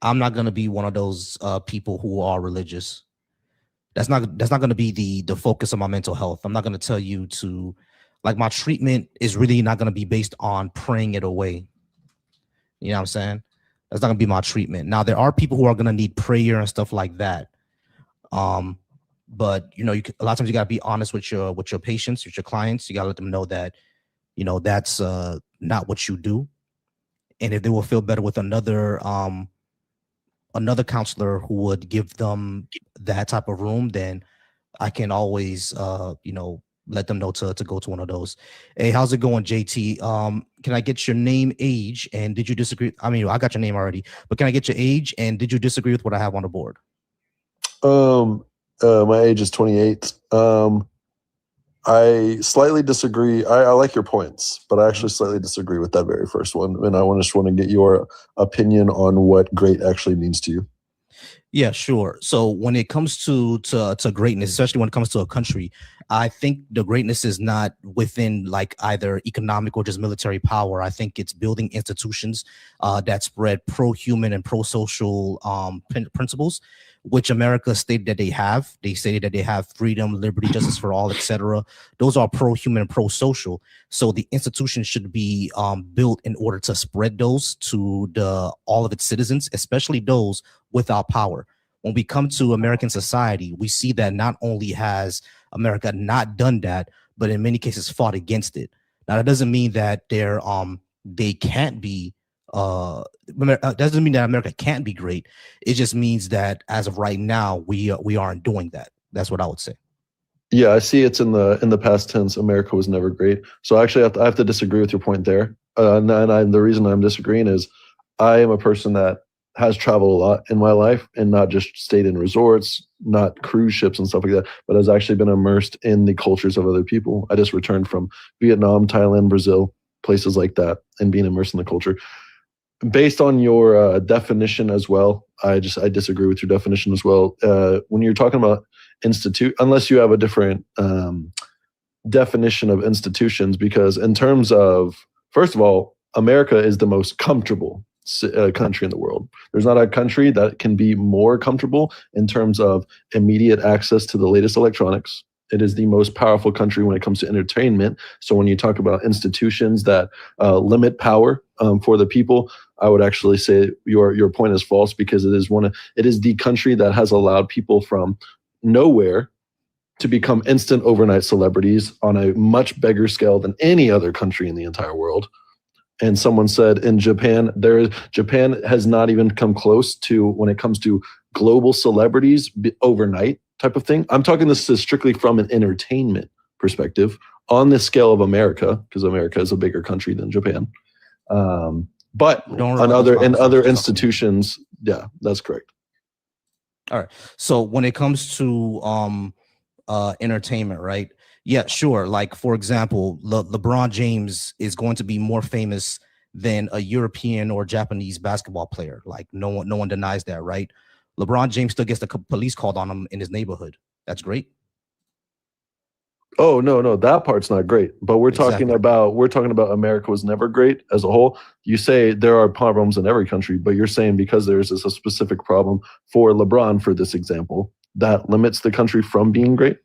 I'm not gonna be one of those people who are religious. That's not gonna be the focus of my mental health. I'm not gonna tell you to, like, my treatment is really not gonna be based on praying it away. You know what I'm saying? That's not gonna be my treatment. Now there are people who are gonna need prayer and stuff like that. But you know, a lot of times you gotta be honest with your patients, with your clients. You gotta let them know that, you know, that's not what you do. And if they will feel better with another counselor who would give them that type of room, then I can always you know, let them know to go to one of those. Hey, how's it going, JT? Can I get your name, age, and did you disagree? I mean, I got your name already, but can I get your age and did you disagree with what I have on the board? My age is 28. I slightly disagree. I like your points, but I actually slightly disagree with that very first one. And I just want to get your opinion on what great actually means to you. Yeah, sure. So when it comes to greatness, especially when it comes to a country, I think the greatness is not within like either economic or just military power. I think it's building institutions that spread pro-human and pro-social principles, which America stated that they have. They stated that they have freedom, liberty, justice for all, etc. Those are pro-human and pro-social. So the institution should be built in order to spread those to all of its citizens, especially those without power. When we come to American society, we see that not only has America not done that, but in many cases fought against it. Now, that doesn't mean that they can't be doesn't mean that America can't be great. It just means that as of right now, we aren't doing that. That's what I would say. Yeah, I see it's in the past tense. America was never great. So actually, I have to disagree with your point there. The reason I'm disagreeing is I am a person that has traveled a lot in my life and not just stayed in resorts, not cruise ships and stuff like that, but has actually been immersed in the cultures of other people. I just returned from Vietnam, Thailand, Brazil, places like that, and being immersed in the culture. Based on your definition as well, I disagree with your definition as well. When you're talking about unless you have a different definition of institutions, because in terms of, first of all, America is the most comfortable country in the world. There's not a country that can be more comfortable in terms of immediate access to the latest electronics. It is the most powerful country when it comes to entertainment. So when you talk about institutions that limit power for the people, I would actually say your point is false, because it is the country that has allowed people from nowhere to become instant overnight celebrities on a much bigger scale than any other country in the entire world. And someone said in Japan, Japan has not even come close to when it comes to global celebrities overnight type of thing. I'm talking this is strictly from an entertainment perspective on the scale of America, because America is a bigger country than Japan. But in other institutions, yeah, that's correct. All right. So when it comes to entertainment, right? Yeah, sure. Like, for example, LeBron James is going to be more famous than a European or Japanese basketball player. Like, no one denies that, right? LeBron James still gets the police called on him in his neighborhood. That's great. Oh, no, that part's not great. But we're talking about America was never great as a whole. You say there are problems in every country, but you're saying because there's a specific problem for LeBron, for this example, that limits the country from being great?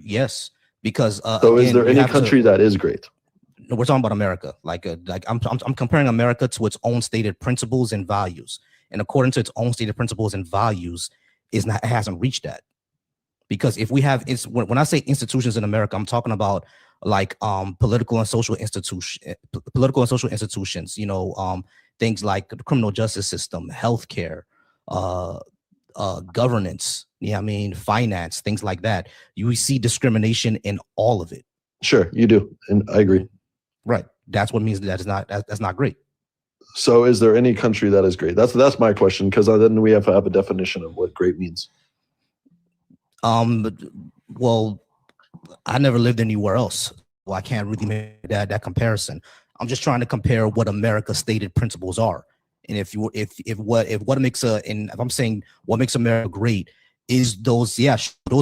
Yes. Because so again, is there any country that is great? No, we're talking about America. Like I'm comparing America to its own stated principles and values, and according to its own stated principles and values, it hasn't reached that. Because if we have, when I say institutions in America, I'm talking about like political and social institutions. You know, things like the criminal justice system, healthcare, governance, I mean, finance, things like that. You see discrimination in all of it. Sure, you do, and I agree. Right, that's what means that's not great. So, is there any country that is great? That's my question, because then we have to have a definition of what great means. Well, I never lived anywhere else, well, I can't really make that comparison. I'm just trying to compare what America's stated principles are. And if I'm saying what makes America great is those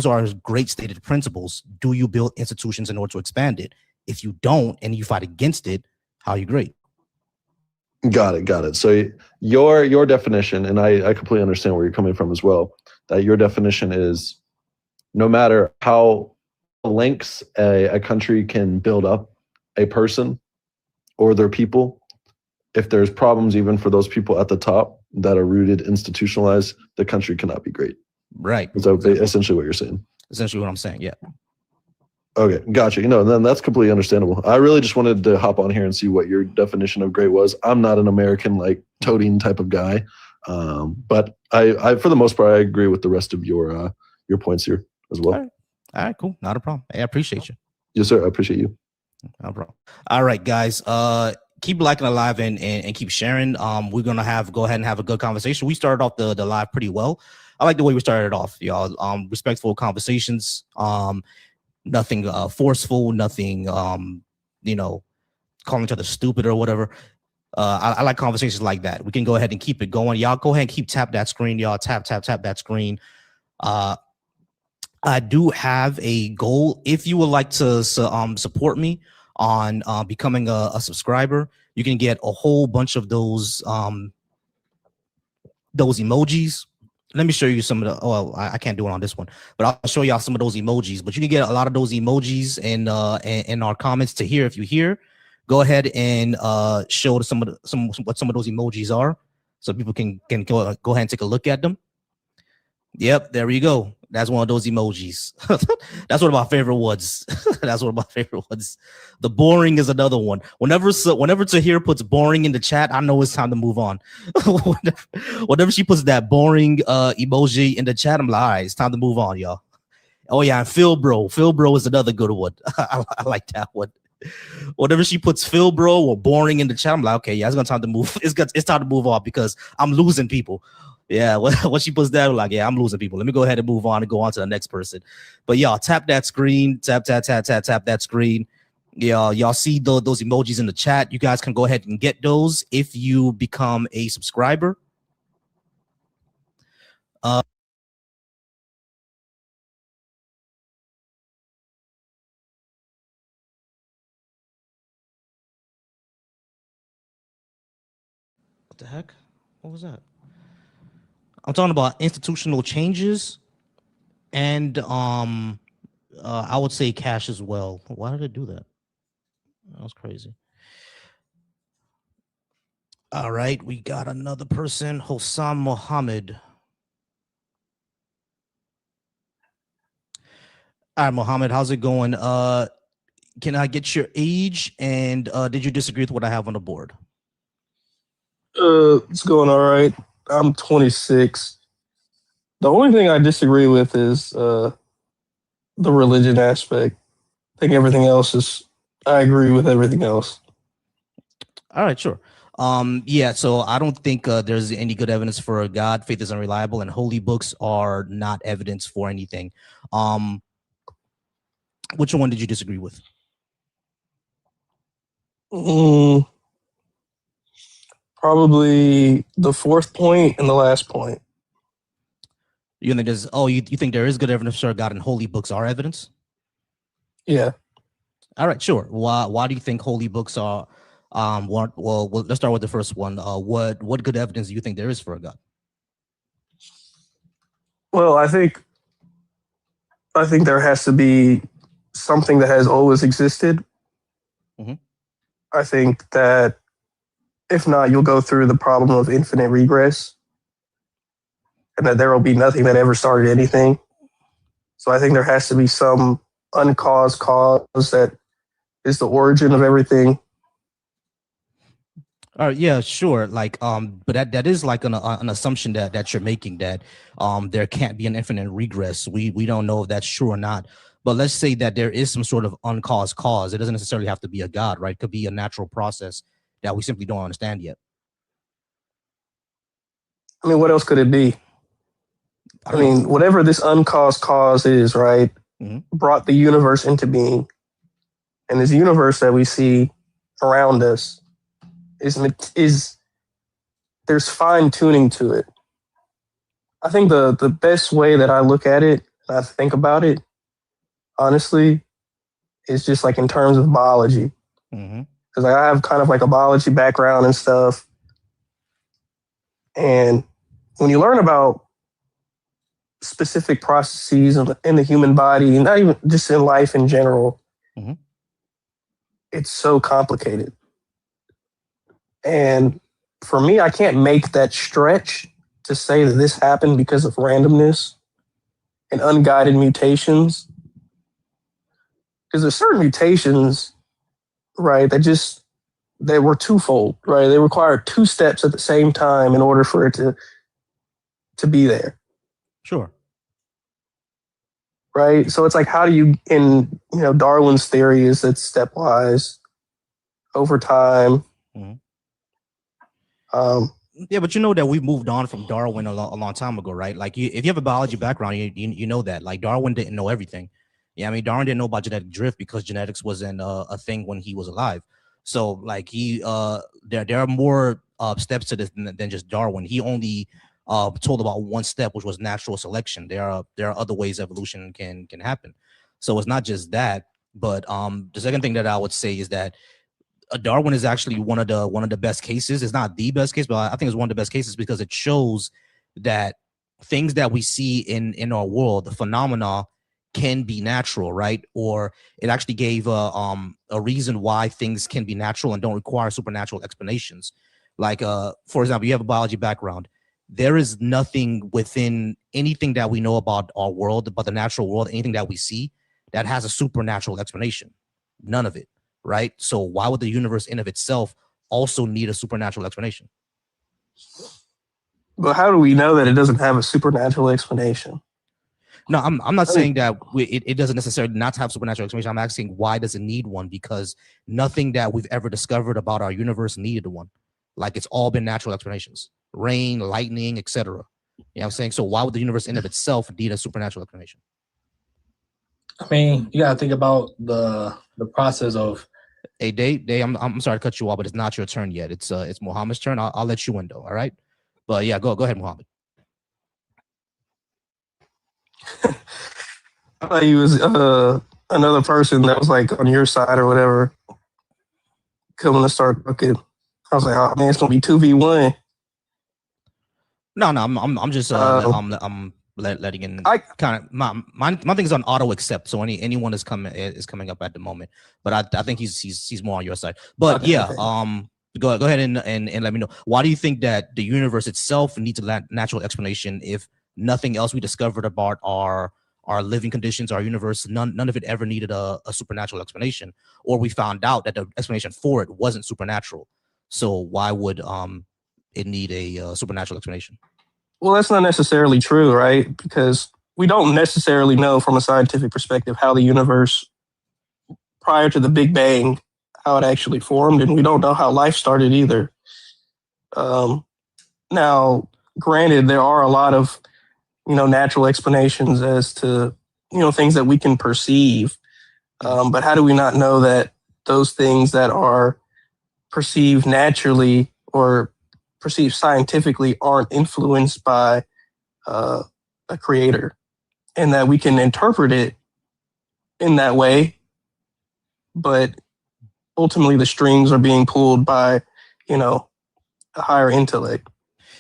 are great stated principles. Do you build institutions in order to expand it? If you don't and you fight against it, how are you great? Got it. So your definition, and I completely understand where you're coming from as well, that your definition is no matter how lengths a country can build up a person or their people, if there's problems even for those people at the top that are rooted, institutionalized, the country cannot be great. Right. Is that essentially what you're saying? Essentially what I'm saying, yeah. Okay, gotcha. Then that's completely understandable. I really just wanted to hop on here and see what your definition of great was. I'm not an American like toting type of guy, but I for the most part I agree with the rest of your points here as well. All right, cool. Not a problem. Hey, I appreciate you. Yes, sir. I appreciate you. No problem. All right, guys. Keep liking the live and keep sharing. We're gonna go ahead and have a good conversation. We started off the live pretty well. I like the way we started off, y'all. Respectful conversations. Nothing forceful, nothing calling each other stupid or whatever. I like conversations like that. We can go ahead and keep it going. Y'all go ahead and keep tap that screen. Y'all tap that screen. I do have a goal. If you would like to support me on becoming a subscriber, you can get a whole bunch of those emojis. Let me show you some of the. Well, I can't do it on this one, but I'll show y'all some of those emojis. But you can get a lot of those emojis in our comments to hear. If you hear, go ahead and show what some of those emojis are, so people can go ahead and take a look at them. Yep, there we go. That's one of those emojis. That's one of my favorite ones. That's one of my favorite ones. The boring is another one. Whenever Tahir puts boring in the chat, I know it's time to move on. whenever she puts that boring emoji in the chat, I'm like, all right, it's time to move on, y'all. Oh yeah, and Phil Bro is another good one. I like that one. Whenever she puts Phil Bro or boring in the chat, I'm like, okay, yeah, it's time to move. It's time to move on because I'm losing people. Yeah, when she puts that, like, yeah, I'm losing people. Let me go ahead and move on and go on to the next person. But y'all tap that screen, tap that screen. Yeah, y'all see those emojis in the chat. You guys can go ahead and get those if you become a subscriber. What the heck? What was that? I'm talking about institutional changes and I would say cash as well. Why did it do that? That was crazy. All right, we got another person, Hossam Mohammed. All right, Mohammed, how's it going? Can I get your age and did you disagree with what I have on the board? It's going all right. I'm 26. The only thing I disagree with is the religion aspect. I think everything else is. I agree with everything else. All right, sure. Yeah, so I don't think there's any good evidence for a God. Faith is unreliable, and holy books are not evidence for anything. Which one did you disagree with? Probably the fourth point and the last point. You think there's? Oh, you think there is good evidence for a God, and holy books are evidence? Yeah. All right, sure. Why do you think holy books are? Well, let's start with the first one. What good evidence do you think there is for a God? Well, I think there has to be something that has always existed. Mm-hmm. I think that if not, you'll go through the problem of infinite regress, and that there will be nothing that ever started anything. So I think there has to be some uncaused cause that is the origin of everything. All right, yeah, sure. Like, but that is like an assumption that you're making that there can't be an infinite regress. We don't know if that's true or not. But let's say that there is some sort of uncaused cause. It doesn't necessarily have to be a God, right? It could be a natural process that we simply don't understand yet. I mean, what else could it be? I mean, whatever this uncaused cause is, right, brought the universe into being. And this universe that we see around us is there's fine tuning to it. I think the best way that I look at it, and I think about it, honestly, is just like in terms of biology. Because I have kind of like a biology background and stuff. And when you learn about specific processes in the human body, not even just in life in general, mm-hmm. It's so complicated. And for me, I can't make that stretch to say that this happened because of randomness and unguided mutations. Because there's certain mutations, right, that were twofold, right? They require two steps at the same time in order for it to be there. Sure. Right? So it's like, how do you, in Darwin's theory is that stepwise over time. Mm-hmm. Yeah, but you know that we've moved on from Darwin a long time ago, right? Like, if you have a biology background, you know that. Like, Darwin didn't know everything. Yeah, I mean, Darwin didn't know about genetic drift because genetics wasn't a thing when he was alive. So, like, there are more steps to this than just Darwin. He only told about one step, which was natural selection. There are other ways evolution can happen. So it's not just that. But the second thing that I would say is that Darwin is actually one of the best cases. It's not the best case, but I think it's one of the best cases because it shows that things that we see in our world, the phenomena, can be natural, right? Or it actually gave a reason why things can be natural and don't require supernatural explanations. Like, for example, you have a biology background. There is nothing within anything that we know about our world, about the natural world, anything that we see that has a supernatural explanation. None of it. Right? So why would the universe in of itself also need a supernatural explanation? But how do we know that it doesn't have a supernatural explanation? No, I'm not saying that it doesn't necessarily not have supernatural explanation. I'm asking why does it need one? Because nothing that we've ever discovered about our universe needed one. Like, it's all been natural explanations. Rain, lightning, etc. You know what I'm saying? So why would the universe in of itself need a supernatural explanation? I mean, you gotta think about the process of. Hey, Day, I'm sorry to cut you off, but it's not your turn yet. It's Muhammad's turn. I'll let you in though. All right, but yeah, go ahead, Muhammad. I thought he was another person that was like on your side or whatever coming to start cooking. I was like, oh man, it's gonna be 2v1. No, I'm just I'm letting in. I kind of my thing is on auto accept. So anyone is coming up at the moment, but I think he's more on your side. But okay, yeah, okay. Go ahead and let me know, why do you think that the universe itself needs a natural explanation if nothing else we discovered about our living conditions, our universe, none of it ever needed a supernatural explanation, or we found out that the explanation for it wasn't supernatural. So why would it need a supernatural explanation? Well, that's not necessarily true, right? Because we don't necessarily know from a scientific perspective how the universe prior to the Big Bang, how it actually formed, and we don't know how life started either. Now, granted, there are a lot of natural explanations as to things that we can perceive, but how do we not know that those things that are perceived naturally or perceived scientifically aren't influenced by a creator, and that we can interpret it in that way, but ultimately the strings are being pulled by a higher intellect?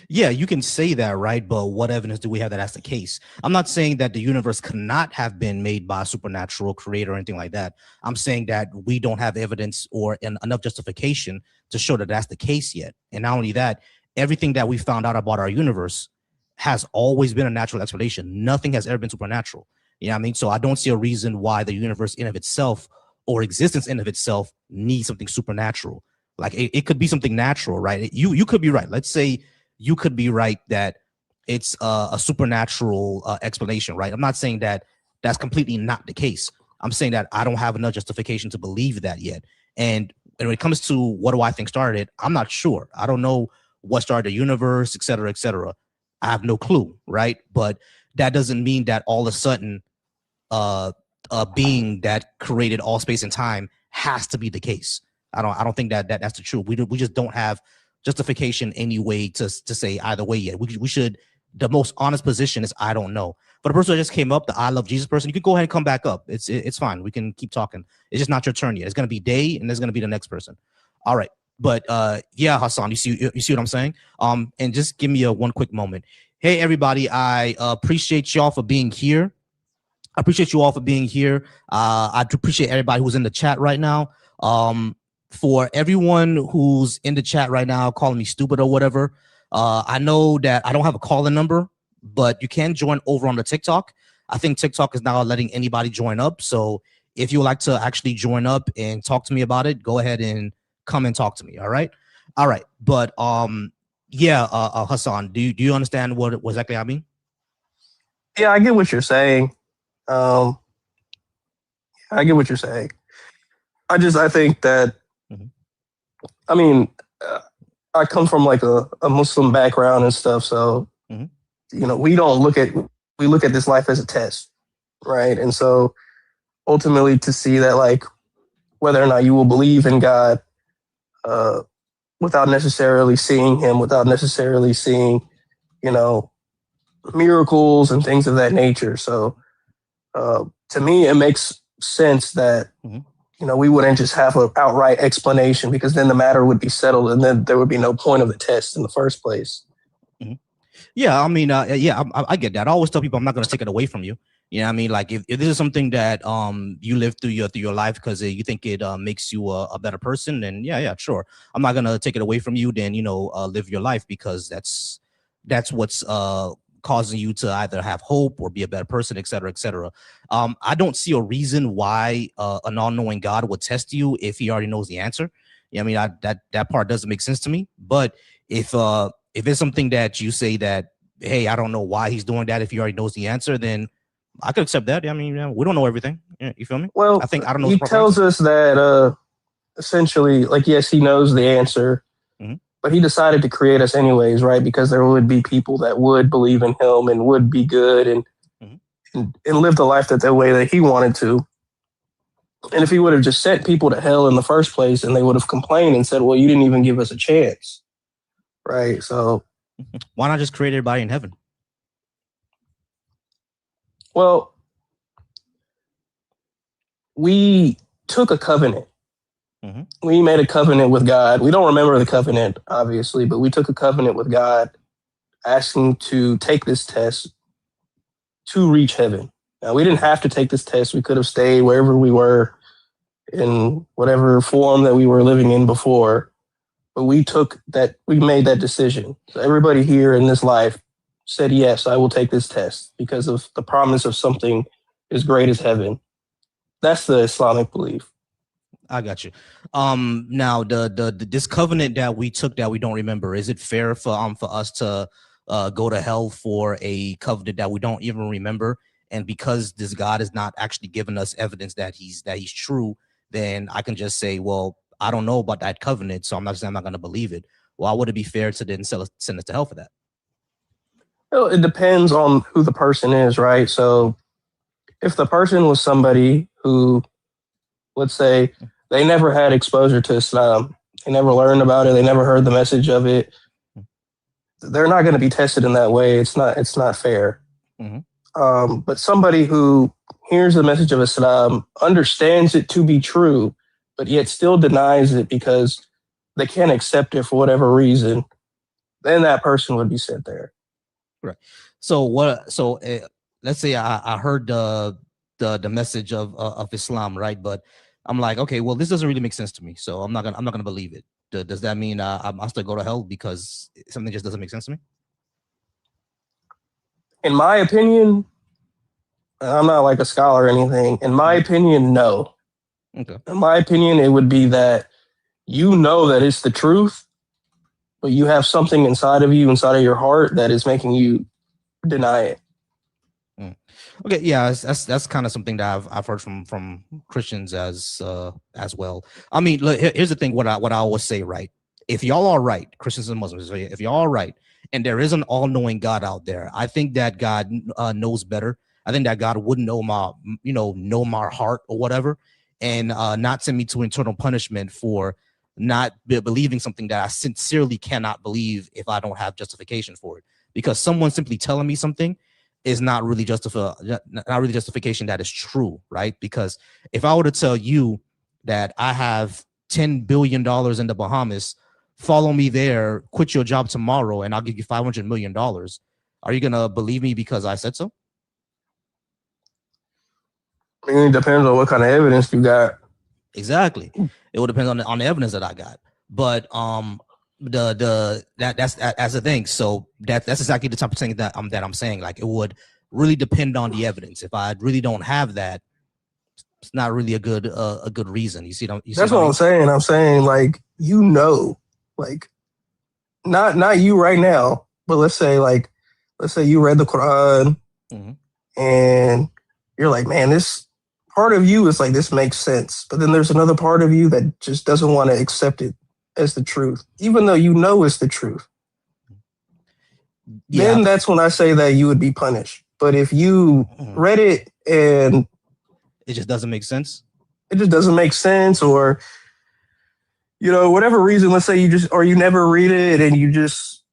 Yeah, you can say that, right? But what evidence do we have that that's the case? I'm not saying that the universe cannot have been made by a supernatural creator or anything like that. I'm saying that we don't have evidence or enough justification to show that that's the case yet. And not only that, everything that we found out about our universe has always been a natural explanation. Nothing has ever been supernatural. You know what I mean? So I don't see a reason why the universe in of itself or existence in of itself needs something supernatural. Like, it could be something natural, right? You could be right. Let's say you could be right that it's a supernatural explanation, right? I'm not saying that that's completely not the case. I'm saying that I don't have enough justification to believe that yet. And when it comes to what do I think started it, I'm not sure. I don't know what started the universe, et cetera, et cetera. I have no clue, right? But that doesn't mean that all of a sudden a being that created all space and time has to be the case. I don't think that's the truth. We just don't have justification anyway to say either way yet. We should, the most honest position is I don't know. For the person that just came up, the I love Jesus person, you can go ahead and come back up. It's fine. We can keep talking. It's just not your turn yet. It's going to be Day, and there's going to be the next person. All right. But yeah, Hassan, you see what I'm saying? And just give me one quick moment. Hey, everybody, I appreciate y'all for being here. I appreciate you all for being here. I appreciate everybody who's in the chat right now. For everyone who's in the chat right now calling me stupid or whatever, I know that I don't have a call-in number, but you can join over on the TikTok. I think TikTok is now letting anybody join up. So if you would like to actually join up and talk to me about it, go ahead and come and talk to me. All right. But yeah, Hassan, do you understand what exactly I mean? Yeah, I get what you're saying. I get what you're saying. I think that, I mean, I come from like a Muslim background and stuff. So, you know, we look at this life as a test, right? And so ultimately to see that, like, whether or not you will believe in God without necessarily seeing him, without necessarily seeing, you know, miracles and things of that nature. So to me, it makes sense that, you know, we wouldn't just have an outright explanation, because then the matter would be settled and then there would be no point of the test in the first place. Yeah, I mean, yeah, I get that. I always tell people I'm not going to take it away from you. You know what I mean? Like if this is something that you live through your life because you think it makes you a better person, then yeah, sure. I'm not going to take it away from you. Then, you know, live your life, because that's what's causing you to either have hope or be a better person, et cetera, et cetera. I don't see a reason why an all-knowing God would test you if he already knows the answer. Yeah, I mean, that part doesn't make sense to me. But if it's something that you say that, hey, I don't know why he's doing that if he already knows the answer, then I could accept that. I mean, we don't know everything. You feel me? Well, I don't know. He tells us that essentially, like, yes, he knows the answer, but he decided to create us anyways, right? Because there would be people that would believe in him and would be good and live the life the way that he wanted to. And if he would have just sent people to hell in the first place, and they would have complained and said, well, you didn't even give us a chance. Right. So why not just create everybody in heaven? Well, we took a covenant. We made a covenant with God. We don't remember the covenant, obviously, but we took a covenant with God asking to take this test to reach heaven. Now, we didn't have to take this test. We could have stayed wherever we were in whatever form that we were living in before. But we made that decision. So everybody here in this life said, yes, I will take this test because of the promise of something as great as heaven. That's the Islamic belief. I got you. Now this covenant that we took that we don't remember, is it fair for us to go to hell for a covenant that we don't even remember? And because this God is not actually giving us evidence that he's true, then I can just say, well, I don't know about that covenant, so I'm not going to believe it. Why would it be fair to then send us to hell for that? Well, it depends on who the person is, right? So if the person was somebody who, let's say, they never had exposure to Islam, they never learned about it, they never heard the message of it, they're not going to be tested in that way. It's not fair. But somebody who hears the message of Islam, understands it to be true, but yet still denies it because they can't accept it for whatever reason, then that person would be sent there. Right. So what? So let's say I heard the message of Islam, right? But I'm like, okay, well, this doesn't really make sense to me, so I'm not gonna believe it. Does that mean I must go to hell because something just doesn't make sense to me? In my opinion, I'm not like a scholar or anything. In my opinion, no. Okay. In my opinion, it would be that you know that it's the truth, but you have something inside of your heart, that is making you deny it. Okay, yeah, that's kind of something that I've heard from Christians as well. I mean, look, here's the thing. What I always say, right? If y'all are right, Christians and Muslims, if y'all are right, and there is an all-knowing God out there, I think that God knows better. I think that God would know my heart or whatever, and not send me to eternal punishment for not believing something that I sincerely cannot believe if I don't have justification for it. Because someone simply telling me something is not really justification that is true, right? Because if I were to tell you that I have $10 billion in the Bahamas, follow me there, quit your job tomorrow, and I'll give you $500 million. Are you going to believe me because I said so? I mean, it depends on what kind of evidence you got. Exactly. It will depend on the evidence that I got. But that's the thing. So that's exactly the type of thing that I'm saying. Like, it would really depend on the evidence. If I really don't have that, it's not really a good reason. You see, That's what I'm saying. I'm saying, like, like, not you right now, but let's say you read the Quran, and you're like, man, this part of you is like, this makes sense, but then there's another part of you that just doesn't want to accept it as the truth, even though you know it's the truth. Yeah. Then that's when I say that you would be punished. But if you read it and it just doesn't make sense, or, you know, whatever reason, let's say you never read it and you just,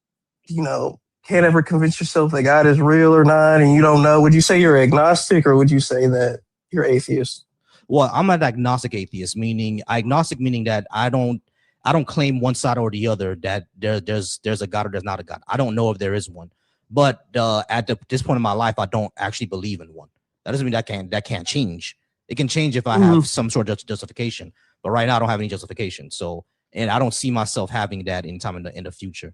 you know, can't ever convince yourself that God is real or not, and you don't know, would you say you're agnostic, or would you say that you're atheist? Well, I'm an agnostic atheist, meaning that I don't claim one side or the other, that there's a God or there's not a God. I don't know if there is one, but at this point in my life, I don't actually believe in one. That doesn't mean that can't change. It can change if I have some sort of justification, but right now I don't have any justification. So, and I don't see myself having that anytime in the future.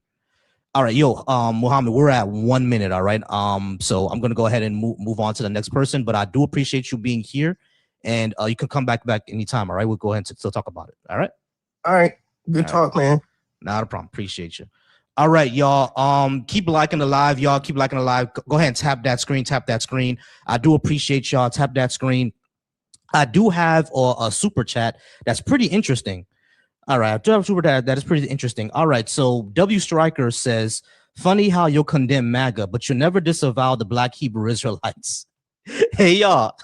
All right, Muhammad, we're at 1 minute. All right. So I'm gonna go ahead and move on to the next person, but I do appreciate you being here, and you can come back anytime. All right, we'll go ahead and still talk about it. All right. All right. Good talk, man. Not a problem. Appreciate you. All right, y'all. Keep liking the live, y'all. Keep liking the live. Go ahead and tap that screen. I do appreciate y'all. Tap that screen. I do have a super chat that's pretty interesting. All right, I do have a super chat that is pretty interesting. All right, so W Striker says, funny how you'll condemn MAGA, but you never disavow the Black Hebrew Israelites. Hey, y'all,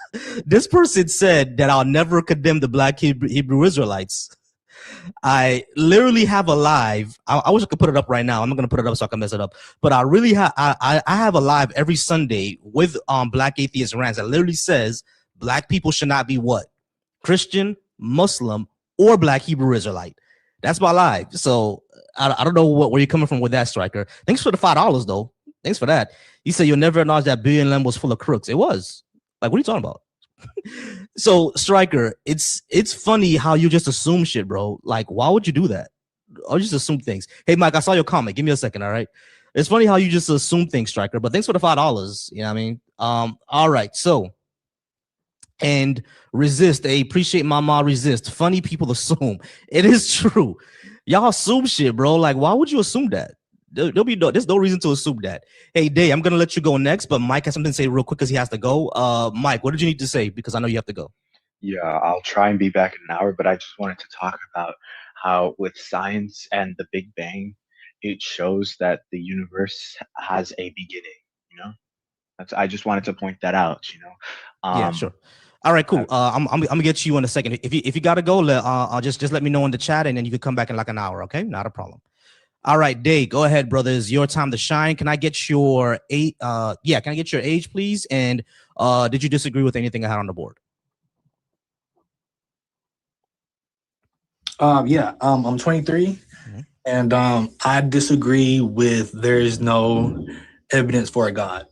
this person said that I'll never condemn the Black Hebrew Israelites. I literally have a live. I wish I could put it up right now. I'm not gonna put it up so I can mess it up. But I really I have a live every Sunday with Black Atheist Rants that literally says Black people should not be what? Christian, Muslim, or Black Hebrew Israelite. That's my live. So I don't know where you're coming from with that, Striker. Thanks for the $5 though. Thanks for that. You said you'll never acknowledge that Billion Lamb was full of crooks. It was. Like, what are you talking about? So, Striker, it's funny how you just assume shit, bro. Like, why would you do that? I'll just assume things. Hey, Mike, I saw your comment. Give me a second, all right? It's funny how you just assume things, Striker, but thanks for the $5. You know what I mean? All right, so, and resist. They appreciate Mama resist. Funny people assume. It is true. Y'all assume shit, bro. Like, why would you assume that? There's no reason to assume that. Hey, Day, I'm gonna let you go next, but Mike has something to say real quick because he has to go. Mike, what did you need to say? Because I know you have to go. Yeah, I'll try and be back in an hour, but I just wanted to talk about how with science and the Big Bang, it shows that the universe has a beginning, you know? I just wanted to point that out, you know? Yeah, sure. All right, cool. I'm gonna get you in a second. If you gotta go, just let me know in the chat, and then you can come back in like an hour, okay? Not a problem. All right, Dave, go ahead, brother. It's your time to shine. Can I get your can I get your age, please? And did you disagree with anything I had on the board? I'm 23, and I disagree with there's no evidence for a God.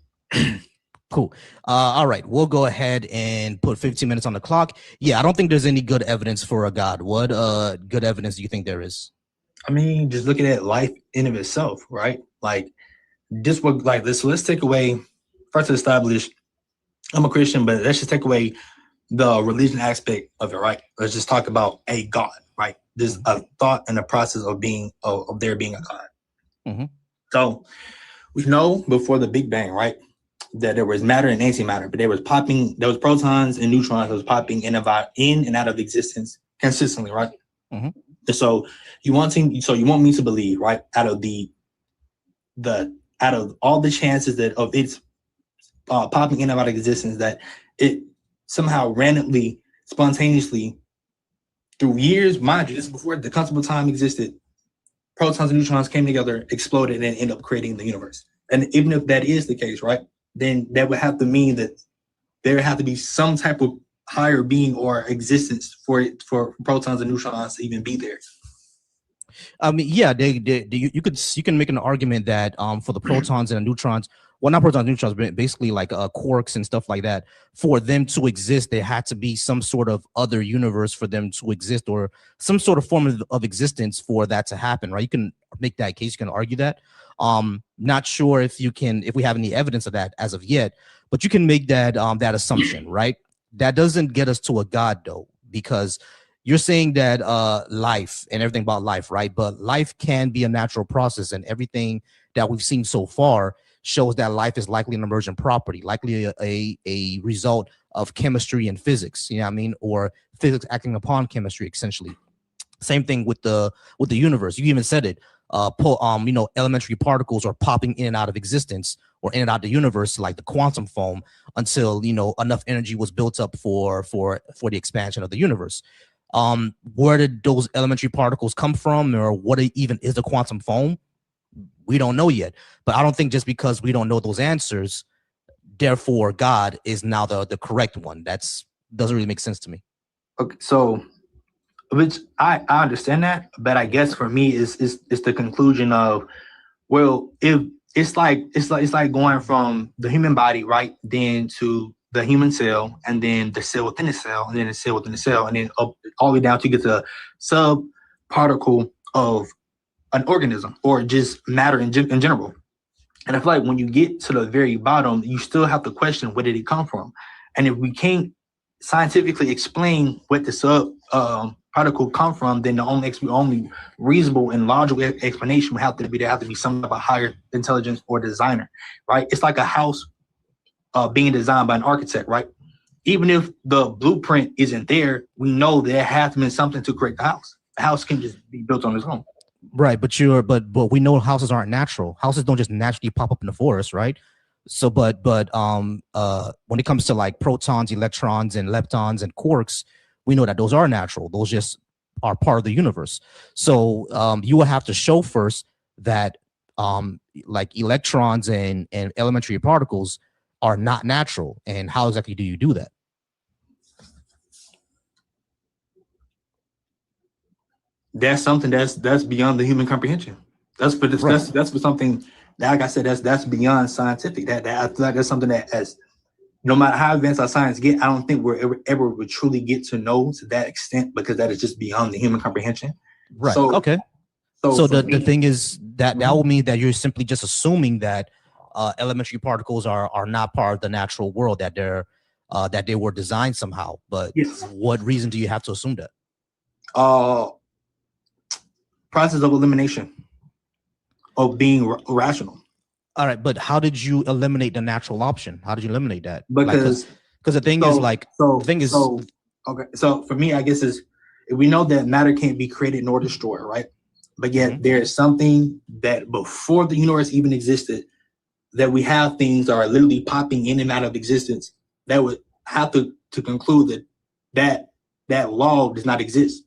Cool. All right, we'll go ahead and put 15 minutes on the clock. Yeah, I don't think there's any good evidence for a God. What good evidence do you think there is? I mean, just looking at life in of itself, right? Like this would like this. So let's take away first to establish I'm a Christian, but let's just take away the religion aspect of it, right? Let's just talk about a God, right? There's a thought and a process of being of there being a God. Mm-hmm. So we know before the Big Bang, right, that there was matter and antimatter, but there was protons and neutrons that was popping in and out of existence consistently, right? Mm-hmm. So you want me to believe, right, out of all the chances that of its popping in and out of existence, that it somehow randomly, spontaneously, through years, mind you, this is before the concept of time existed, protons and neutrons came together, exploded, and ended up creating the universe. And even if that is the case, right, then that would have to mean that there would have to be some type of higher being or existence for protons and neutrons to even be there. I mean, yeah, you can make an argument that for the protons and the neutrons, well, not protons, neutrons, but basically like quarks and stuff like that, for them to exist, there had to be some sort of other universe for them to exist, or some sort of form of existence for that to happen, right? You can make that case, you can argue that. Not sure if we have any evidence of that as of yet, but you can make that that assumption, right? That doesn't get us to a God though, because you're saying that life and everything about life, right? But life can be a natural process, and everything that we've seen so far shows that life is likely an emergent property, likely a result of chemistry and physics, you know what I mean? Or physics acting upon chemistry, essentially. Same thing with the universe. You even said it. Elementary particles are popping in and out of existence, or in and out of the universe, like the quantum foam, until enough energy was built up for the expansion of the universe. Where did those elementary particles come from, or what even is the quantum foam? We don't know yet. But I don't think just because we don't know those answers, therefore God is now the correct one. That's doesn't really make sense to me. Okay, so which I understand that, but I guess for me is the conclusion of, well, if it's like going from the human body, right, then to the human cell, and then the cell within the cell, and then the cell within the cell, and then up all the way down to get the sub particle of an organism, or just matter in general. And I feel like when you get to the very bottom, you still have to question, where did it come from? And if we can't scientifically explain what the sub particle come from, then the only reasonable and logical explanation would have to be some type of higher intelligence or designer, right? It's like a house being designed by an architect, right? Even if the blueprint isn't there, we know there has to be something to create the house. The house can just be built on its own. Right, but we know houses aren't natural. Houses don't just naturally pop up in the forest, right? So, but when it comes to like protons, electrons, and leptons and quarks, we know that those are natural. Those just are part of the universe. So you will have to show first that like electrons and elementary particles are not natural. And how exactly do you do that? That's something that's beyond the human comprehension. That's for something that, like I said, that's beyond scientific. That I feel like that's something that, as no matter how advanced our science get, I don't think we're ever would truly get to know to that extent, because that is just beyond the human comprehension. Right. So, okay. So the thing is that will mean that you're simply just assuming that elementary particles are not part of the natural world, that they were designed somehow. But yes. What reason do you have to assume that? Process of elimination of being rational. All right, but how did you eliminate the natural option? How did you eliminate that? Because the thing is okay. So for me, I guess is, we know that matter can't be created nor destroyed, right? But yet there is something that before the universe even existed, that we have things that are literally popping in and out of existence, that would have to conclude that law does not exist.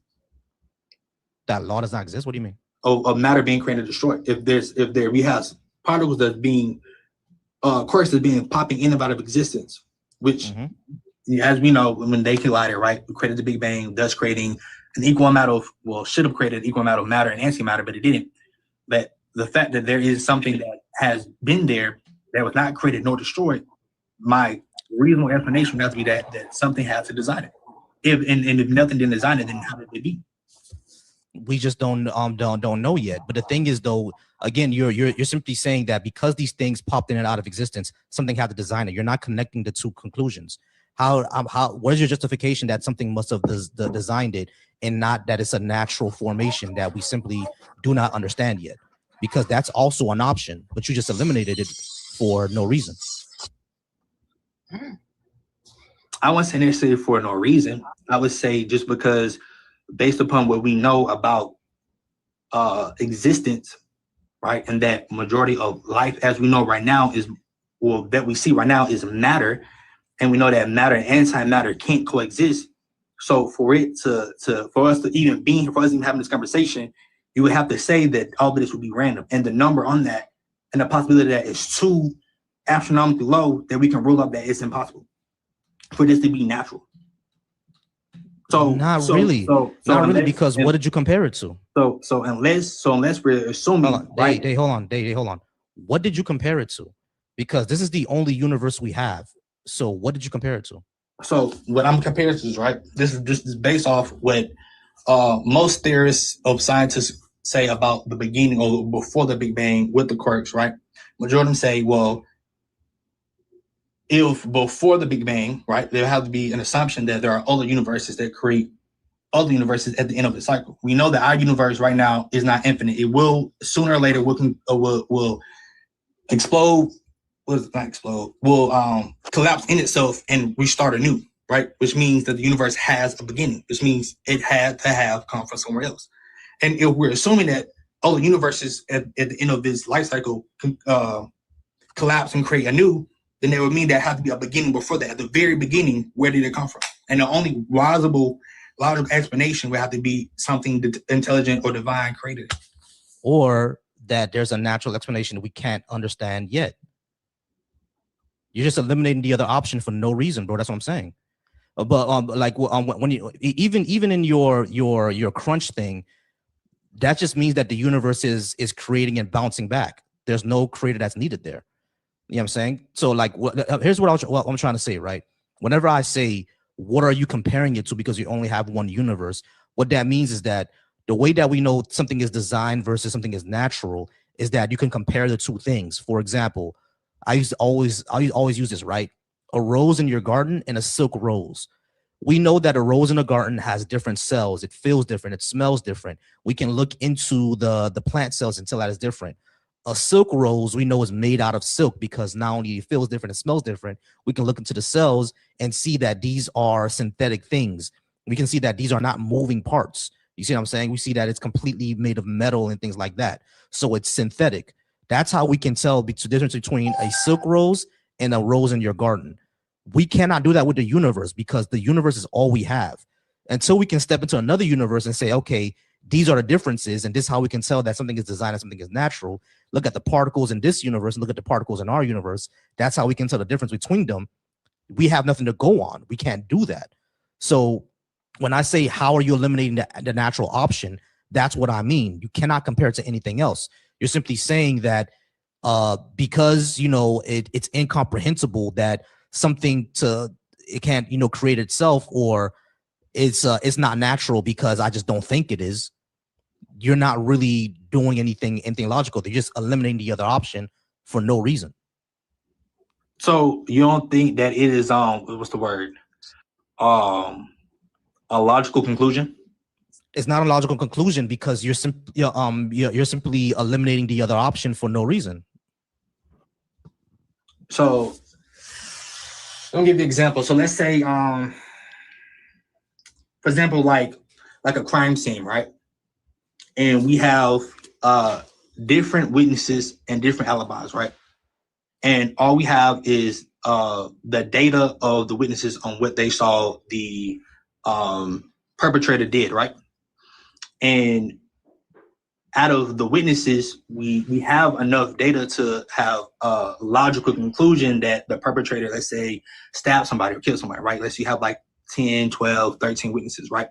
That law does not exist? What do you mean? Of matter being created or destroyed. If we have particles that's being quarks that's being popping in and out of existence, which as we know, when they collided, right, we created the Big Bang, thus creating an equal amount of, should have created an equal amount of matter and antimatter, but it didn't. But the fact that there is something that has been there that was not created nor destroyed, my reasonable explanation would have to be that something has to design it. If nothing didn't design it, then how did it be? We just don't know yet. But the thing is, though, again, you're simply saying that because these things popped in and out of existence, something had to design it. You're not connecting the two conclusions. What is your justification that something must have designed it, and not that it's a natural formation that we simply do not understand yet? Because that's also an option, but you just eliminated it for no reason. I wouldn't say necessarily for no reason. I would say just because, based upon what we know about existence, right, and that majority of life as we know right now that we see right now is matter, and we know that matter and antimatter can't coexist. So for us to even be here, for us even having this conversation, you would have to say that all of this would be random, and the number on that and the possibility that is too astronomically low that we can rule up that it's impossible for this to be natural. So not so really, so so not really, unless because what did you compare it to? unless we're assuming, Hold on, right? hold on. What did you compare it to? Because this is the only universe we have. So what did you compare it to? So what I'm comparing to is, right, this is based off what most theorists of scientists say about the beginning or before the Big Bang with the quarks, right? Majority of them say, well, if before the Big Bang, right, there have to be an assumption that there are other universes that create other universes at the end of the cycle. We know that our universe right now is not infinite. It will sooner or later will explode. Was not explode. Will collapse in itself and restart anew, right? Which means that the universe has a beginning. Which means it had to have come from somewhere else. And if we're assuming that other universes at the end of this life cycle collapse and create anew, then it would mean there had to be a beginning before that. At the very beginning, where did it come from? And the only logical explanation would have to be something intelligent or divine created. Or that there's a natural explanation we can't understand yet. You're just eliminating the other option for no reason, bro. That's what I'm saying. But like when you even in your crunch thing, that just means that the universe is creating and bouncing back. There's no creator that's needed there. You know what I'm saying? So like, here's what I'm trying to say, right? Whenever I say, what are you comparing it to? Because you only have one universe. What that means is that the way that we know something is designed versus something is natural is that you can compare the two things. For example, I always use this, right? A rose in your garden and a silk rose. We know that a rose in a garden has different cells. It feels different. It smells different. We can look into the plant cells and tell that it's different. A silk rose we know is made out of silk because not only it feels different, it smells different. We can look into the cells and see that these are synthetic things. We can see that these are not moving parts. You see what I'm saying? We see that it's completely made of metal and things like that. So it's synthetic. That's how we can tell the difference between a silk rose and a rose in your garden. We cannot do that with the universe because the universe is all we have. Until we can step into another universe and say, okay, these are the differences, and this is how we can tell that something is designed and something is natural. Look at the particles in this universe and look at the particles in our universe. That's how we can tell the difference between them. We have nothing to go on. We can't do that. So when I say, how are you eliminating the natural option? That's what I mean. You cannot compare it to anything else. You're simply saying that because, it's incomprehensible that something it can't, create itself, or it's not natural because I just don't think it is. You're not really doing anything logical. They're just eliminating the other option for no reason. So you don't think that it is what's the word? A logical conclusion? It's not a logical conclusion because you're simply eliminating the other option for no reason. So let me give you an example. So let's say for example, like a crime scene, right? And we have different witnesses and different alibis, right? And all we have is the data of the witnesses on what they saw the perpetrator did, right? And out of the witnesses, we have enough data to have a logical conclusion that the perpetrator, let's say, stabbed somebody or killed somebody, right? Let's say you have like 10, 12, 13 witnesses, right?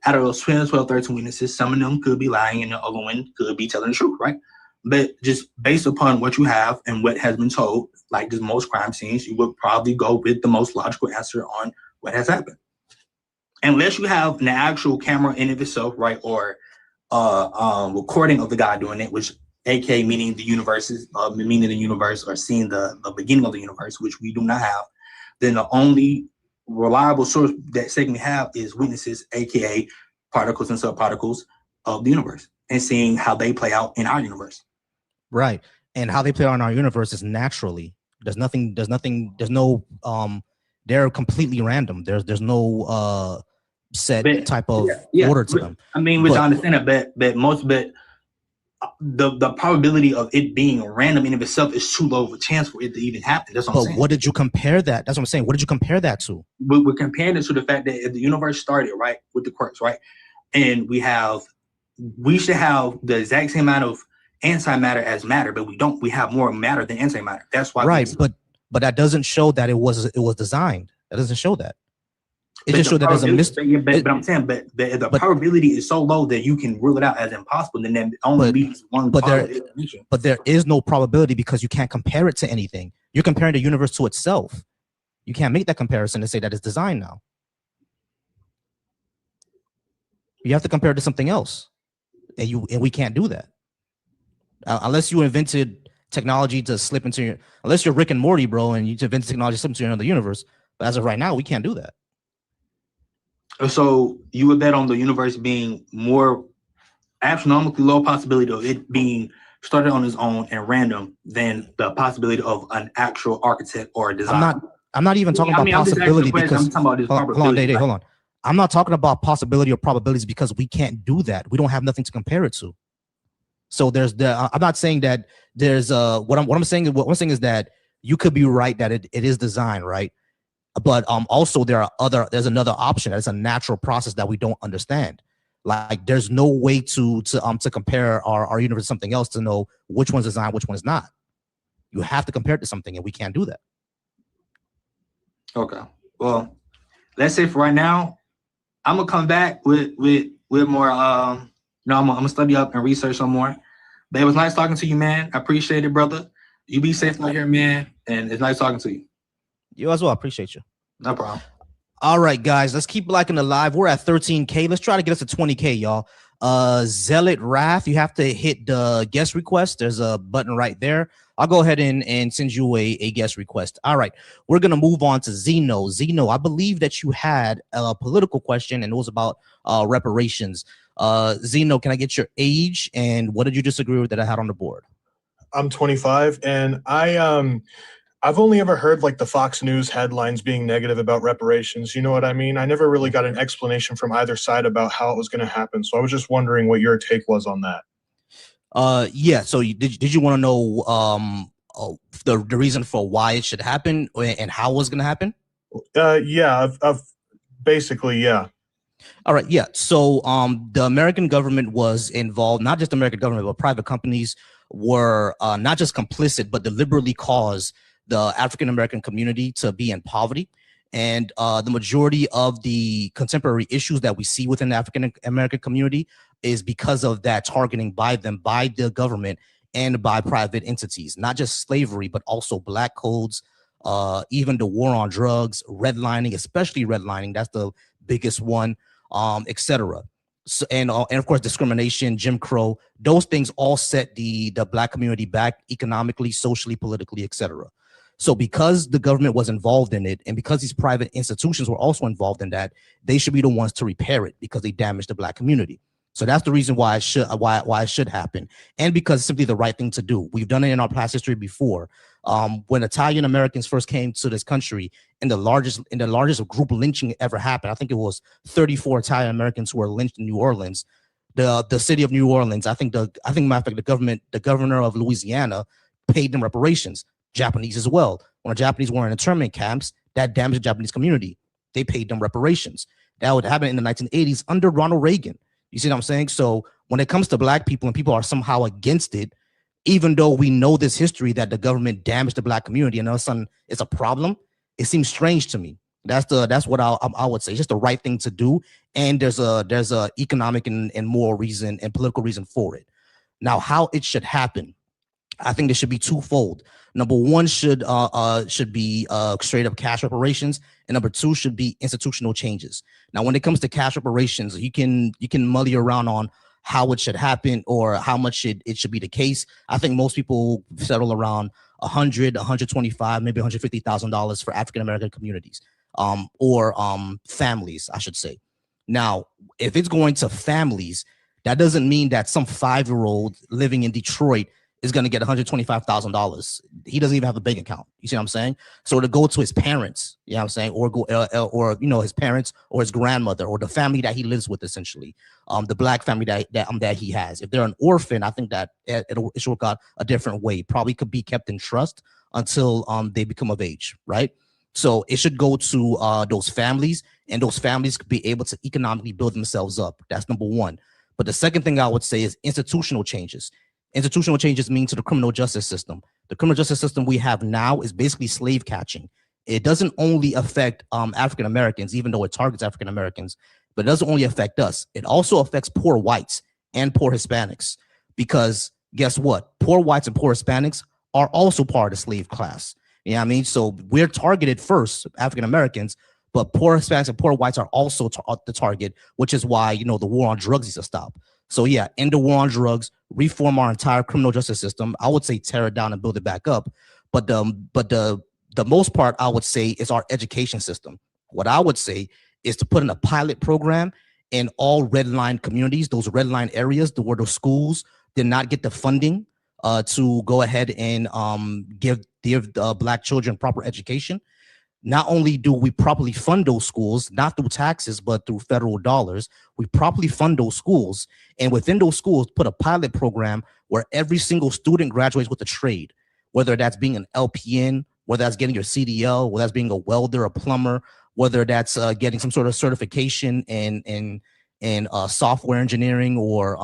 Out of those 10, 12, 13 witnesses, some of them could be lying and the other one could be telling the truth, right? But just based upon what you have and what has been told, like the most crime scenes, you would probably go with the most logical answer on what has happened. Unless you have an actual camera in of itself, right? Or recording of the guy doing it, which AK meaning the universe, meaning the universe, or seeing the beginning of the universe, which we do not have, then the only reliable source that segment have is witnesses, aka particles and subparticles of the universe, and seeing how they play out in our universe. Right. And how they play out in our universe is naturally. There's no they're completely random. There's no set type of order to them. I mean, which I understand that, but the probability of it being random in of itself is too low of a chance for it to even happen. That's what I'm saying. What did you compare that? That's what I'm saying. What did you compare that to? We're comparing it to the fact that if the universe started, right, with the quarks, right, and we should have the exact same amount of antimatter as matter, but we don't. We have more matter than antimatter. That's why. Right, but that doesn't show that it was designed. That doesn't show that. It just showed that there's a but I'm saying, but the probability is so low that you can rule it out as impossible. Then that only leaves one. But there is no probability because you can't compare it to anything. You're comparing the universe to itself. You can't make that comparison and say that it's designed now. You have to compare it to something else, and we can't do that unless you invented technology to slip into your. Unless you're Rick and Morty, bro, and you invented technology to slip into another universe. But as of right now, we can't do that. So you would bet on the universe being more astronomically low possibility of it being started on its own and random than the possibility of an actual architect or a designer. I'm not even talking about possibility because hold on. I'm not talking about possibility or probabilities because we can't do that. We don't have nothing to compare it to. So I'm not saying that there's what I'm saying is that you could be right that it is designed, right? But also there's another option. It's a natural process that we don't understand. Like there's no way to compare our universe to something else to know which one's designed, which one is not. You have to compare it to something, and we can't do that. Okay. Well, let's say for right now, I'm gonna come back with more. I'm gonna study up and research some more. But it was nice talking to you, man. I appreciate it, brother. You be safe out here, man. And it's nice talking to you. You as well. I appreciate you. No problem. All right, guys, let's keep liking the live. We're at 13K. Let's try to get us to 20K, y'all. Zealot Wrath, you have to hit the guest request. There's a button right there. I'll go ahead and send you a guest request. All right, we're going to move on to Zeno. Zeno, I believe that you had a political question, and it was about reparations. Zeno, can I get your age, and what did you disagree with that I had on the board? I'm 25, and I've only ever heard like the Fox News headlines being negative about reparations. You know what I mean? I never really got an explanation from either side about how it was going to happen. So I was just wondering what your take was on that. Yeah. So did you want to know the reason for why it should happen and how it was going to happen? Yeah. I've basically, yeah. All right. Yeah. So the American government was involved, not just the American government, but private companies were not just complicit, but deliberately caused the African-American community to be in poverty. And the majority of the contemporary issues that we see within the African-American community is because of that targeting by them, by the government and by private entities, not just slavery, but also black codes, even the war on drugs, redlining, especially redlining. That's the biggest one, etc. So, and of course, discrimination, Jim Crow, those things all set the black community back economically, socially, politically, etc. So because the government was involved in it, and because these private institutions were also involved in that, they should be the ones to repair it because they damaged the black community. So that's the reason why it should happen, and because it's simply the right thing to do. We've done it in our past history before. When Italian Americans first came to this country, in the largest group lynching ever happened, I think it was 34 Italian Americans who were lynched in New Orleans. The city of New Orleans, I think matter of fact, the governor of Louisiana paid them reparations. Japanese as well. When the Japanese were in internment camps, that damaged the Japanese community. They paid them reparations. That would happen in the 1980s under Ronald Reagan. You see what I'm saying? So when it comes to black people and people are somehow against it, even though we know this history that the government damaged the black community and all of a sudden it's a problem, it seems strange to me. That's what I would say. It's just the right thing to do, and there's a economic and moral reason and political reason for it. Now, how it should happen, I think there should be twofold. Number one should be straight up cash reparations, and number two should be institutional changes. Now, when it comes to cash reparations, you can mully around on how it should happen or how much it should be the case. I think most people settle around $100, $125, maybe $150,000 for African American communities, or families, I should say. Now, if it's going to families, that doesn't mean that some 5-year-old living in Detroit is going to get $125,000. He doesn't even have a bank account. You see what I'm saying? So to go to his parents, you know what I'm saying, or his parents or his grandmother or the family that he lives with, essentially, the black family that he has. If they're an orphan, I think that it should work out a different way. Probably could be kept in trust until they become of age, right? So it should go to those families, and those families could be able to economically build themselves up. That's number one. But the second thing I would say is institutional changes. Institutional changes mean to the criminal justice system. The criminal justice system we have now is basically slave catching. it doesn't only affect African Americans, even though it targets African Americans, but it doesn't only affect us. It also affects poor whites and poor Hispanics, because guess what? Poor whites and poor Hispanics are also part of the slave class. You know what I mean? So we're targeted first, African Americans, but poor Hispanics and poor whites are also the target, which is why, you know, the war on drugs needs to stop. So yeah, end the war on drugs, reform our entire criminal justice system. I would say tear it down and build it back up. But the most part, I would say, is our education system. What I would say is to put in a pilot program in all red line communities, those red line areas where the schools did not get the funding to go ahead and give Black children proper education. Not only do we properly fund those schools, not through taxes, but through federal dollars, we properly fund those schools. And within those schools, put a pilot program where every single student graduates with a trade, whether that's being an LPN, whether that's getting your CDL, whether that's being a welder, a plumber, whether that's getting some sort of certification in software engineering, or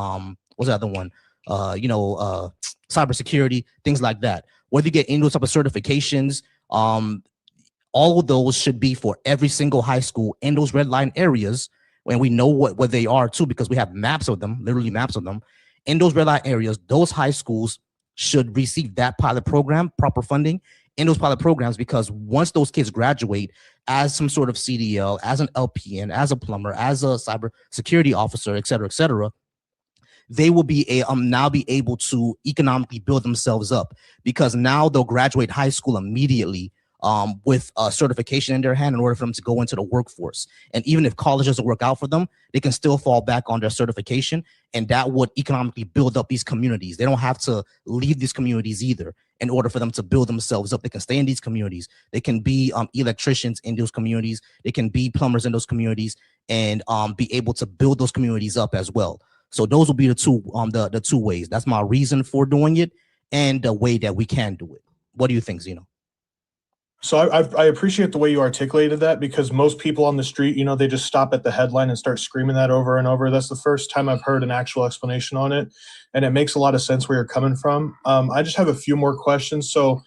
what's the other one? Cybersecurity, things like that. Whether you get any of those type of certifications, all of those should be for every single high school in those red line areas, and we know what they are too, because we have maps of them, literally maps of them. In those red line areas, those high schools should receive that pilot program, proper funding in those pilot programs, because once those kids graduate as some sort of CDL, as an LPN, as a plumber, as a cyber security officer, et cetera, they will be now be able to economically build themselves up, because now they'll graduate high school immediately with a certification in their hand in order for them to go into the workforce. And even if college doesn't work out for them, they can still fall back on their certification, and that would economically build up these communities. They don't have to leave these communities either in order for them to build themselves up. They can stay in these communities. They can be electricians in those communities. They can be plumbers in those communities, and be able to build those communities up as well. So those will be the two ways. That's my reason for doing it, and the way that we can do it. What do you think, Zeno? So I appreciate the way you articulated that, because most people on the street, you know, they just stop at the headline and start screaming that over and over. That's the first time I've heard an actual explanation on it, and it makes a lot of sense where you're coming from. I just have a few more questions. So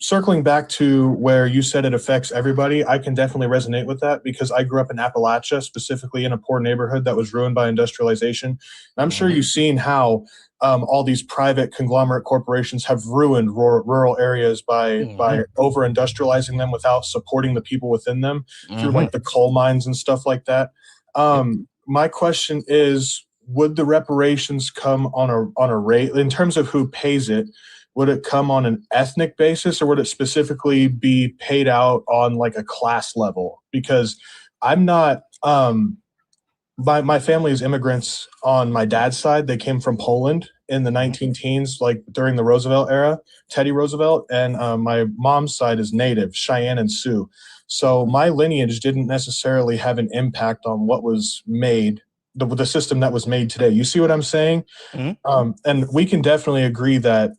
circling back to where you said it affects everybody, I can definitely resonate with that, because I grew up in Appalachia, specifically in a poor neighborhood that was ruined by industrialization. And I'm sure you've seen how all these private conglomerate corporations have ruined rural areas by over industrializing them without supporting the people within them through like the coal mines and stuff like that. My question is, would the reparations come on a rate in terms of who pays it? Would it come on an ethnic basis, or would it specifically be paid out on like a class level? Because I'm not, my family is immigrants on my dad's side. They came from Poland in the 19-teens, like during the Roosevelt era, Teddy Roosevelt. And my mom's side is Native, Cheyenne and Sioux. So my lineage didn't necessarily have an impact on what was made, the system that was made today. You see what I'm saying? And we can definitely agree that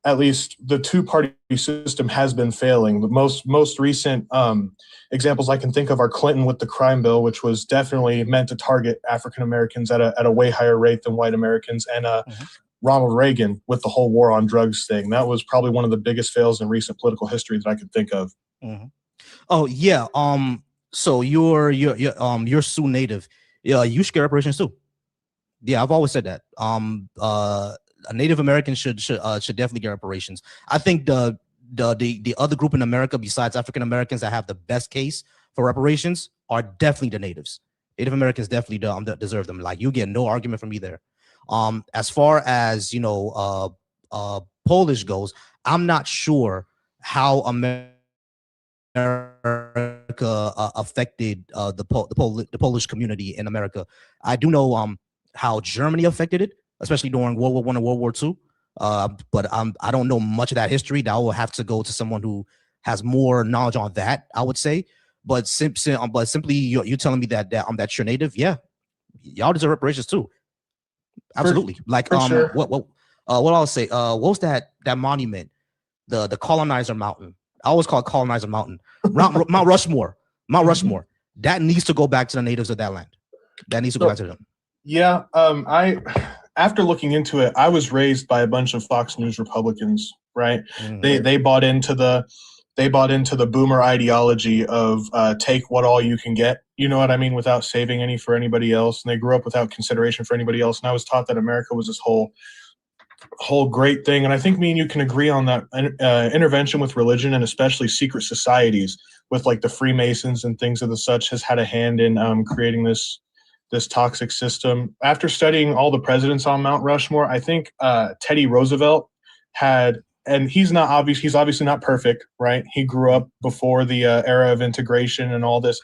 at least the two-party system has been failing. The most recent examples I can think of are Clinton with the crime bill, which was definitely meant to target African Americans at a way higher rate than white Americans, and Ronald Reagan with the whole war on drugs thing. That was probably one of the biggest fails in recent political history that I could think of. Oh yeah. So you're Sioux Native. Yeah, you should get reparations too. Yeah, I've always said that. A Native American should definitely get reparations. I think the other group in America besides African Americans that have the best case for reparations are definitely the natives. Native Americans definitely deserve them. Like, you get no argument from me there. As far as Polish goes, I'm not sure how America affected the Polish community in America. I do know how Germany affected it, especially during World War I and World War II. But I don't know much of that history. That will have to go to someone who has more knowledge on that, I would say. But simply you telling me that you're Native, yeah, y'all deserve reparations too. Absolutely. Sure. What I'll say, what was that monument, the colonizer mountain? I always call it colonizer mountain. Mount Rushmore. That needs to go back to the natives of that land. That needs to go back to them. Yeah, after looking into it, I was raised by a bunch of Fox News Republicans, right? They bought into the they bought into the boomer ideology of take what all you can get, you know what I mean, without saving any for anybody else. And they grew up without consideration for anybody else. And I was taught that America was this whole great thing. And I think me and you can agree on that. Intervention with religion, and especially secret societies with like the Freemasons and things of the such, has had a hand in creating this toxic system. After studying all the presidents on Mount Rushmore, I think Teddy Roosevelt had, and he's obviously not perfect, right? He grew up before the era of integration and all this,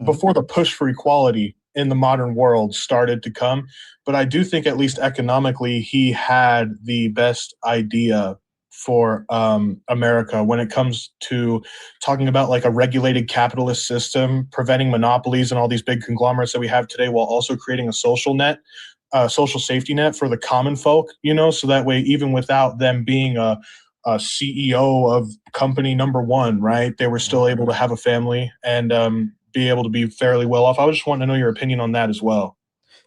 before the push for equality in the modern world started to come. But I do think, at least economically, he had the best idea for America when it comes to talking about like a regulated capitalist system, preventing monopolies and all these big conglomerates that we have today, while also creating a social safety net for the common folk, you know, so that way, even without them being a CEO of company number one, right, they were still able to have a family and be able to be fairly well off. I was just wanting to know your opinion on that as well.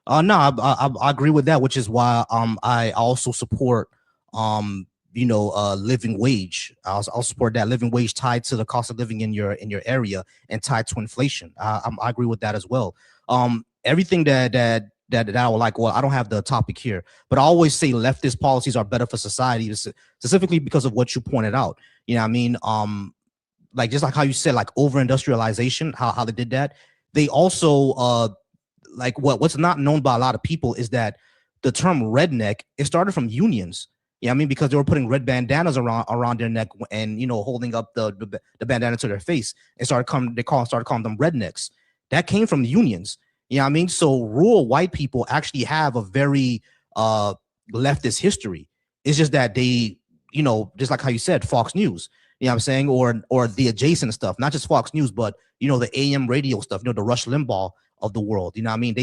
No, I agree with that, which is why I also support living wage. I'll support that living wage tied to the cost of living in your area and tied to inflation. I agree with that as well. Everything that I would like. Well, I don't have the topic here, but I always say leftist policies are better for society, specifically because of what you pointed out. You know what I mean? Like just like how you said, like over industrialization, how they did that. They also like what's not known by a lot of people is that the term redneck, it started from unions. Yeah, I mean, because they were putting red bandanas around their neck and, you know, holding up the bandana to their face, and started calling them rednecks. That came from the unions. You know what I mean? So rural white people actually have a very leftist history. It's just that they, you know, just like how you said, Fox News, you know what I'm saying, or the adjacent stuff, not just Fox News, but, you know, the AM radio stuff, you know, the Rush Limbaugh of the world. You know what I mean?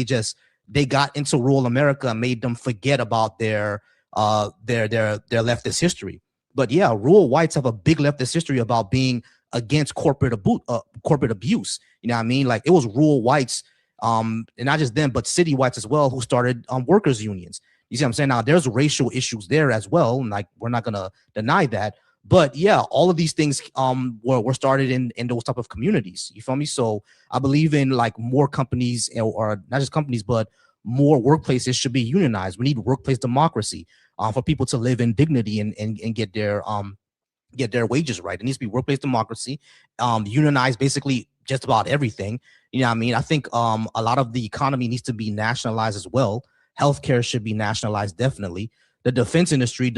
They got into rural America and made them forget about their leftist history. But yeah, rural whites have a big leftist history about being against corporate abuse. You know what I mean? Like it was rural whites, and not just them, but city whites as well, who started workers unions. You see what I'm saying? Now there's racial issues there as well, and like we're not gonna deny that. But yeah, all of these things were started in those type of communities. You feel me? So I believe in like more companies, or not just companies, but more workplaces should be unionized. We need workplace democracy for people to live in dignity and get their wages right. It needs to be workplace democracy, unionize basically just about everything. You know what I mean? I think a lot of the economy needs to be nationalized as well. Healthcare should be nationalized, definitely. The defense industry,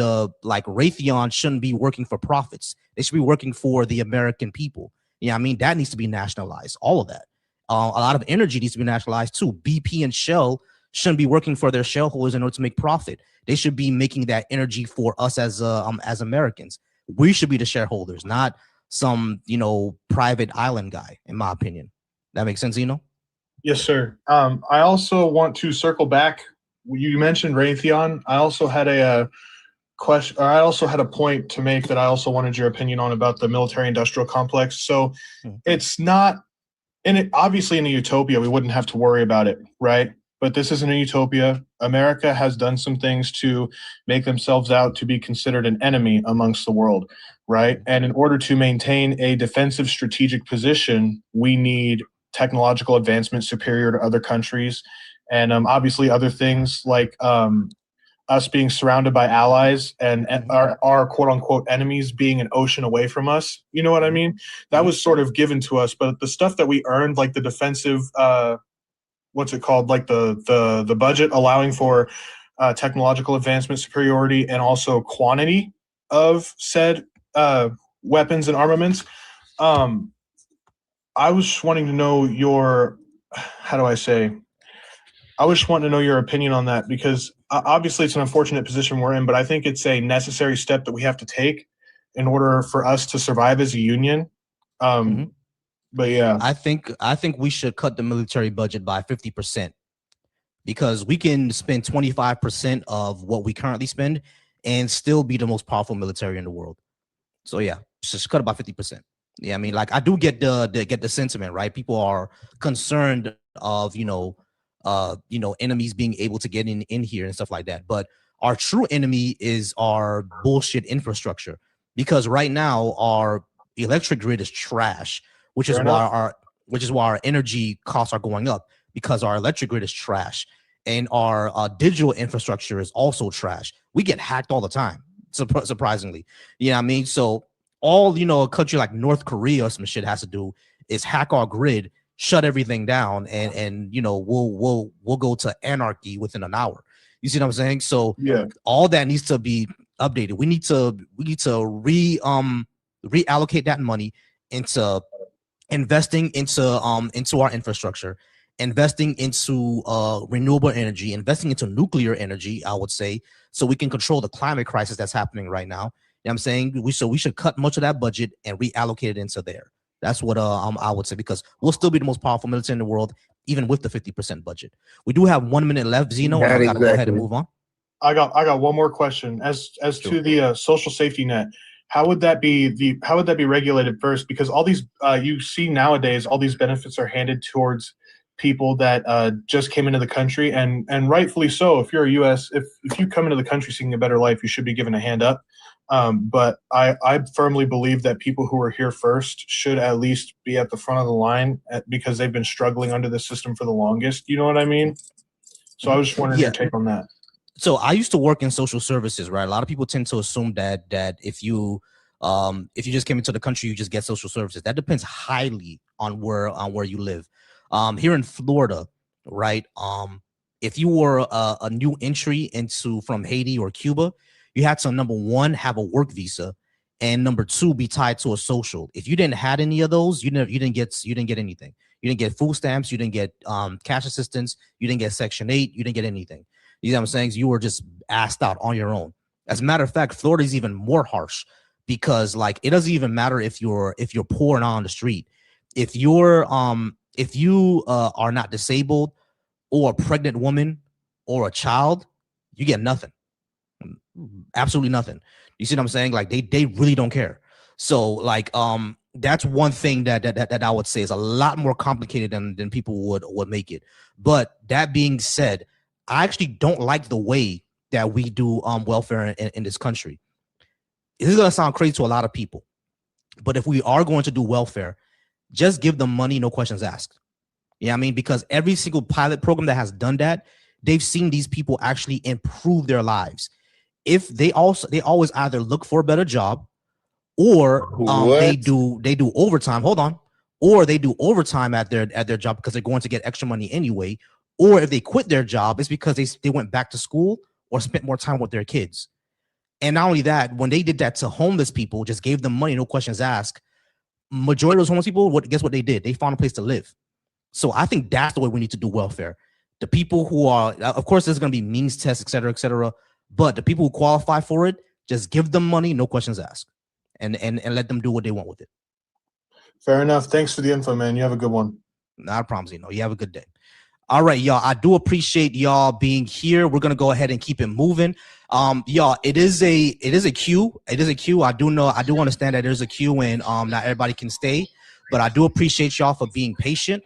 like Raytheon, shouldn't be working for profits. They should be working for the American people. You know what I mean? That needs to be nationalized. All of that. A lot of energy needs to be nationalized too. BP and Shell shouldn't be working for their shareholders in order to make profit. They should be making that energy for us as Americans. We should be the shareholders, not some, you know, private island guy, in my opinion. That makes sense, Zeno? Yes, sir. I also want to circle back. You mentioned Raytheon. I also had a question, or I also had a point to make that I also wanted your opinion on about the military-industrial complex. So it's not, obviously in a utopia, we wouldn't have to worry about it, right? But this isn't a utopia. America has done some things to make themselves out to be considered an enemy amongst the world, right? And in order to maintain a defensive strategic position, we need technological advancement superior to other countries. And obviously other things like us being surrounded by allies and our quote unquote enemies being an ocean away from us. You know what I mean? That was sort of given to us, but the stuff that we earned, like the defensive, what's it called? Like the budget allowing for technological advancement superiority and also quantity of said weapons and armaments. I was just wanting to know your, I was just wanting to know your opinion on that, because obviously it's an unfortunate position we're in, but I think it's a necessary step that we have to take in order for us to survive as a union. But yeah, I think we should cut the military budget by 50%, because we can spend 25% of what we currently spend and still be the most powerful military in the world. So yeah, just cut it by 50%. Yeah, I mean, like I do get the sentiment, right? People are concerned of, enemies being able to get in here and stuff like that. But our true enemy is our bullshit infrastructure, because right now our electric grid is trash, which Fair is enough. why our energy costs are going up, because our electric grid is trash, and our digital infrastructure is also trash. We get hacked all the time, surprisingly. You know what I mean? So all, a country like North Korea or some shit has to do is hack our grid, shut everything down, and we'll go to anarchy within an hour. You see what I'm saying? So Yeah. all that needs to be updated. We need to reallocate that money into investing into our infrastructure, investing into renewable energy, investing into nuclear energy, I would say, so we can control the climate crisis that's happening right now. You know what I'm saying? We should cut much of that budget and reallocate it into there. That's what I would say, because we'll still be the most powerful military in the world, even with the 50% budget. We do have 1 minute left, Zeno, and I gotta go ahead and move on. I got one more question. As to the social safety net, how would that be regulated first? Because all these you see nowadays, all these benefits are handed towards people that just came into the country, and rightfully so. If you're a U.S. if you come into the country seeking a better life, you should be given a hand up. But I firmly believe that people who are here first should at least be at the front of the line because they've been struggling under the system for the longest. You know what I mean? So I was just wondering your take on that. So I used to work in social services, right? A lot of people tend to assume that if you just came into the country, you just get social services. That depends highly on where you live. Here in Florida, right? If you were a new entry from Haiti or Cuba, you had to, number one, have a work visa, and number two, be tied to a social. If you didn't have any of those, you didn't get anything. You didn't get food stamps, you didn't get cash assistance, you didn't get Section 8, you didn't get anything. You know what I'm saying? You were just asked out on your own. As a matter of fact, Florida is even more harsh, because like it doesn't even matter if you're poor and on the street. If you are not disabled, or a pregnant woman, or a child, you get nothing. Absolutely nothing. You see what I'm saying? Like they really don't care. So like that's one thing that I would say is a lot more complicated than people would make it. But that being said, I actually don't like the way that we do welfare in this country. This is gonna sound crazy to a lot of people, but if we are going to do welfare, just give them money, no questions asked. You know what I mean? Because every single pilot program that has done that, they've seen these people actually improve their lives. If they always either look for a better job, or they do overtime. Hold on. Or they do overtime at their job because they're going to get extra money anyway. Or if they quit their job, it's because they went back to school or spent more time with their kids. And not only that, when they did that to homeless people, just gave them money, no questions asked, majority of those homeless people, guess what they did? They found a place to live. So I think that's the way we need to do welfare. The people who are, of course, there's going to be means tests, et cetera, but the people who qualify for it, just give them money, no questions asked, and let them do what they want with it. Fair enough. Thanks for the info, man. You have a good one. Not a problem, Zeno. You have a good day. All right, y'all. I do appreciate y'all being here. We're gonna go ahead and keep it moving. Y'all, it is a queue. It is a queue. I do understand that there's a queue, and not everybody can stay, but I do appreciate y'all for being patient.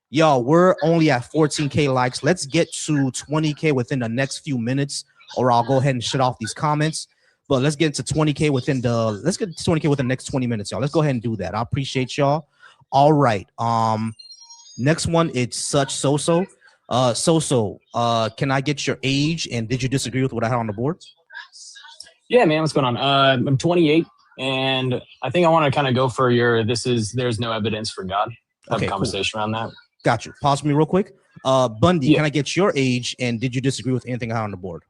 Y'all, we're only at 14K likes. Let's get to 20K within the next few minutes, or I'll go ahead and shut off these comments. But let's get to 20K within the next 20 minutes, y'all. Let's go ahead and do that. I appreciate y'all. All right. Next one, it's Soso. Soso, can I get your age, and did you disagree with what I had on the board? Yeah, man, what's going on? I'm 28, and I think I want to kind of go for there's no evidence for God. Have a conversation around that. Got you. Pause for me real quick. Bundy, yeah. Can I get your age, and did you disagree with anything I had on the board?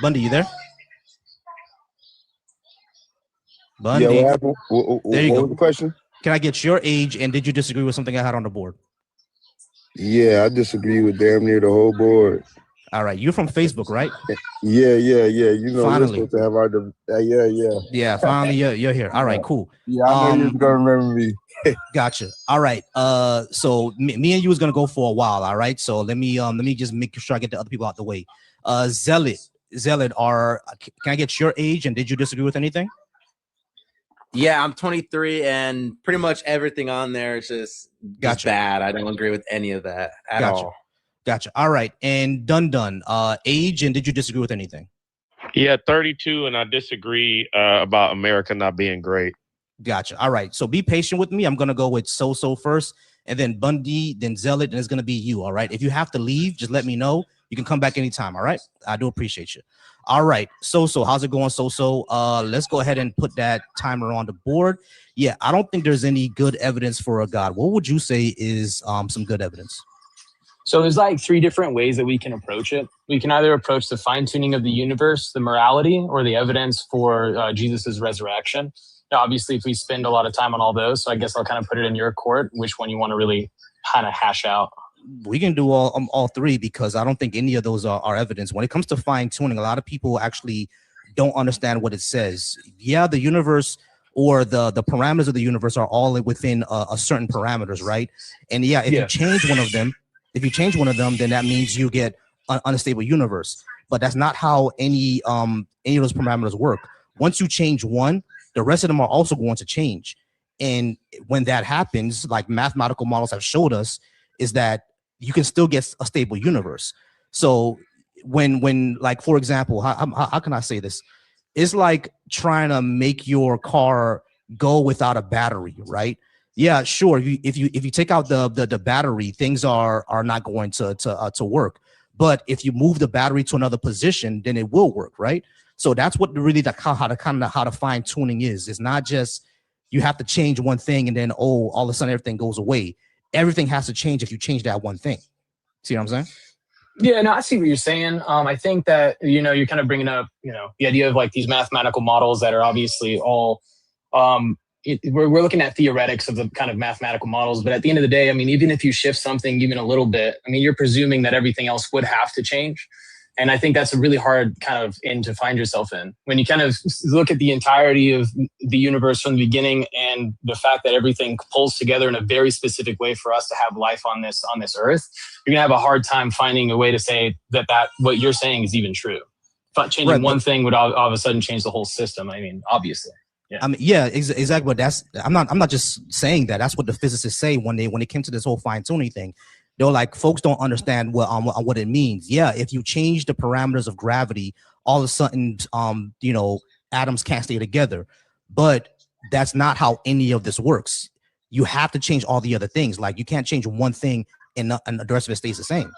Bundy, you there? Bundy. Yeah, what happened? There you go. What was the question? Can I get your age, and did you disagree with something I had on the board? Yeah, I disagree with damn near the whole board. All right, you're from Facebook, right? Yeah. You know, finally. we're supposed to have our Yeah, finally you're here. All right, cool. Yeah, I know you're gonna remember me. Gotcha. All right. So me and you is gonna go for a while. All right. So let me just make sure I get the other people out the way. Zealot, can I get your age, and did you disagree with anything? Yeah, I'm 23, and pretty much everything on there is just bad. I don't agree with any of that at all. Gotcha. All right. And Dun, age, and did you disagree with anything? Yeah, 32, and I disagree about America not being great. Gotcha. All right. So be patient with me. I'm going to go with So first, and then Bundy, then Zealot, and it's going to be you. All right. If you have to leave, just let me know. You can come back anytime. All right. I do appreciate you. All right. So how's it going, So? Let's go ahead and put that timer on the board. Yeah, I don't think there's any good evidence for a God. What would you say is some good evidence? So there's like three different ways that we can approach it. We can either approach the fine-tuning of the universe, the morality, or the evidence for Jesus's resurrection. Now, obviously, if we spend a lot of time on all those, so I guess I'll kind of put it in your court, which one you want to really kind of hash out. We can do all three, because I don't think any of those are evidence. When it comes to fine-tuning, a lot of people actually don't understand what it says. Yeah, the universe or the parameters of the universe are all within a certain parameters, right? And yeah, if you change one of them, then that means you get an unstable universe. But that's not how any of those parameters work. Once you change one, the rest of them are also going to change. And when that happens, like mathematical models have showed us, is that you can still get a stable universe. So when like, for example, how can I say this? It's like trying to make your car go without a battery, right? Yeah, sure. If you take out the battery, things are not going to work. But if you move the battery to another position, then it will work, right? So that's what really how the fine tuning is. It's not just you have to change one thing and then all of a sudden everything goes away. Everything has to change if you change that one thing. See what I'm saying? Yeah, no, I see what you're saying. I think that, you're kind of bringing up, the idea of like these mathematical models that are obviously all, we're looking at theoretics of the kind of mathematical models. But at the end of the day, I mean, even if you shift something even a little bit, I mean, you're presuming that everything else would have to change. And I think that's a really hard kind of end to find yourself in. When you kind of look at the entirety of the universe from the beginning and the fact that everything pulls together in a very specific way for us to have life on this earth, you're gonna have a hard time finding a way to say that what you're saying is even true. But changing one thing would all of a sudden change the whole system. I mean, obviously. Yeah. I mean, yeah, exactly. But I'm not just saying that. That's what the physicists say when it came to this whole fine tuning thing. They're like, folks don't understand what it means. Yeah, if you change the parameters of gravity, all of a sudden, atoms can't stay together. But that's not how any of this works. You have to change all the other things. Like, you can't change one thing and the rest of it stays the same.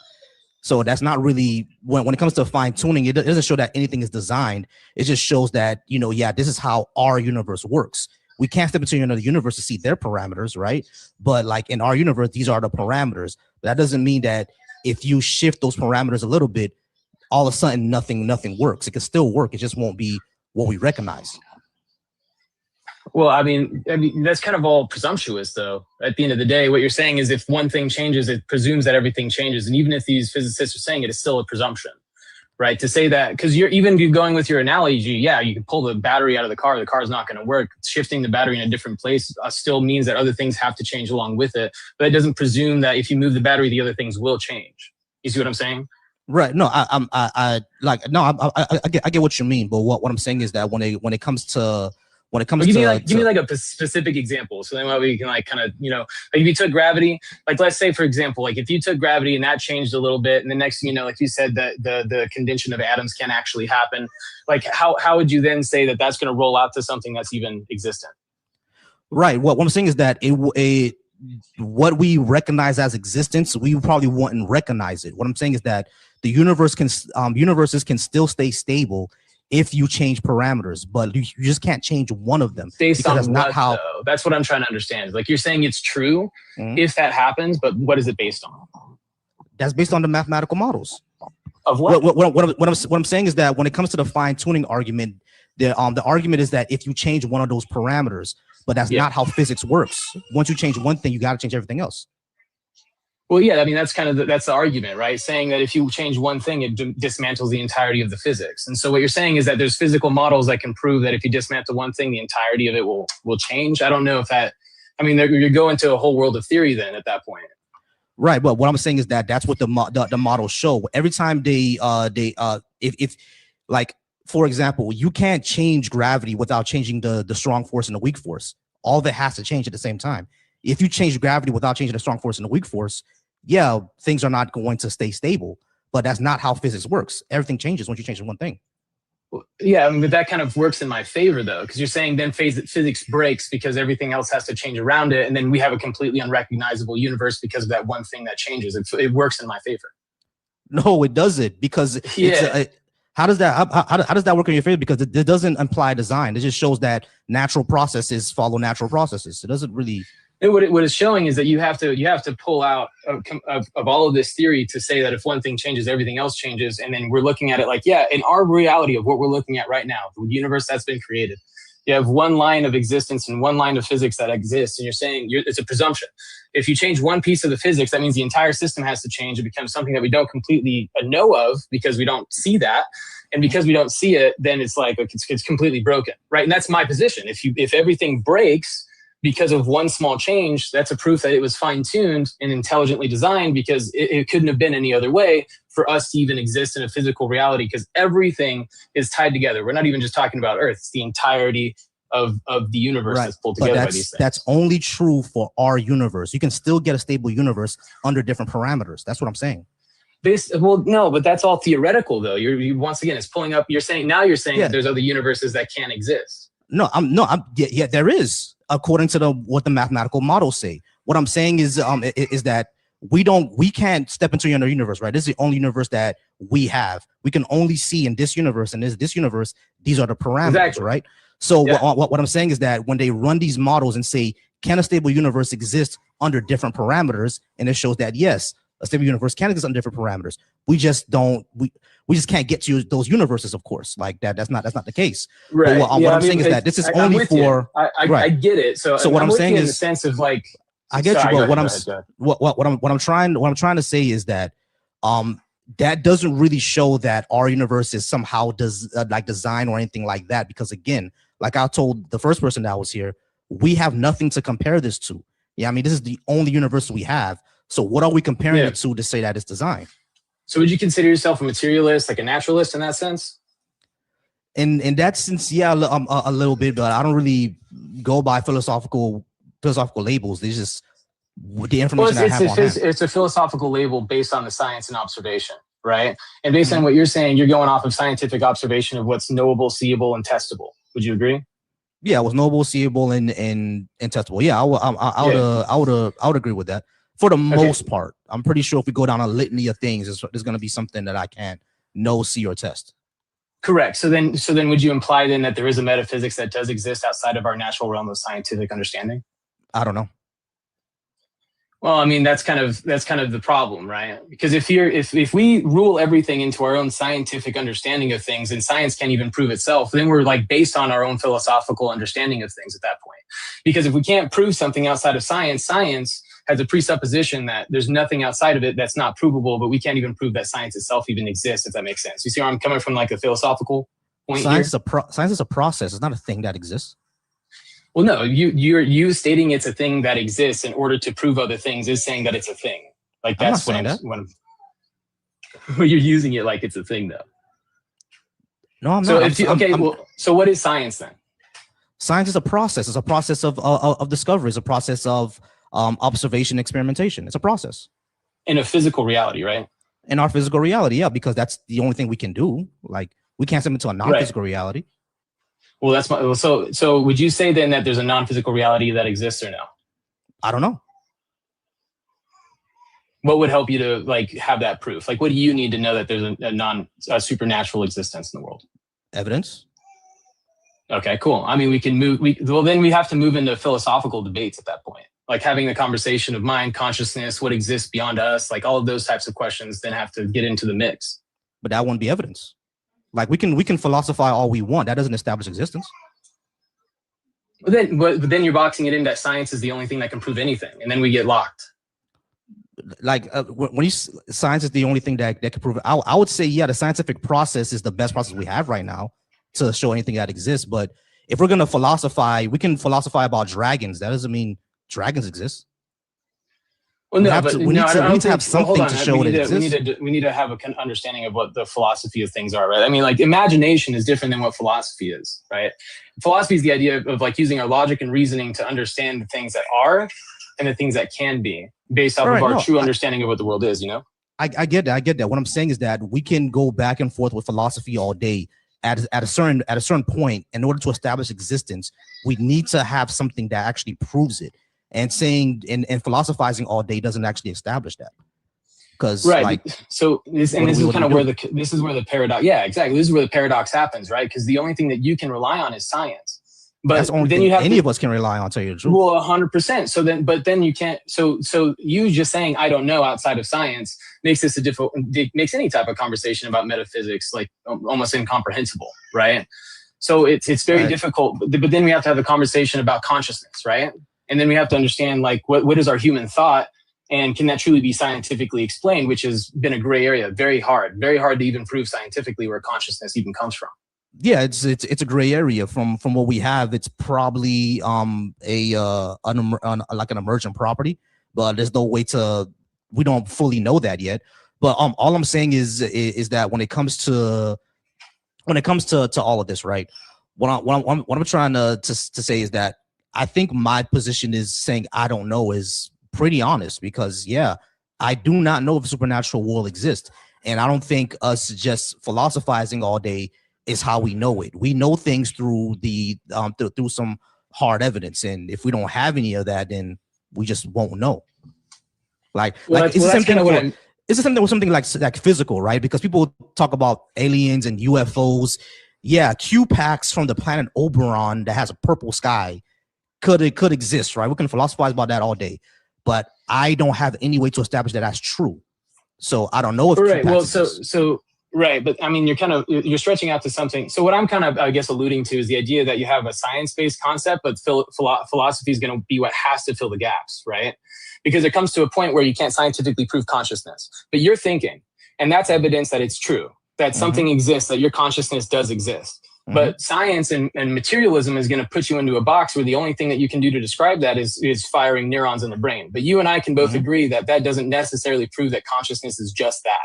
So that's not really, when it comes to fine tuning, it doesn't show that anything is designed. It just shows that, this is how our universe works. We can't step into another universe to see their parameters, right? But like in our universe, these are the parameters. But that doesn't mean that if you shift those parameters a little bit, all of a sudden nothing works. It can still work. It just won't be what we recognize. Well, I mean, that's kind of all presumptuous, though. At the end of the day, what you're saying is if one thing changes, it presumes that everything changes. And even if these physicists are saying it, it's still a presumption, right? To say that, because you're going with your analogy, yeah, you can pull the battery out of the car's not going to work. Shifting the battery in a different place still means that other things have to change along with it. But it doesn't presume that if you move the battery, the other things will change. You see what I'm saying? Right. No, I get what you mean. But what I'm saying is that when it comes to give me like a specific example, so then we can like kind of, like if you took gravity, like let's say for example, like if you took gravity and that changed a little bit, and the next thing you know, like you said, that the condension of atoms can actually happen, like how would you then say that that's going to roll out to something that's even existent? Right. What I'm saying is that what we recognize as existence, we probably wouldn't recognize it. What I'm saying is that the universes can still stay stable if you change parameters, but you just can't change one of them. Based on that's not how. Though? That's what I'm trying to understand. Like you're saying it's true if that happens, but what is it based on? That's based on the mathematical models. Of what? What I'm saying is that when it comes to the fine tuning argument, the argument is that if you change one of those parameters, but that's not how physics works. Once you change one thing, you got to change everything else. Well, yeah, I mean, that's kind of that's the argument, right? Saying that if you change one thing, it dismantles the entirety of the physics. And so what you're saying is that there's physical models that can prove that if you dismantle one thing, the entirety of it will change. I don't know if that, I mean, you're going to a whole world of theory then at that point. Right. But what I'm saying is that that's what the models show. Every time if like, for example, you can't change gravity without changing the strong force and the weak force. All of it has to change at the same time. If you change gravity without changing the strong force and the weak force, yeah, things are not going to stay stable, but that's not how physics works. Everything changes once you change one thing. Yeah, I mean, but that kind of works in my favor, though, because you're saying then physics breaks because everything else has to change around it, and then we have a completely unrecognizable universe because of that one thing that changes. It works in my favor. No, it doesn't, because how does that work in your favor? Because it doesn't imply design. It just shows that natural processes follow natural processes. It doesn't really. What it's showing is that you have to pull out of all of this theory to say that if one thing changes, everything else changes. And then we're looking at it like, yeah, in our reality of what we're looking at right now, the universe that's been created, you have one line of existence and one line of physics that exists. And you're saying it's a presumption. If you change one piece of the physics, that means the entire system has to change. It becomes something that we don't completely know of because we don't see that. And because we don't see it, then it's like it's completely broken, right? And that's my position. If everything breaks because of one small change, that's a proof that it was fine-tuned and intelligently designed, because it couldn't have been any other way for us to even exist in a physical reality, because everything is tied together. We're not even just talking about Earth. It's the entirety of the universe that's pulled together by these things. That's only true for our universe. You can still get a stable universe under different parameters. That's what I'm saying. Well, no, but that's all theoretical, though. You once again, it's pulling up. You're saying that there's other universes that can't exist. Yeah, there is, according to what the mathematical models say. What I'm saying is that we can't step into another universe, right? This is the only universe that we have. We can only see in this universe, and this universe, these are the parameters, right? So what I'm saying is that when they run these models and say, can a stable universe exist under different parameters? And it shows that yes, a stable universe can exist under different parameters. We just can't get to those universes, of course. Like that's not the case. Right. But what I'm saying is that this is only for. I get it. So what I'm saying is, in the sense of like, I get you, but what I'm trying to say is that that doesn't really show that our universe is somehow like design or anything like that. Because again, like I told the first person that was here, we have nothing to compare this to. Yeah, I mean, this is the only universe we have. So what are we comparing it to say that it's design? So would you consider yourself a materialist, like a naturalist in that sense? In that sense, yeah, a little bit, but I don't really go by philosophical labels. There's just the information I have on hand. It's a philosophical label based on the science and observation, right? And based on what you're saying, you're going off of scientific observation of what's knowable, seeable, and testable. Would you agree? Yeah, it was knowable, seeable, and testable. Yeah, I would agree with that. For the most part, I'm pretty sure if we go down a litany of things, there's going to be something that I can't know, see, or test. Correct. So then would you imply then that there is a metaphysics that does exist outside of our natural realm of scientific understanding? I don't know. Well, I mean, that's kind of the problem, right? Because if we rule everything into our own scientific understanding of things, and science can't even prove itself, then we're like based on our own philosophical understanding of things at that point. Because if we can't prove something outside of science has a presupposition that there's nothing outside of it that's not provable, but we can't even prove that science itself even exists, if that makes sense. You see where I'm coming from, like a philosophical point science is a process. It's not a thing that exists. Well, no, you stating it's a thing that exists in order to prove other things is saying that it's a thing. Like that's when you're using it like it's a thing, though. No, I'm not. So what is science then? Science is a process. It's a process of discovery. It's a process of observation, experimentation. It's a process in a physical reality, right? In our physical reality, yeah, because that's the only thing we can do. Like we can't step into a non-physical reality. Well, so would you say then that there's a non-physical reality that exists or no? I don't know. What would help you to like have that proof? Like, what do you need to know that there's a supernatural existence in the world? Evidence. Okay, cool. I mean, we can move. Then we have to move into philosophical debates at that point, like having the conversation of mind, consciousness, what exists beyond us, like all of those types of questions. Then have to get into the mix. But that won't be evidence. Like we can philosophize all we want. That doesn't establish existence. But then you're boxing it in that science is the only thing that can prove anything, and then we get locked. Like when science is the only thing that can prove it, I would say, yeah, the scientific process is the best process we have right now to show anything that exists. But if we're gonna philosophize, we can philosophize about dragons. That doesn't mean dragons exist. Well, no, we need to have something to show it exists. We need to have an understanding of what the philosophy of things are, right? I mean, like imagination is different than what philosophy is, right? Philosophy is the idea of like using our logic and reasoning to understand the things that are and the things that can be based off of our true understanding of what the world is, you know? I get that. What I'm saying is that we can go back and forth with philosophy all day. at a certain point, in order to establish existence, we need to have something that actually proves it. And saying and philosophizing all day doesn't actually establish that. Because right, so this is kind of where the paradox. Yeah, exactly. This is where the paradox happens, right? Because the only thing that you can rely on is science. But that's the only then thing you have any of us can rely on. Tell you the truth. Well, 100%. So then you can't. So you just saying I don't know outside of science makes this makes any type of conversation about metaphysics like almost incomprehensible, right? So it's very difficult. But then we have to have a conversation about consciousness, right? And then we have to understand like what is our human thought. And can that truly be scientifically explained, which has been a gray area, very hard to even prove scientifically where consciousness even comes from. Yeah, it's a gray area from what we have. It's probably like an emergent property, but there's no way we don't fully know that yet. But all I'm saying is that when it comes to all of this, right? What I'm trying to say is that I think my position is saying I don't know is pretty honest, because I do not know if a supernatural world exists, and I don't think us just philosophizing all day is how we know it. We know things through through some hard evidence, and if we don't have any of that, then we just won't know. It's the same thing with something like physical, right? Because people talk about aliens and UFOs. Yeah, Q-Pax from the planet Oberon that has a purple sky could exist, right? We can philosophize about that all day. But I don't have any way to establish that that's true. So I don't know if right. Well, so right, but I mean, you're stretching out to something. So what I'm kind of, I guess, alluding to is the idea that you have a science-based concept, but philosophy is going to be what has to fill the gaps, right? Because it comes to a point where you can't scientifically prove consciousness, but you're thinking, and that's evidence that it's true, that something exists, that your consciousness does exist. But science and materialism is going to put you into a box where the only thing that you can do to describe that is firing neurons in the brain. But you and I can both agree that doesn't necessarily prove that consciousness is just that.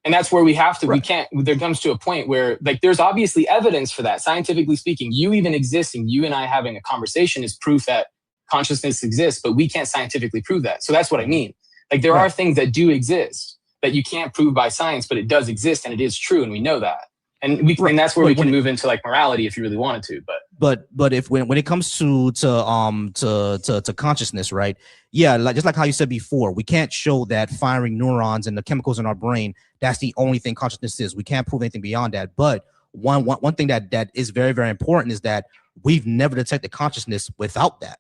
And that's where we have to, there comes to a point where like, there's obviously evidence for that. Scientifically speaking, you even existing, you and I having a conversation is proof that consciousness exists, but we can't scientifically prove that. So that's what I mean. Like there are things that do exist that you can't prove by science, but it does exist and it is true. And we know that. And and that's where we can move into like morality if you really wanted to, but if when it comes to consciousness, right? Yeah, just like how you said before, we can't show that firing neurons and the chemicals in our brain, that's the only thing consciousness is. We can't prove anything beyond that. But one thing that is very, very important is that we've never detected consciousness without that.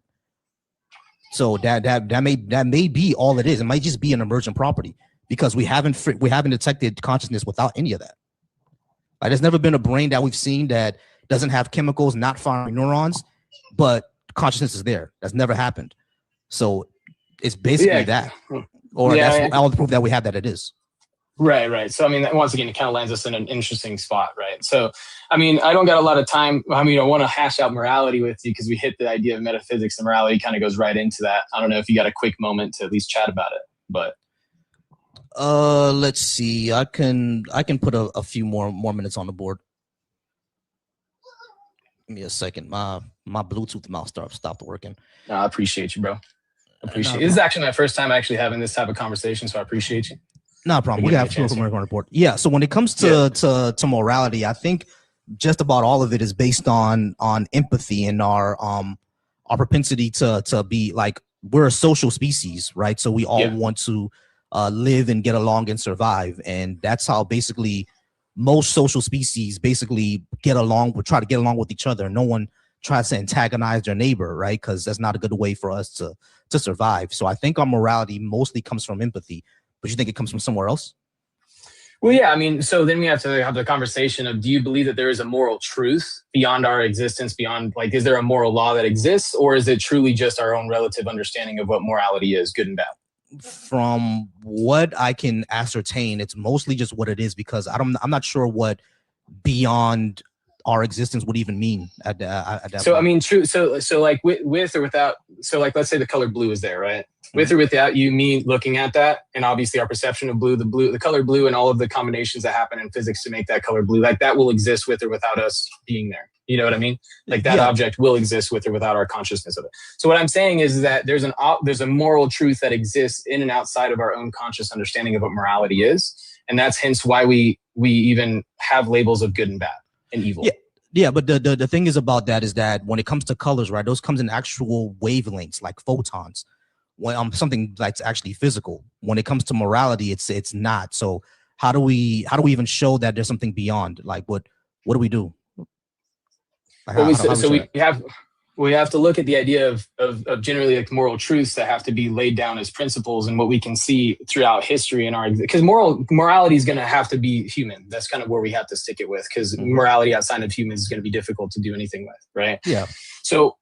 So that may be all it is. It might just be an emergent property because we haven't detected consciousness without any of that. There's never been a brain that we've seen that doesn't have chemicals, not firing neurons, but consciousness is there. That's never happened. So it's basically that, or that's all the proof that we have that it is. Right. So, I mean, once again, it kind of lands us in an interesting spot, right? So, I mean, I don't got a lot of time. I mean, I want to hash out morality with you because we hit the idea of metaphysics and morality kind of goes right into that. I don't know if you got a quick moment to at least chat about it, but. Let's see. I can put a few more minutes on the board. Give me a second. My Bluetooth mouse stopped working. No, I appreciate you, bro. Appreciate it. This is actually my first time actually having this type of conversation, so I appreciate you. No problem. We got a few more report. Yeah. So when it comes to morality, I think just about all of it is based on empathy and our propensity to be like, we're a social species, right? So we all want to live and get along and survive, and that's how basically most social species basically try to get along with each other. No one tries to antagonize their neighbor, right? Because that's not a good way for us to survive. So I think our morality mostly comes from empathy. But you think it comes from somewhere else? Well, yeah, I mean, so then we have to have the conversation of, do you believe that there is a moral truth beyond our existence, beyond, like, is there a moral law that exists, or is it truly just our own relative understanding of what morality is, good and bad? From what I can ascertain, it's mostly just what it is, because I'm not sure what beyond our existence would even mean at that so point. I mean, true. So like with or without, so like, let's say the color blue is there, right? With or without you, me looking at that, and obviously our perception of blue, the color blue, and all of the combinations that happen in physics to make that color blue, like that will exist with or without us being there. You know what I mean? Like that object will exist with or without our consciousness of it. So what I'm saying is that there's a moral truth that exists in and outside of our own conscious understanding of what morality is, and that's hence why we even have labels of good and bad. and evil. Yeah, but the thing is about that is that when it comes to colors, right, those comes in actual wavelengths like photons. When something that's actually physical. When it comes to morality, it's not. So how do we even show that there's something beyond? Like what do we do? Like we have to look at the idea of generally like moral truths that have to be laid down as principles, and what we can see throughout history in our, because morality is going to have to be human. That's kind of where we have to stick it with, because morality outside of humans is going to be difficult to do anything with, right? Yeah. So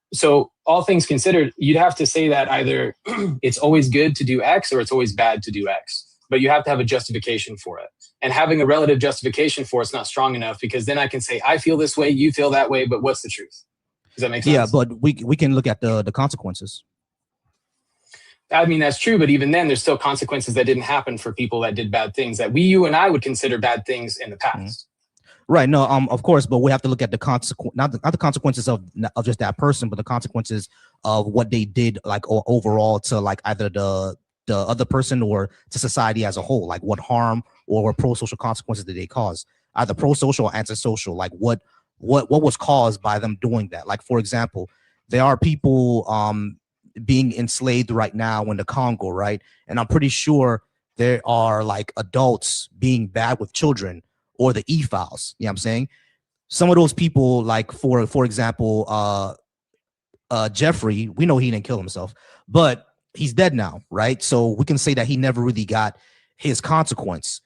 all things considered, you'd have to say that either it's always good to do X or it's always bad to do X, but you have to have a justification for it. And having a relative justification for it's not strong enough, because then I can say, I feel this way, you feel that way, but what's the truth? Does that make sense? Yeah, but we can look at the consequences. I mean, that's true, but even then, there's still consequences that didn't happen for people that did bad things that you and I would consider bad things in the past. Right. No, of course, but we have to look at the not the consequences of just that person, but the consequences of what they did, like overall to like either the other person or to society as a whole, like what harm or pro-social consequences did they cause, either pro-social or anti-social, like what was caused by them doing that. Like, for example, there are people being enslaved right now in the Congo, right? And I'm pretty sure there are like adults being bad with children, or the e-files. You know what I'm saying? Some of those people, like for example, Jeffrey, we know he didn't kill himself, but he's dead now, right? So we can say that he never really got his consequence,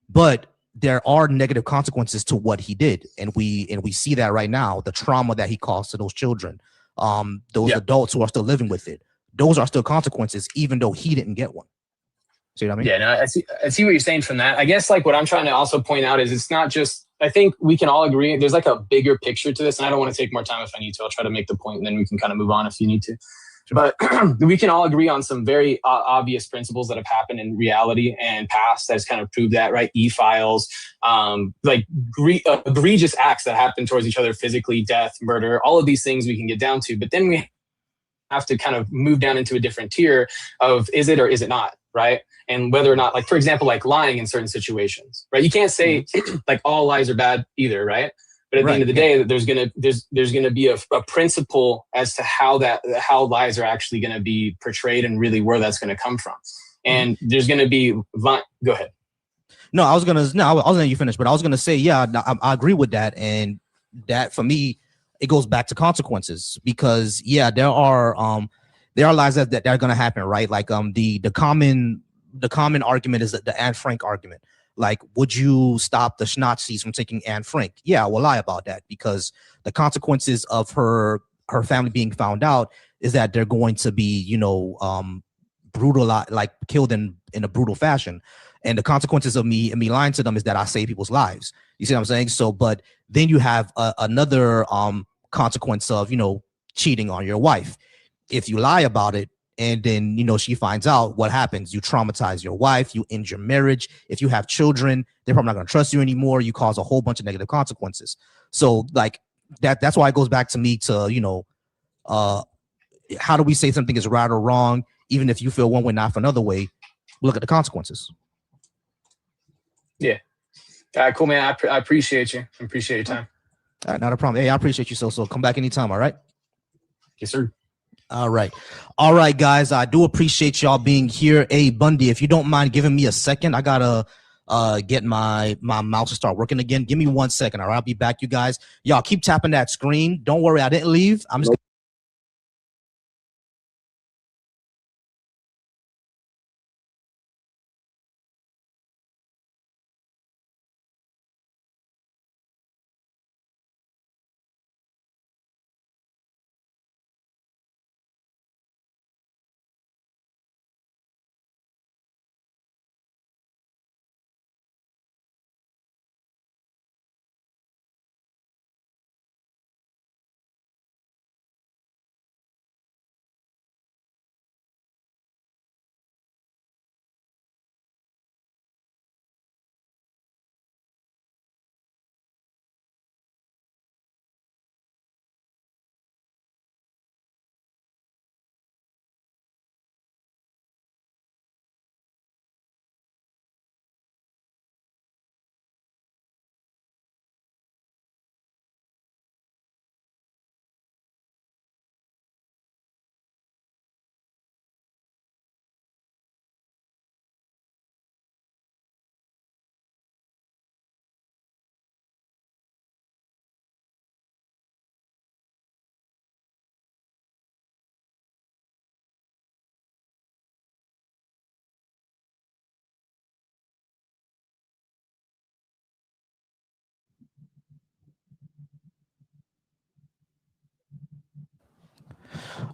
but there are negative consequences to what he did, and we see that right now, the trauma that he caused to those children, those adults who are still living with it. Those are still consequences, even though he didn't get one. See what I mean? Yeah, no, I see what you're saying from that. I guess like what I'm trying to also point out is it's not just, I think we can all agree there's like a bigger picture to this, and I don't want to take more time if I need to. I'll try to make the point and then we can kind of move on if you need to. But we can all agree on some very obvious principles that have happened in reality and past that's kind of proved that, right? E-files, like egregious acts that happen towards each other physically, death, murder, all of these things we can get down to. But then we have to kind of move down into a different tier of is it or is it not, right? And whether or not, like, for example, like lying in certain situations, right? You can't say like all lies are bad either, right? But at the end of the day, there's gonna be a principle as to how lies are actually gonna be portrayed and really where that's gonna come from. And there's gonna be go ahead. No, I was gonna let you finish, but I was gonna say, yeah, I agree with that, and that for me, it goes back to consequences, because there are lies that are gonna happen, right? Like the common argument is the Anne Frank argument. Like, would you stop the Nazis from taking Anne Frank? Yeah, I will lie about that, because the consequences of her family being found out is that they're going to be, brutal, like killed in a brutal fashion. And the consequences of me lying to them is that I save people's lives. You see what I'm saying? So, but then you have another consequence of, cheating on your wife. If you lie about it, and then, she finds out, what happens? You traumatize your wife, you end your marriage. If you have children, they're probably not going to trust you anymore. You cause a whole bunch of negative consequences. So like that's why it goes back to me to, how do we say something is right or wrong? Even if you feel one way, not for another way, look at the consequences. Yeah. All right, cool, man. I appreciate you. I appreciate your time. All right, not a problem. Hey, I appreciate you. So come back anytime. All right. Yes, sir. All right, guys. I do appreciate y'all being here. Hey, Bundy, if you don't mind giving me a second, I gotta get my mouse to start working again. Give me 1 second. All right, I'll be back, you guys. Y'all keep tapping that screen. Don't worry, I didn't leave. I'm just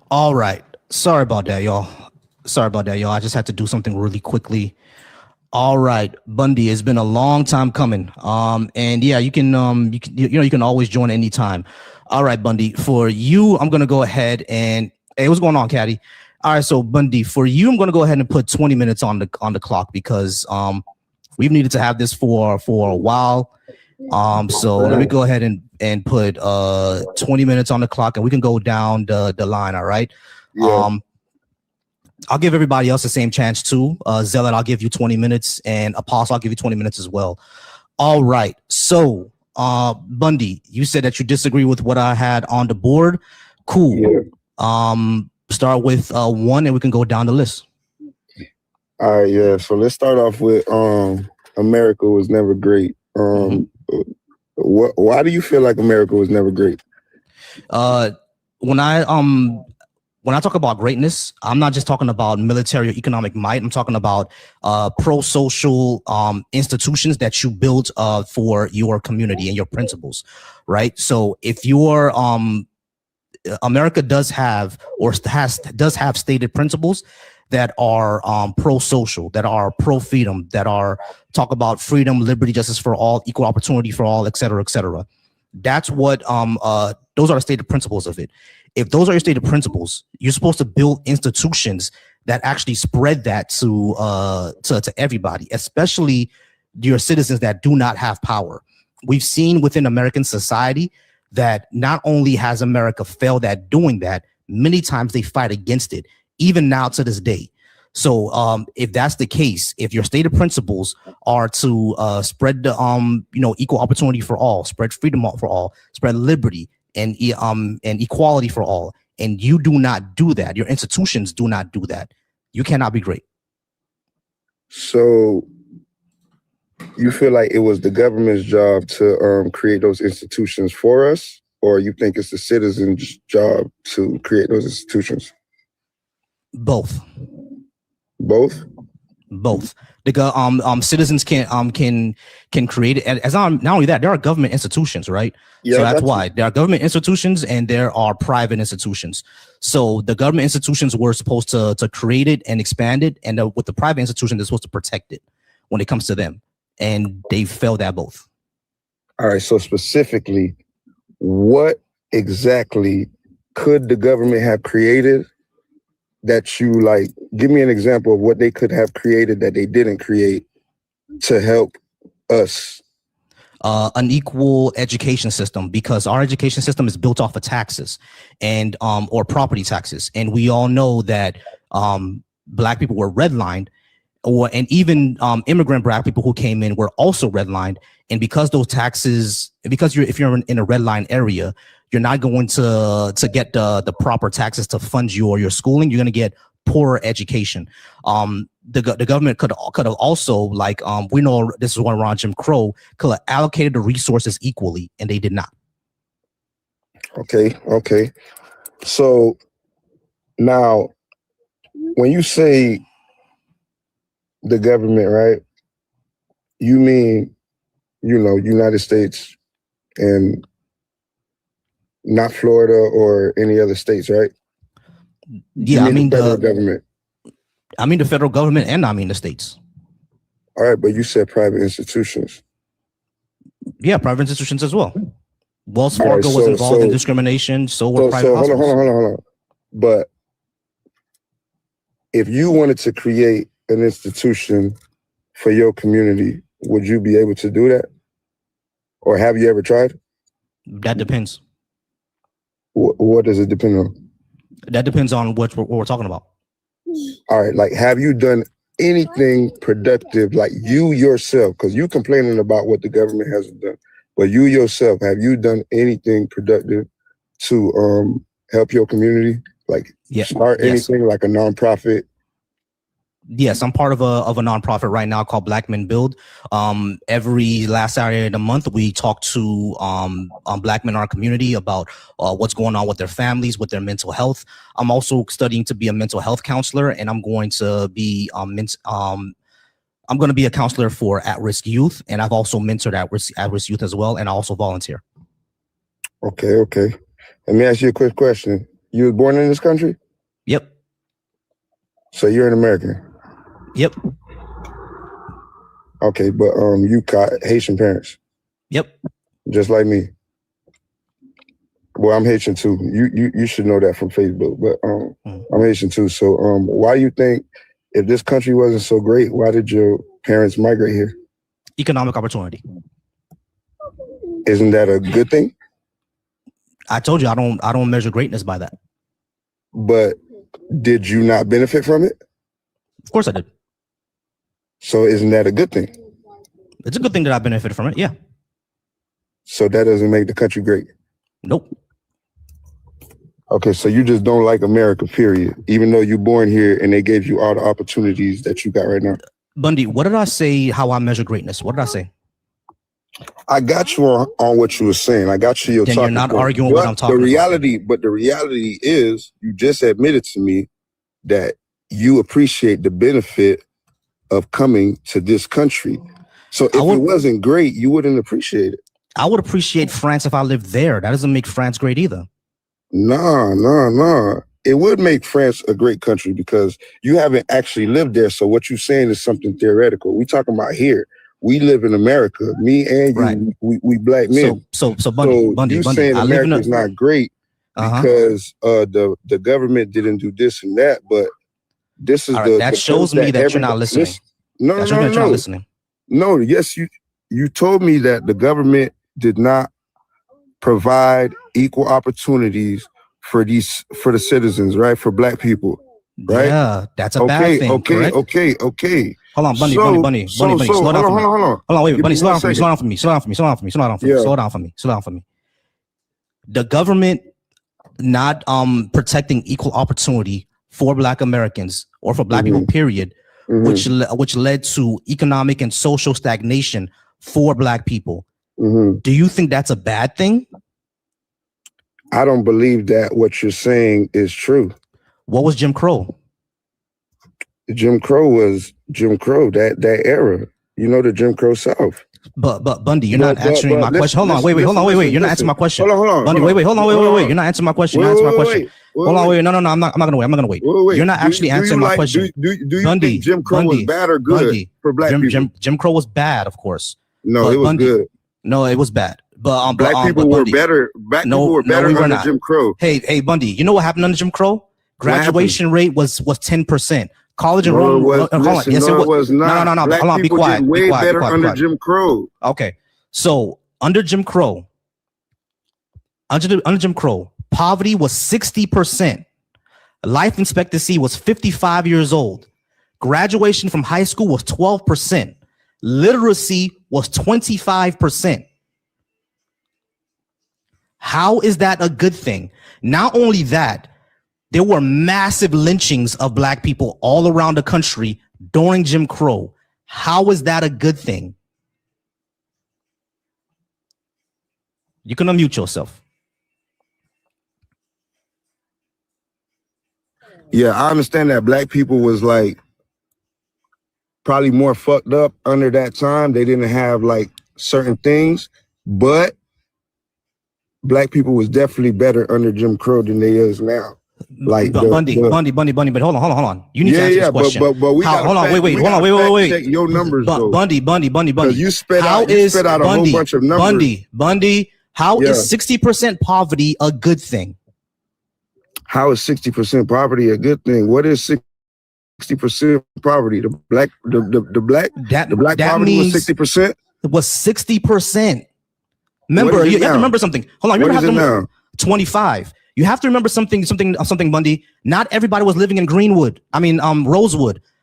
All right. Sorry about that, y'all. I just had to do something really quickly. All right, Bundy, it's been a long time coming. And yeah, you can always join anytime. All right, Bundy, for you, I'm gonna go ahead and hey, what's going on, Caddy? All right, so Bundy, for you, I'm gonna go ahead and put 20 minutes on the clock because we've needed to have this for a while. So let me go ahead and put 20 minutes on the clock, and we can go down the line. All right. Yeah. I'll give everybody else the same chance too. Zealot, I'll give you 20 minutes, and Apostle, I'll give you 20 minutes as well. All right. So, Bundy, you said that you disagree with what I had on the board. Cool. Yeah. Start with 1, and we can go down the list. All right. Yeah. So let's start off with America was never great. Why do you feel like America was never great? When I talk about greatness, I'm not just talking about military or economic might. I'm talking about pro-social institutions that you build for your community and your principles, right? So if your America does have stated principles that are pro-social, that are pro-freedom, that are talk about freedom, liberty, justice for all, equal opportunity for all, et cetera, et cetera. That's what those are the stated principles of it. If those are your stated principles, you're supposed to build institutions that actually spread that to everybody, especially your citizens that do not have power. We've seen within American society that not only has America failed at doing that, many times they fight against it, even now to this day. So if that's the case, if your stated principles are to spread the equal opportunity for all, spread freedom for all, spread liberty and equality for all, and you do not do that, your institutions do not do that, you cannot be great. So you feel like it was the government's job to create those institutions for us, or you think it's the citizens' job to create those institutions? Both. Both. The citizens can create it. As not only that, there are government institutions, right? Yeah, so that's why there are government institutions and there are private institutions. So the government institutions were supposed to create it and expand it, and with the private institution, they're supposed to protect it when it comes to them, and they failed at both. All right. So specifically, what exactly could the government have created that you like? Give me an example of what they could have created that they didn't create to help us. An equal education system, because our education system is built off of taxes and or property taxes, and we all know that Black people were redlined, and even immigrant Black people who came in were also redlined. And because those taxes, because if you're in a redline area, you're not going to get the proper taxes to fund your schooling. You're going to get poorer education. The government could have also, like, we know this is one around Jim Crow, could have allocated the resources equally, and they did not. Okay. So now, when you say the government, right, you mean, United States and not Florida or any other states, right? Yeah, I mean the federal government. I mean the federal government, and I mean the states. All right, but you said private institutions. Yeah, private institutions as well. Wells Fargo was involved in discrimination, so were private hospitals. Hold on. But if you wanted to create an institution for your community, would you be able to do that? Or have you ever tried? That depends. What does it depend on? That depends on what we're talking about. All right, like, have you done anything productive, like you yourself, because you complaining about what the government hasn't done, but you yourself, have you done anything productive to help your community? Like, start anything like a nonprofit? Yes, I'm part of a nonprofit right now called Black Men Build. Every last Saturday of the month, we talk to Black men in our community about what's going on with their families, with their mental health. I'm also studying to be a mental health counselor, and I'm going to be I'm going to be a counselor for at-risk youth, and I've also mentored at-risk youth as well, and I also volunteer. Okay. Let me ask you a quick question. You were born in this country? Yep. So you're an American? Yep. Okay, but you got Haitian parents? Yep. Just like me. Well, I'm Haitian too. You should know that from Facebook, but I'm Haitian too. So why do you think, if this country wasn't so great, why did your parents migrate here? Economic opportunity. Isn't that a good thing? I told you I don't measure greatness by that. But did you not benefit from it? Of course I did. So isn't that a good thing? It's a good thing that I benefited from it, yeah. So that doesn't make the country great? Nope. Okay, so you just don't like America, period, even though you're born here and they gave you all the opportunities that you got right now. Bundy, what did I say how I measure greatness? What did I say? I got you on what you were saying. I got you. Then you're not arguing what I'm talking about. But the reality is, you just admitted to me that you appreciate the benefit of coming to this country. So if it wasn't great, you wouldn't appreciate it. I would appreciate France if I lived there. That doesn't make France great either. No. It would make France a great country because you haven't actually lived there. So what you're saying is something theoretical. We talking about here. We live in America. Me and you, right. we black men. So Bundy, you saying America is not great because the government didn't do this and that, but this is that shows me that you're not listening. No. No, yes, you told me that the government did not provide equal opportunities for the citizens, right? For black people, right? Yeah, that's a bad thing. Okay. Hold on, Bundy, slow down for me. Hold on, wait, Bundy, slow down for me. The government not protecting equal opportunity for Black Americans or for Black people, period, which led to economic and social stagnation for Black people. Do you think that's a bad thing? I don't believe that what you're saying is true. What was Jim Crow? Jim Crow was Jim Crow, that era. You know, the Jim Crow South. But Bundy, you're not answering my question. Hold on, wait. You're not answering my question. Hold on. Bundy, wait. Hold on, wait. You're not answering my question. Hold on, wait. No. I'm not gonna wait. You're not actually answering my question. Do you think Jim Crow was bad or good for Black people? Jim Crow was bad, of course. No, it was good. No, it was bad. But Black people were better. Black people were better under Jim Crow. Hey, Bundy, you know what happened under Jim Crow? Graduation rate was 10%. College enrollment. Yes, it was not. No. Black Hold on. Be quiet. Way better under Jim Crow. Okay. So under Jim Crow, poverty was 60%. Life expectancy was 55 years old. Graduation from high school was 12%. Literacy was 25%. How is that a good thing? Not only that, there were massive lynchings of Black people all around the country during Jim Crow. How is that a good thing? You can unmute yourself. Yeah, I understand that Black people was like probably more fucked up under that time. They didn't have like certain things, but Black people was definitely better under Jim Crow than they is now. Like Bundy, but hold on. You need to answer this question. But we hold on, wait. Check your numbers, though. Bundy. You spit out a whole bunch of numbers. Bundy, how is 60% poverty a good thing? How is 60% poverty a good thing? What is 60% poverty? The black poverty was 60%? It was 60%. Remember, you have to remember something. Hold on, you have to remember 25. You have to remember something, Bundy. Not everybody was living in Rosewood.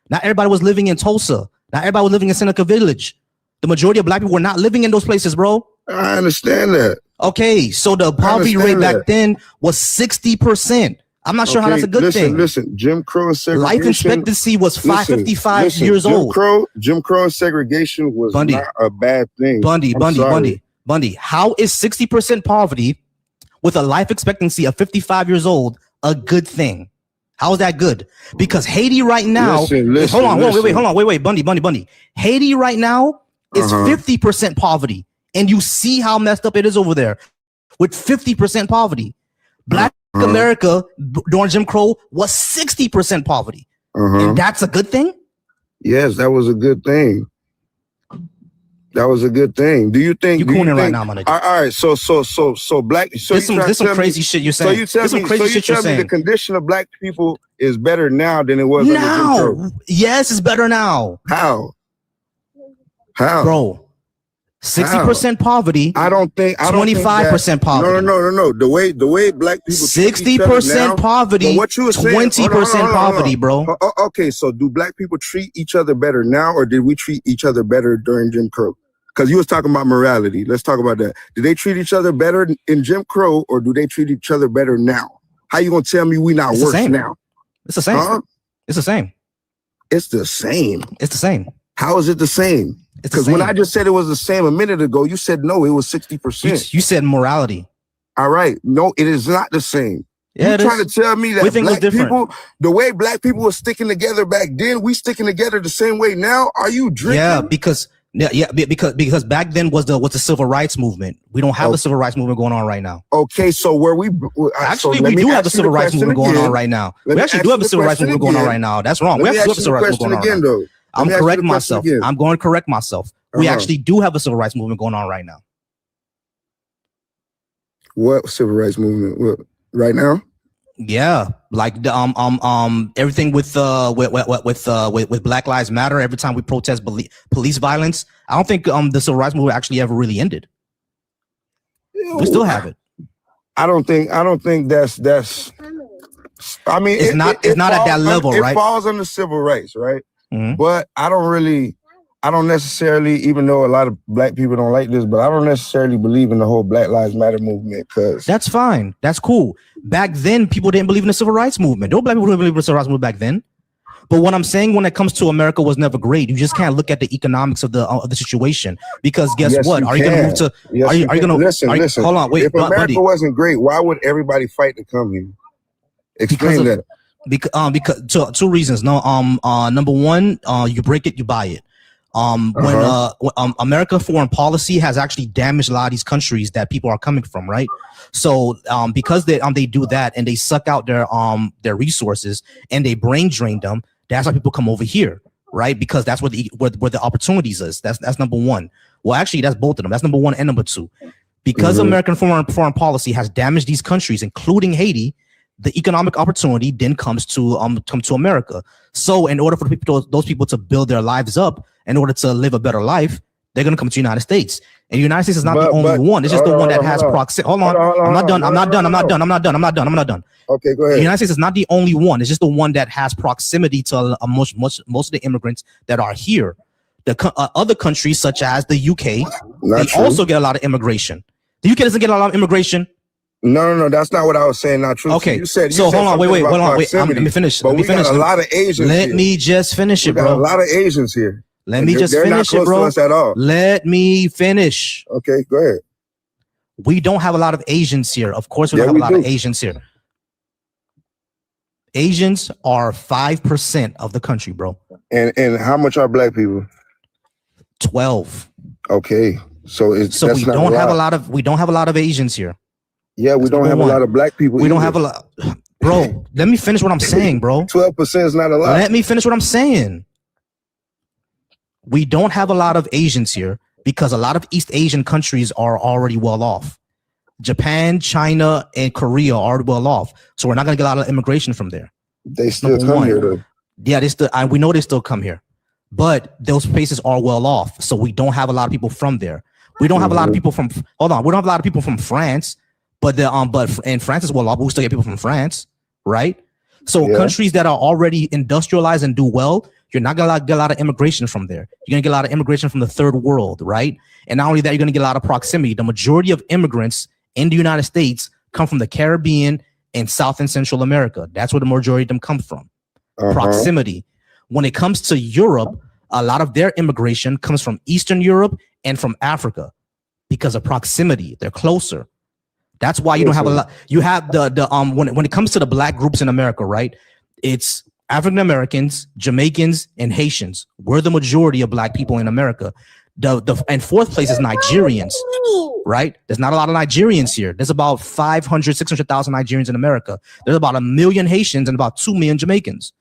Not everybody was living in Tulsa. Not everybody was living in Seneca Village. The majority of Black people were not living in those places, bro. I understand that. Okay, so the poverty rate back then was 60%. I'm not sure how that's a good thing. Listen, Jim Crow and segregation. Life expectancy was 55 years old. Jim Crow and segregation was not a bad thing. Bundy, how is 60% poverty with a life expectancy of 55 years old a good thing? How is that good? Because Haiti right now, hold on, wait, Bundy. Haiti right now is 50% poverty. And you see how messed up it is over there with 50% poverty. Black America during Jim Crow was 60% poverty. And that's a good thing? Yes, that was a good thing. That was a good thing. Do you think you cooning right now, my nigga? All right, so black. So this some crazy shit you're saying. So you tell me the condition of black people is better now than it was under Jim Crow. Yes, it's better now. How, bro? 60% poverty. I don't think 25% poverty. No. The way black people 60% poverty. What you were saying, 20% poverty, bro. Okay, so do black people treat each other better now, or did we treat each other better during Jim Crow? Because you was talking about morality. Let's talk about that. Do they treat each other better in Jim Crow, or do they treat each other better now? How you gonna tell me we not worse now? It's the same. Huh? It's the same. It's the same. It's the same. How is it the same? Because when I just said it was the same a minute ago, you said no, it was 60%. You said morality. All right. No, it is not the same. Yeah, you're trying to tell me that black people, the way black people were sticking together back then, we sticking together the same way now? Are you drinking? Yeah, because back then was the civil rights movement. We don't have a civil rights movement going on right now. Okay, so we do have a civil rights movement going on right now. We actually do have a civil rights movement going on right now. That's wrong. We actually have a civil rights movement going on right now. I'm correcting myself. I'm going to correct myself. We actually do have a civil rights movement going on right now. What civil rights movement? Right now? Yeah, like the everything with Black Lives Matter. Every time we protest police violence, I don't think the civil rights movement actually ever really ended. We still have it. I don't think that's. I mean, it's not at that level, right? It falls under civil rights, right? Mm-hmm. But I don't necessarily, even though a lot of black people don't like this, but I don't necessarily believe in the whole Black Lives Matter movement. Because that's fine, that's cool. Back then, people didn't believe in the civil rights movement. No black people didn't believe in the civil rights movement back then. But what I'm saying, when it comes to America, was never great. You just can't look at the economics of the situation, because guess what? Are you going to move to? Yes, are you going to listen? Hold on, wait. If America wasn't great, why would everybody fight to come here? Explain that. Because two reasons. No, number one, you break it, you buy it. When American foreign policy has actually damaged a lot of these countries that people are coming from, right? So because they do that and they suck out their resources and they brain drain them, that's why people come over here, right? Because that's where the opportunities is. That's number one. Well, actually, that's both of them. That's number one and number two. Because American foreign policy has damaged these countries, including Haiti, the economic opportunity then comes to America. So in order for those people to build their lives up, in order to live a better life, they're going to come to the United States. And the United States is not the only one. It's just the one that has proximity. Hold on. I'm not done. Okay, go ahead. The United States is not the only one. It's just the one that has proximity to most of the immigrants that are here. The other countries, such as the UK, also get a lot of immigration. The UK doesn't get a lot of immigration. No, that's not what I was saying. Not true. Okay, you said hold on, wait. Let me finish. But we got a lot of Asians. Let me just finish it, bro. We got a lot of Asians here. Let me just finish it, bro. At all. Let me finish. Okay, go ahead. We don't have a lot of Asians here. Of course, we don't have a lot of Asians here. Asians are 5% of the country, bro. And how much are black people? 12. Okay, so we don't have a lot of Asians here. Yeah, we don't have a lot of black people. We don't have a lot. Bro, let me finish what I'm saying, bro. 12% is not a lot. Let me finish what I'm saying. We don't have a lot of Asians here because a lot of East Asian countries are already well off. Japan, China, and Korea are already well off. So we're not going to get a lot of immigration from there. They still come here, though. Yeah, we know they still come here. But those places are well off. So we don't have a lot of people from there. We don't have a lot of people from, we don't have a lot of people from France. But in France as well, we still get people from France, right? So countries that are already industrialized and do well, you're not gonna get a lot of immigration from there. You're gonna get a lot of immigration from the third world, right? And not only that, you're gonna get a lot of proximity. The majority of immigrants in the United States come from the Caribbean and South and Central America. That's where the majority of them come from. Proximity. When it comes to Europe, a lot of their immigration comes from Eastern Europe and from Africa because of proximity. They're closer. That's why you don't have a lot. You have when it comes to the black groups in America, right? It's African Americans, Jamaicans, and Haitians. We're the majority of black people in America. And fourth place is Nigerians, right? There's not a lot of Nigerians here. There's about 500, 600,000 Nigerians in America. There's about 1 million Haitians and about 2 million Jamaicans.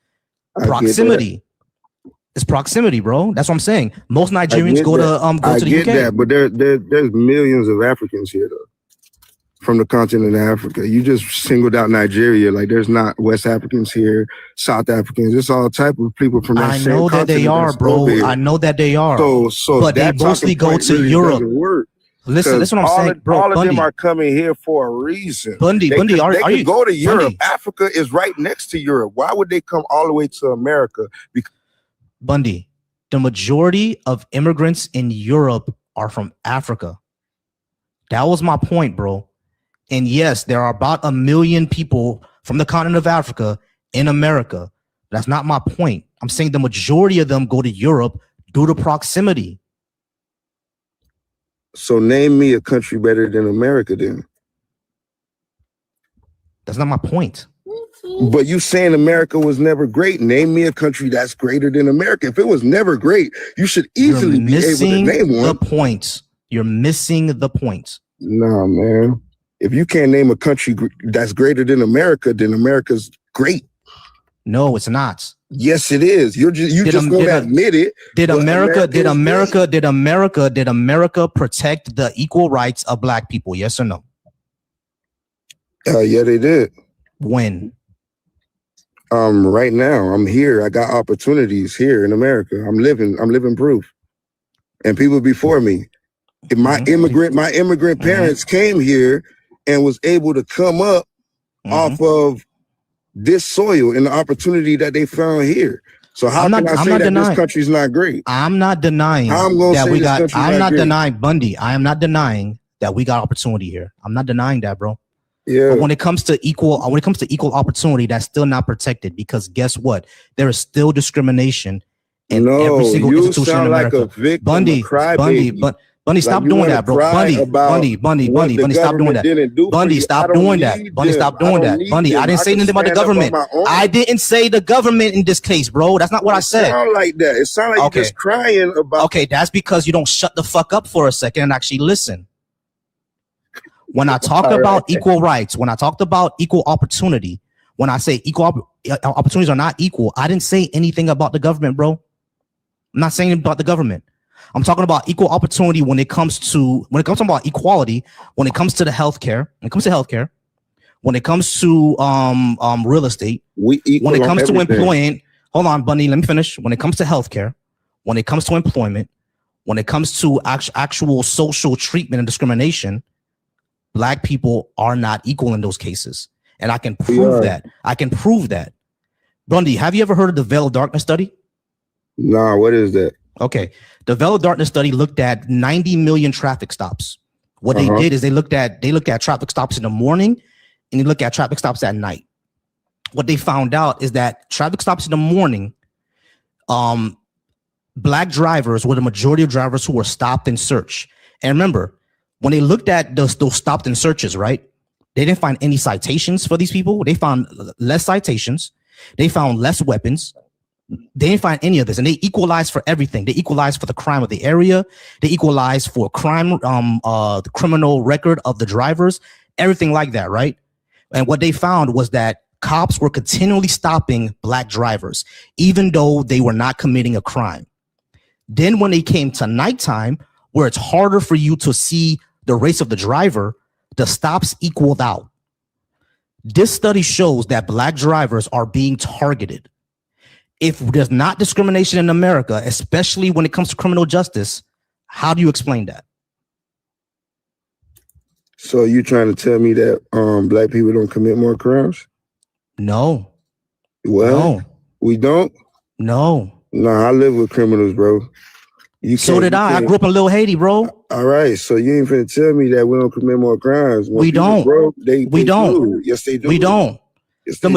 Proximity. It's proximity, bro. That's what I'm saying. Most Nigerians go to the UK. I get that, but there's millions of Africans here though, from the continent of Africa. You just singled out Nigeria. Like there's not West Africans here, South Africans. It's all type of people from that same continent. I know that they are, bro. I know that they are. So but they mostly go to really Europe. Listen, that's what I'm saying, bro. All of them are coming here for a reason. Bundy, they could go to Europe. Bundy. Africa is right next to Europe. Why would they come all the way to America? Bundy, the majority of immigrants in Europe are from Africa. That was my point, bro. And yes, there are about 1 million people from the continent of Africa in America. That's not my point. I'm saying the majority of them go to Europe due to proximity. So name me a country better than America then. That's not my point. But you saying America was never great. Name me a country that's greater than America. If it was never great, you should easily be able to name one. The point. You're missing the point. Nah, man. If you can't name a country that's greater than America, then America's great. No, it's not. Yes, it is. You just gonna admit it. Did America protect the equal rights of Black people? Yes or no? Yeah, they did. When? Right now, I'm here. I got opportunities here in America. I'm living proof. And people before me, my immigrant parents came here and was able to come up off of this soil and the opportunity that they found here. So how can I say that this country's not great? I'm not denying that we got. I'm not denying Bundy. I am not denying that we got opportunity here. I'm not denying that, bro. Yeah. But when it comes to equal opportunity, that's still not protected because guess what? There is still discrimination in every single institution in America. Like a victim, Bundy, stop doing that, bro. Bundy, stop doing that. Bundy, stop doing that. Bundy, stop doing that. Bundy, I didn't say anything about the government. I didn't say the government in this case, bro. That's not what I said. It sound like that. It sounds like you're just crying about. Okay, that's because you don't shut the fuck up for a second and actually listen. When I talk about equal rights, when I talked about equal opportunity, when I say equal opportunities are not equal, I didn't say anything about the government, bro. I'm not saying about the government. I'm talking about equal opportunity when it comes to about equality, when it comes to the healthcare, when it comes to real estate, when it comes to employment. Hold on, Bunny, let me finish. When it comes to healthcare, when it comes to employment, when it comes to actual social treatment and discrimination, Black people are not equal in those cases. And I can prove that. I can prove that. Bundy, have you ever heard of the Veil of Darkness study? Nah, what is that? Okay. The Veil of Darkness study looked at 90 million traffic stops. What they did is they looked at traffic stops in the morning and they looked at traffic stops at night. What they found out is that traffic stops in the morning, Black drivers were the majority of drivers who were stopped and searched. And remember, when they looked at those stopped and searches, right? They didn't find any citations for these people. They found less citations. They found less weapons. They didn't find any of this, and they equalized for everything. They equalized for the crime of the area. They equalized for crime, the criminal record of the drivers, everything like that, right? And what they found was that cops were continually stopping Black drivers, even though they were not committing a crime. Then when they came to nighttime, where it's harder for you to see the race of the driver, the stops equaled out. This study shows that Black drivers are being targeted. If there's not discrimination in America, especially when it comes to criminal justice, how do you explain that? So you trying to tell me that Black people don't commit more crimes? No. Well, we don't? No. Nah, I live with criminals, bro. So did I. I grew up in Little Haiti, bro. All right. So you ain't finna tell me that we don't commit more crimes. We don't. We don't. Yes, they do. We don't. Yes, the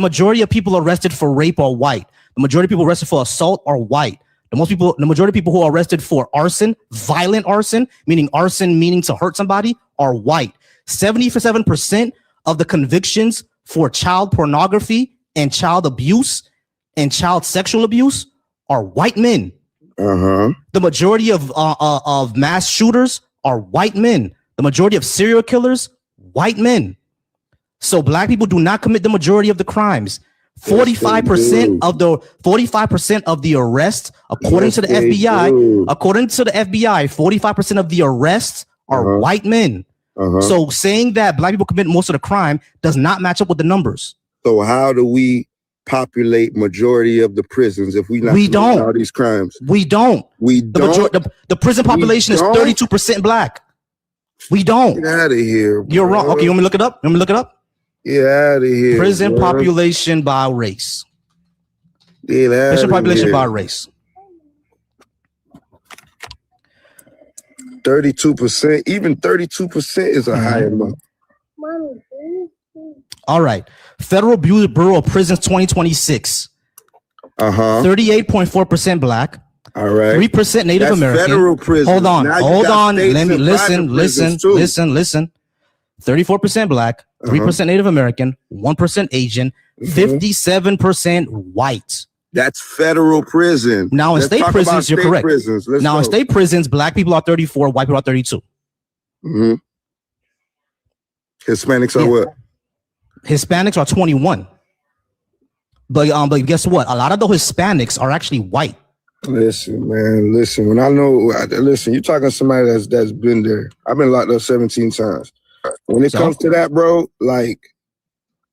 majority of people arrested for rape are white. The majority of people arrested for assault are white. The majority of people who are arrested for arson, violent arson, meaning to hurt somebody, are white. 77% of the convictions for child pornography and child abuse and child sexual abuse are white men. The majority of mass shooters are white men. The majority of serial killers, white men. So black people do not commit the majority of the crimes. 45% of the arrests, according to the FBI, 45% of the arrests are white men. So saying that black people commit most of the crime does not match up with the numbers. So how do we populate majority of the prisons if we don't all these crimes? We don't. The prison population is 32% black. We don't. Get out of here. You're wrong. Okay, you want me to look it up? Get out of here. Prison population by race. Get out Prison of population here. by race. 32%. Even 32% is a high amount. All right. Federal Bureau of Prisons 2026. 38.4% black. All right. 3% Native That's American. Federal prisons. Hold on. Let me listen. 34% black, 3% Native American, 1% Asian, 57% white. That's federal prison. Now in state prisons, you're correct. Now in go. state prisons, black people are 34, white people are 32. Hispanics are what? Hispanics are 21. But guess what? A lot of the Hispanics are actually white. Listen, man. Listen, when you're talking to somebody that's been there. I've been locked up 17 times. When it comes to that, bro, like,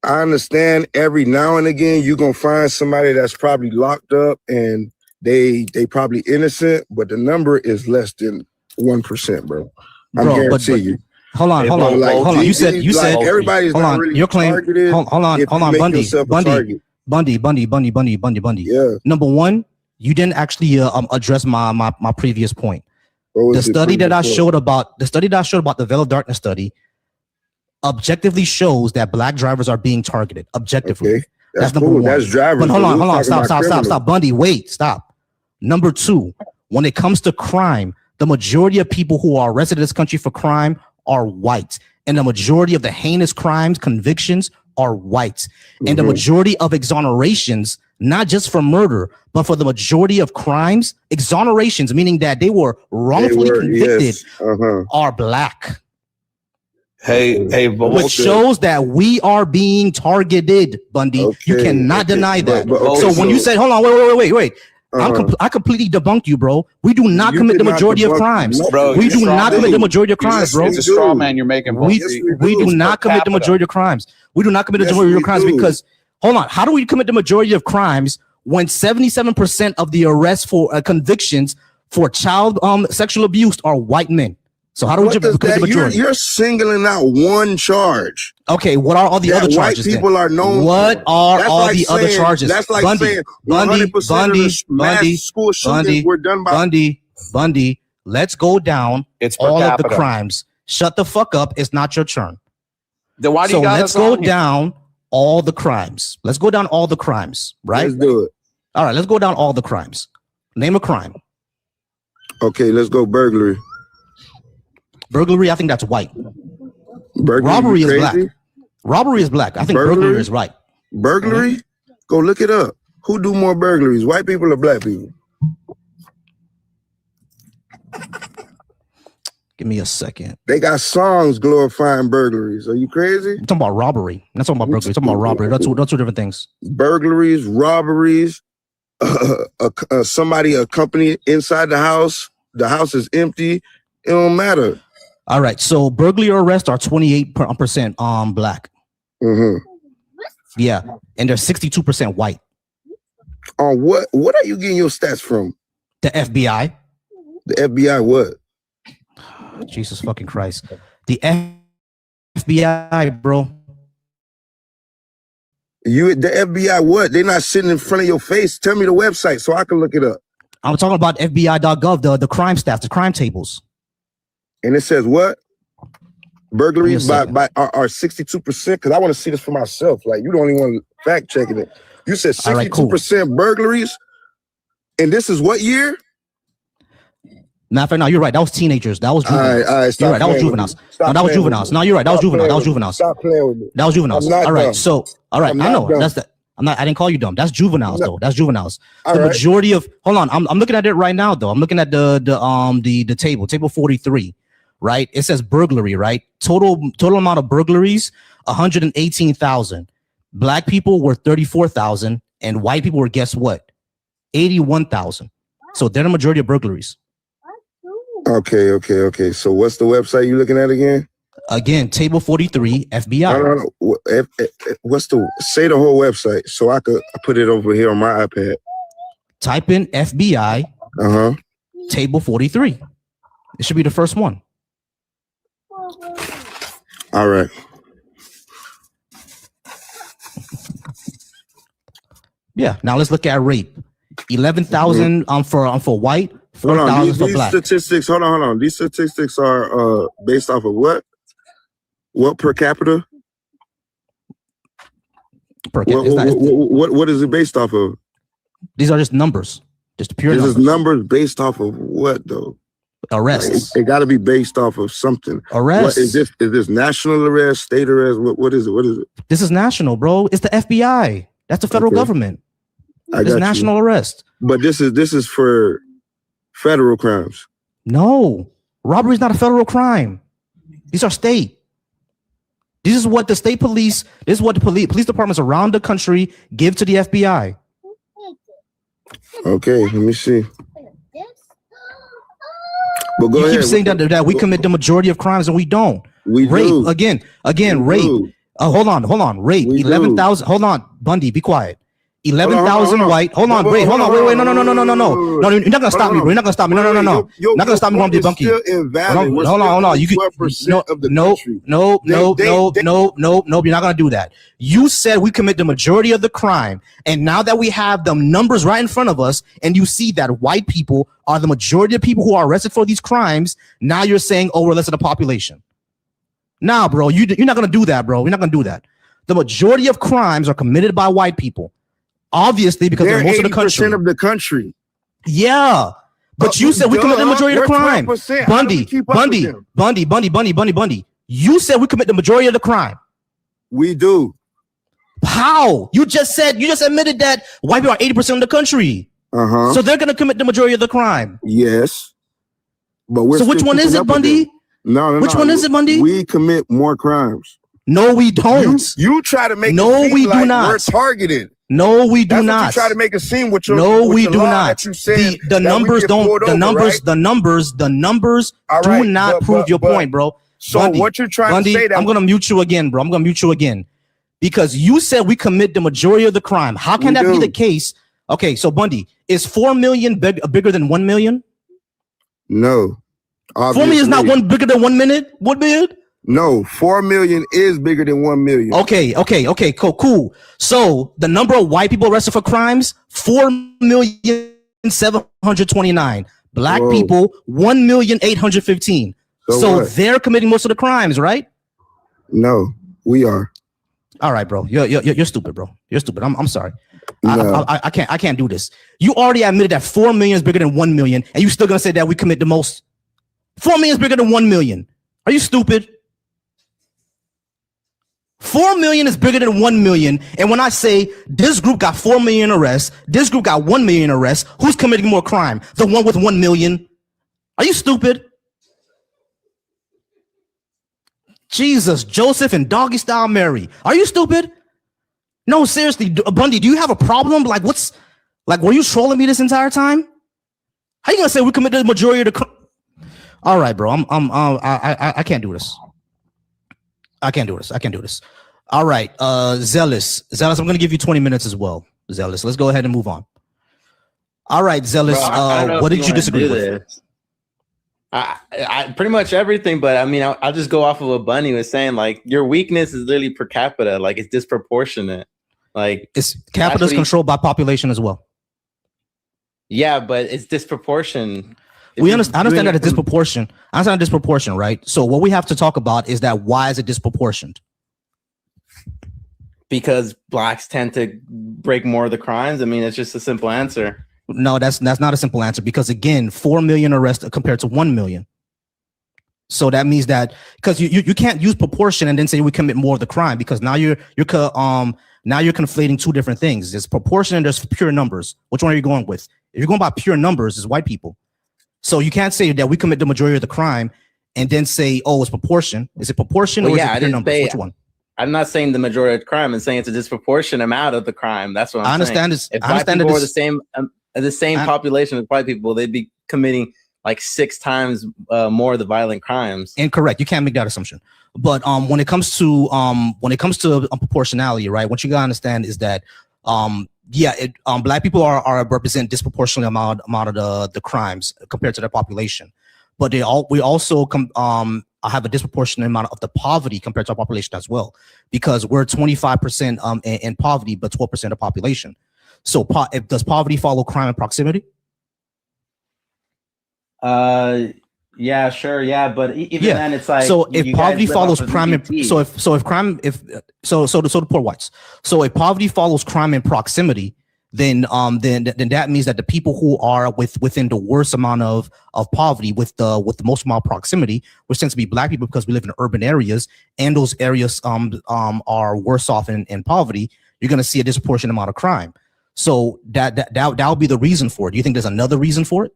I understand every now and again you're gonna find somebody that's probably locked up and they probably innocent, but the number is less than 1%, bro. I guarantee you. Hold on. You said everybody's not really your claim. targeted. Hold on, Bundy. Yeah. Number one, you didn't actually address my previous point. The study that I showed about the Veil of Darkness study objectively shows that black drivers are being targeted. Objectively. Okay. That's number one. That's drivers. But hold on. Stop. Bundy, wait, stop. Number two, when it comes to crime, the majority of people who are arrested in this country for crime are white. And the majority of the heinous crimes, convictions are white. And the majority of exonerations, not just for murder, but for the majority of crimes, exonerations, meaning that they were wrongfully convicted, are black. Which shows that we are being targeted, Bundy. You cannot deny that. So when you say, hold on, wait. I completely debunked you, bro. We do not commit the majority of crimes. We do not commit the majority of crimes, bro. It's a straw man you're making. We do not commit the majority of crimes. We do not commit the majority of crimes because, hold on, how do we commit the majority of crimes when 77% of the arrests for convictions for child sexual abuse are white men? So how do we commit the majority? You're singling out one charge. Okay, what are all the other charges? White people are known. What are all the other charges? That's like saying 100% of the mass school shootings were done by Bundy. Let's go down all of the crimes. Shut the fuck up. It's not your turn. Then why do you let's go down all the crimes. Let's go down all the crimes, right? Let's do it. All right, let's go down all the crimes. Name a crime. Okay, let's go burglary. Burglary, I think that's white. Burglary, robbery is black. Robbery is black. I think burglary is right. Burglary? Go look it up. Who do more burglaries, white people or black people? Give me a second. They got songs glorifying burglaries. Are you crazy? I'm talking about robbery. I'm not talking about burglary. I'm talking about robbery. That's two different things. Burglaries, robberies, somebody, a company inside the house is empty. It don't matter. All right. So burglary arrests are 28% black. Yeah. And they're 62% white. On what are you getting your stats from? The FBI. The FBI what? Jesus fucking Christ. The FBI, bro. The FBI what? They're not sitting in front of your face. Tell me the website so I can look it up. I'm talking about FBI.gov, the crime stats, the crime tables. And it says what? Burglaries by are 62%. Because I want to see this for myself. Like, you don't even want to fact checking it. You said 62% burglaries. And this is what year? Matter of fact, no, you're right. That was teenagers. That was juveniles. All right, you're right. That was juveniles. No, that was juveniles. No, you're right. That was juveniles. That was juveniles. Stop playing with me. That was juveniles. All right. So, all right. I know. That's that. I didn't call you dumb. That's juveniles, though. That's juveniles. All The right. majority of I'm looking at it right now, though. I'm looking at the table 43, right? It says burglary, right? Total amount of burglaries, 118,000. Black people were 34,000, and white people were, guess what? 81,000. So they're the majority of burglaries. Okay. So what's the website you looking at again? Again, table 43, FBI. Say the whole website so I could put it over here on my iPad. Type in FBI. Table 43. It should be the first one. All right. Yeah. Now let's look at rape. 11,000 for white, 4,000 for black. Statistics. Hold on. These statistics are based off of what? What per capita? What is it based off of? These are just numbers. Just pure numbers. This is numbers based off of what, though? Arrests. It got to be based off of something. Arrests. Is this national arrest, state arrest? What is it? This is national, bro. It's the FBI. That's the federal government. It's national arrest. But this is for federal crimes. No, robbery is not a federal crime. These are state. This is what the state police. This is what the police departments around the country give to the FBI. Okay, let me see. But go you ahead. Keep saying that we commit the majority of crimes and we don't. We rape do. again. Rape. Do. Hold on. Rape. 11,000. Hold on, Bundy. Be quiet. 11,000 white. Hold on. Wait. No. You're not gonna stop me, bro. You're not gonna stop me. No. Not gonna stop me from debunking. Hold on. You could. No. You're not gonna do that. You said we commit the majority of the crime, and now that we have the numbers right in front of us, and you see that white people are the majority of people who are arrested for these crimes, now you're saying, oh, we're less of the population. Nah, bro. You're not gonna do that, bro. You're not gonna do that. The majority of crimes are committed by white people. Obviously, because they're most of the country. 80% of the country. Yeah. But you said we commit the majority of the crime. Bundy. You said we commit the majority of the crime. We do. How? You just admitted that white people are 80% of the country. So they're gonna commit the majority of the crime. Yes. But so which one is it, Bundy? No. Which one is it, Bundy? We commit more crimes. No, we don't. You try to make we do not. We're targeted. No, we do not. What you try to make a scene with your we do not. The numbers don't. The numbers do not prove your point, bro. So Bundy, what you're trying to say? I'm gonna mute you again, bro. I'm gonna mute you again because you said we commit the majority of the crime. How can that be the case? Okay, so Bundy, is 4 million bigger than 1 million? No. 4 million is not bigger than 1 minute. 1 million? No, 4 million is bigger than 1 million. Okay, cool. So the number of white people arrested for crimes, 4,729. Black people, 1,815. So they're committing most of the crimes, right? No, we are. All right, bro. You're stupid, bro. You're stupid. I'm sorry. No. I can't do this. You already admitted that 4 million is bigger than 1 million, and you still gonna say that we commit the most. 4 million is bigger than 1 million. Are you stupid? 4 million is bigger than 1 million. And when I say this group got 4 million arrests, this group got 1 million arrests, who's committing more crime? The one with 1 million? Are you stupid? Jesus, Joseph and Doggy Style Mary. Are you stupid? No, seriously, Bundy, do you have a problem? Were you trolling me this entire time? How you gonna say we committed the majority of the crime? All right, bro. I can't do this. I can't do this. All right. Zealous, I'm going to give you 20 minutes as well. Zealous. Let's go ahead and move on. All right, Zealous. What did you disagree with? I pretty much everything, but I mean, I'll just go off of what Bunny was saying. Like, your weakness is literally per capita. Like, it's disproportionate. Like, it's capita is controlled by population as well. Yeah, but it's disproportion. I understand that it's disproportion. I understand disproportion, right? So what we have to talk about is that why is it disproportioned? Because blacks tend to break more of the crimes. I mean, it's just a simple answer. No, that's not a simple answer because again, 4 million arrests compared to 1 million. So that means that because you can't use proportion and then say we commit more of the crime because now you're Now you're conflating two different things. There's proportion and there's pure numbers. Which one are you going with? If you're going by pure numbers, it's white people. So you can't say that we commit the majority of the crime and then say, oh, it's proportion. Is it proportion or is it pure numbers? Which one? I'm not saying the majority of the crime. I'm saying it's a disproportionate amount of the crime. That's what I'm saying. If black people were the same population as white people, they'd be committing like 6 times more of the violent crimes. Incorrect. You can't make that assumption. But when it comes to proportionality, right? What you gotta understand is that black people are represent disproportionately amount of the crimes compared to their population, but we also have a disproportionate amount of the poverty compared to our population as well, because we're 25% in poverty, but 12% of the population. So does poverty follow crime and proximity? Yeah, sure, yeah, but even then, it's like, so if poverty follows crime, to poor whites. So if poverty follows crime and proximity, then that means that the people who are within the worst amount of poverty with the most amount of proximity, which tends to be black people because we live in urban areas, and those areas are worse off in poverty, you're going to see a disproportionate amount of crime. So that'll be the reason for it. Do you think there's another reason for it?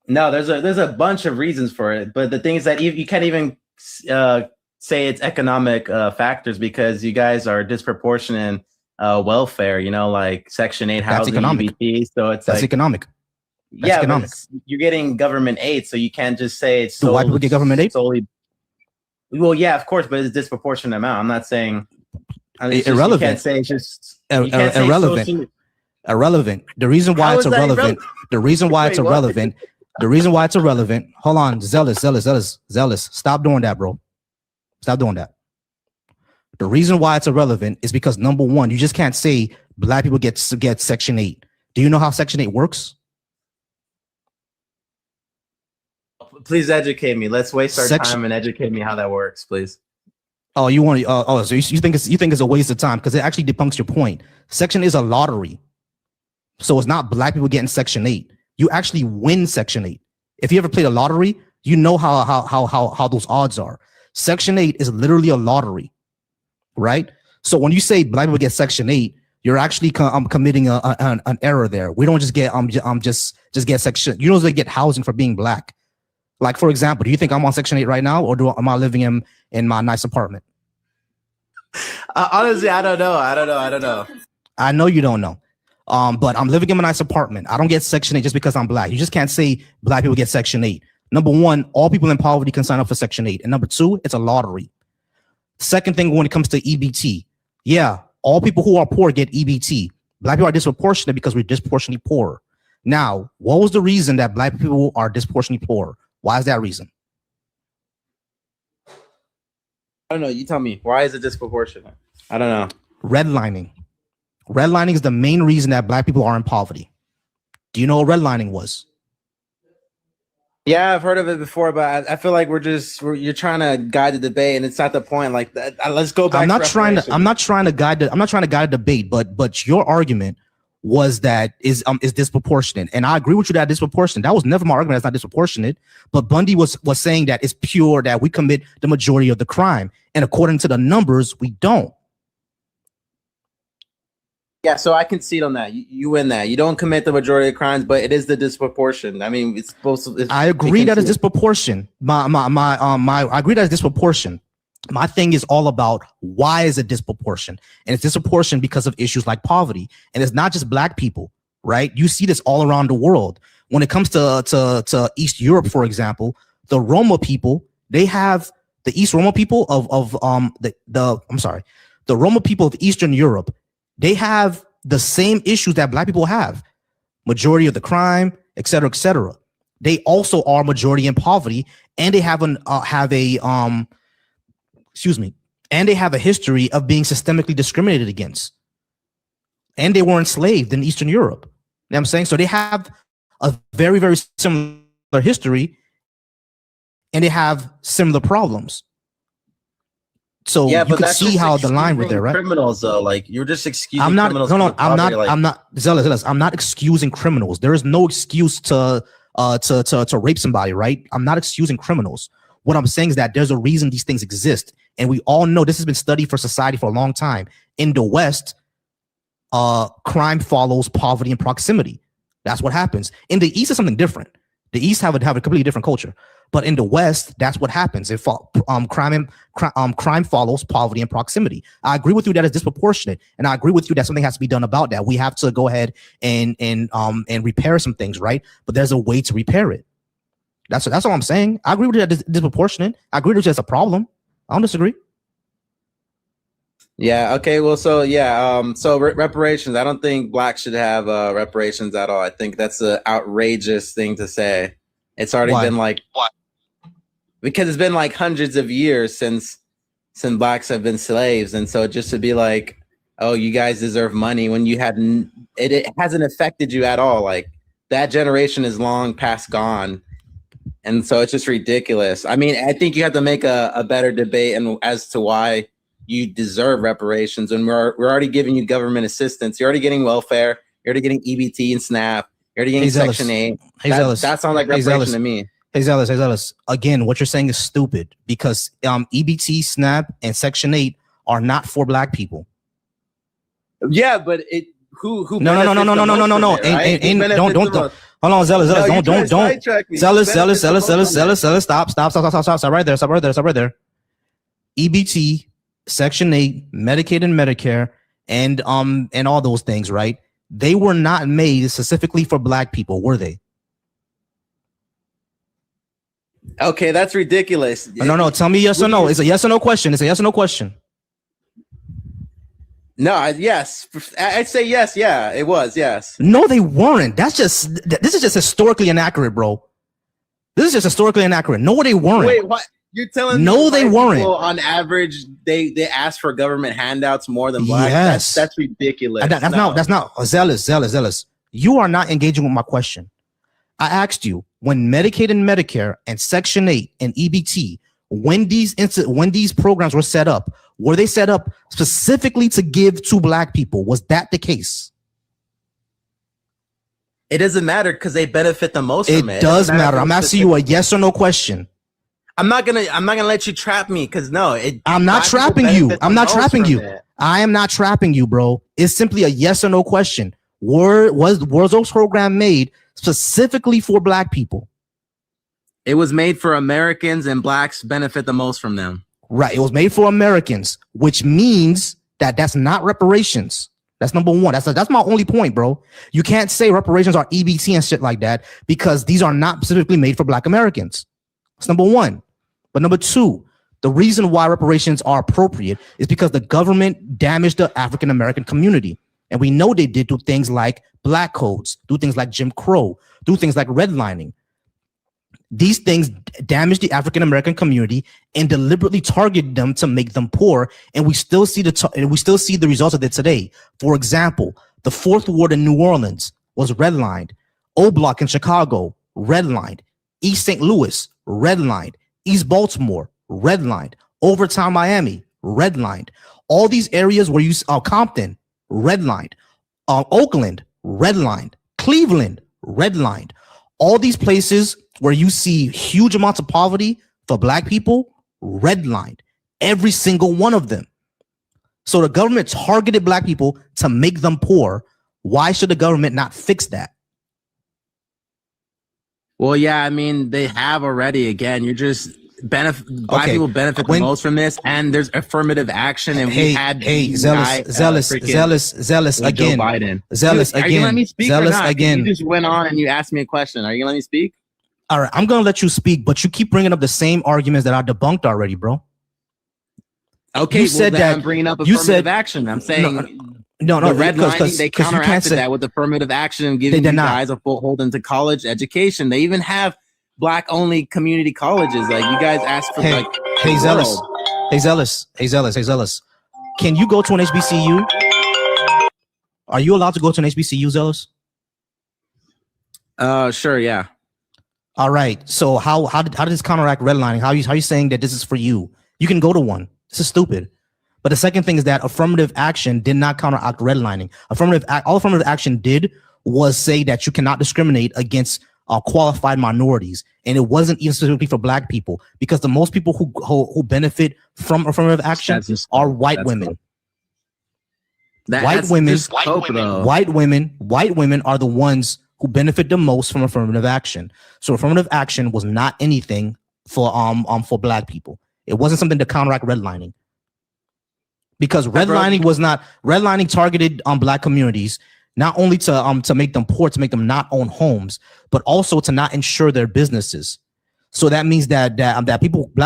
No, there's a bunch of reasons for it, but the thing is that you can't even say it's economic factors, because you guys are disproportionate welfare. You know, like Section 8 housing, EBT. So that's economic. That's economic. You're getting government aid, so you can't just say it's. Do white people get government aid? Well, yeah, of course, but it's a disproportionate amount. I'm not saying. Irrelevant. You can't say it's just irrelevant. Irrelevant. The reason why it's irrelevant. The reason why it's irrelevant. The reason why it's irrelevant. Hold on, zealous. Stop doing that, bro. Stop doing that. The reason why it's irrelevant is because, number one, you just can't say black people get Section 8. Do you know how Section 8 works? Please educate me. Let's waste our time and educate me how that works, please. Oh, you want? So you think it's a waste of time because it actually debunks your point. Section 8 is a lottery, so it's not black people getting Section 8. You actually win Section 8. If you ever played a lottery, you know how those odds are. Section 8 is literally a lottery, right? So when you say black people get Section 8, you're actually committing an error there. We don't just get just get Section. You don't just get housing for being black. Like, for example, do you think I'm on Section 8 right now, or am I living in my nice apartment? Honestly, I don't know. I know you don't know. But I'm living in a nice apartment. I don't get Section 8 just because I'm black. You just can't say black people get Section 8. Number one, all people in poverty can sign up for Section 8. And number two, it's a lottery. Second thing, when it comes to EBT, yeah, all people who are poor get EBT. Black people are disproportionate because we're disproportionately poor. Now, what was the reason that black people are disproportionately poor? Why is that reason? I don't know. You tell me. Why is it disproportionate? I don't know. Redlining. Redlining is the main reason that black people are in poverty. Do you know what redlining was? Yeah, I've heard of it before, but I feel like you're trying to guide the debate, and it's not the point. Like, let's go back. I'm not trying to guide the debate, but your argument was that is disproportionate, and I agree with you that disproportionate. That was never my argument. That's not disproportionate. But Bundy was saying that it's pure, that we commit the majority of the crime, and according to the numbers, we don't. Yeah, so I concede on that. You win that. You don't commit the majority of crimes, but it is the disproportion. I mean, it's supposed to. I agree that it's disproportion. I agree that it's disproportion. My thing is all about why is it disproportion, and it's disproportion because of issues like poverty, and it's not just black people, right? You see this all around the world. When it comes to East Europe, for example, the Roma people, they have the East Roma people the Roma people of Eastern Europe. They have the same issues that black people have, majority of the crime, et cetera, et cetera. They also are majority in poverty, and they have a history of being systemically discriminated against. And they were enslaved in Eastern Europe. You know what I'm saying? So they have a very, very similar history, and they have similar problems. So yeah, you can see how the line was there, right? Criminals, though, like you're just excusing. I'm not. Criminals No, I'm not zealous. I'm not excusing criminals. There is no excuse to rape somebody, right? I'm not excusing criminals. What I'm saying is that there's a reason these things exist, And we all know this has been studied for society for a long time. In the West, crime follows poverty and proximity. That's what happens. In the East, is something different. The East have a completely different culture. But in the West, that's what happens. Crime follows poverty and proximity. I agree with you that it's disproportionate, and I agree with you that something has to be done about that. We have to go ahead and repair some things, right? But there's a way to repair it. That's all I'm saying. I agree with you that it's disproportionate. I agree with you that's a problem. I don't disagree. Yeah. Okay. Well, so yeah. So reparations. I don't think blacks should have reparations at all. I think that's an outrageous thing to say. It's already been like what? Because it's been like hundreds of years since blacks have been slaves, and so just to be like, oh, you guys deserve money when you hadn't, it hasn't affected you at all. Like that generation is long past gone, and so it's just ridiculous. I mean, I think you have to make a better debate and as to why you deserve reparations, and we're already giving you government assistance. You're already getting welfare. You're already getting EBT and SNAP. You're already getting Section 8. That sounds like reparation to me. Hey Zealous. Again, what you're saying is stupid because EBT, SNAP, and Section 8 are not for black people. Yeah, but who no. Ain't don't hold on, Zealous. Zealous. Stop right there. EBT, Section 8, Medicaid and Medicare, and all those things, right? They were not made specifically for black people, were they? Okay, that's ridiculous. No. Tell me yes or no. It's a yes or no question. No, yes. I'd say yes. Yeah, it was. Yes. No, they weren't. This is just historically inaccurate, bro. This is just historically inaccurate. No, they weren't. Wait, what? You're telling me no, they weren't. On average, they ask for government handouts more than black. Yes, that's ridiculous. That's not Zealous. You are not engaging with my question. I asked you when Medicaid and Medicare and Section 8 and EBT, when these programs were set up, were they set up specifically to give to black people? Was that the case? It doesn't matter because they benefit the most from it. It does matter. I'm asking you a yes or no question. I'm not gonna let you trap me because I'm not trapping you. I'm not trapping you. I am not trapping you, bro. It's simply a yes or no question. Was those program made specifically for black people? It was made for Americans, and blacks benefit the most from them. Right. It was made for Americans, which means that's not reparations. That's number one. That's my only point, bro. You can't say reparations are EBT and shit like that because these are not specifically made for black Americans. That's number one. But number two, the reason why reparations are appropriate is because the government damaged the African American community. And we know they did do things like black codes, do things like Jim Crow, do things like redlining. These things damaged the African American community and deliberately targeted them to make them poor. And we still see the results of it today. For example, the Fourth Ward in New Orleans was redlined. O Block in Chicago, redlined. East St. Louis, redlined. East Baltimore, redlined. Overtown Miami, redlined. All these areas where Compton, redlined. Oakland, redlined. Cleveland, redlined. All these places where you see huge amounts of poverty for black people, redlined. Every single one of them. So the government targeted black people to make them poor. Why should the government not fix that? Well, yeah, I mean, they have already. Again, you're just black people benefit the most from this, and there's affirmative action, and we had zealous again. Joe Biden. Zealous again. Are you gonna let me speak zealous or not? Again. You just went on and you asked me a question. Are you gonna let me speak? All right, I'm gonna let you speak, but you keep bringing up the same arguments that I debunked already, bro. Okay, you said that I'm bringing up affirmative action. I'm saying. No, the redlining, they counteracted that with affirmative action, giving you guys a foothold into college education. They even have black-only community colleges. Like you guys asked for, Zealous. Can you go to an HBCU? Are you allowed to go to an HBCU, Zealous? Sure, yeah. All right. So how did this counteract redlining? How are you saying that this is for you? You can go to one. This is stupid. But the second thing is that affirmative action did not counteract redlining. All affirmative action did was say that you cannot discriminate against qualified minorities, and it wasn't even specifically for black people, because the most people who benefit from affirmative action are white women. White women are the ones who benefit the most from affirmative action. So affirmative action was not anything for black people. It wasn't something to counteract redlining, because redlining targeted black communities, not only to make them poor, to make them not own homes, but also to not insure their businesses. So that means that black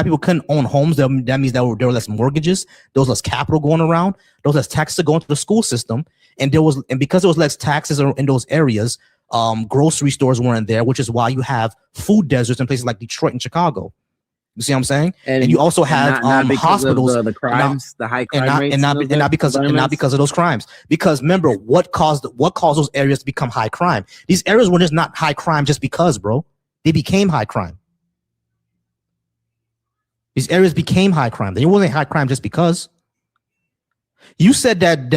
people couldn't own homes. That means that there were less mortgages, there was less capital going around, there was less taxes going to the school system, and because there was less taxes in those areas, grocery stores weren't there, which is why you have food deserts in places like Detroit and Chicago. You see what I'm saying? And you also have not hospitals, the crimes, the high crime rates, and not because of those crimes. Because remember, what caused those areas to become high crime? These areas were just not high crime just because, bro. They became high crime. These areas became high crime. They wasn't high crime just because. You said that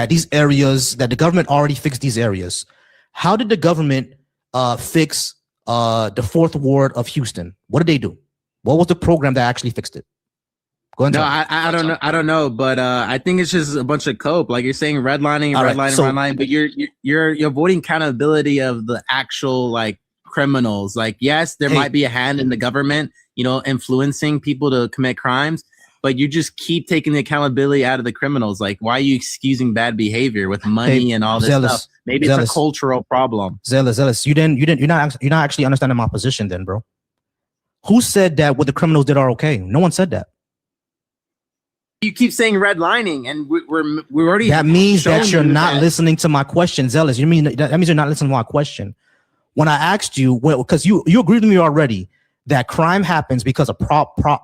these areas, that the government already fixed these areas. How did the government fix the fourth ward of Houston? What did they do? What was the program that actually fixed it? Go ahead. No, I don't know. I don't know, but I think it's just a bunch of cope. Like you're saying, redlining, but you're avoiding accountability of the actual like criminals. Like, yes, there might be a hand in the government, influencing people to commit crimes, but you just keep taking the accountability out of the criminals. Like, why are you excusing bad behavior with money and all this stuff? Maybe it's a cultural problem. Zealous. You're not actually understanding my position then, bro. Who said that what the criminals did are okay? No one said that. You keep saying redlining, and we're already. That means that you're not listening to my question, Zealous. That means you're not listening to my question. When I asked you, because you agreed with me already that crime happens because of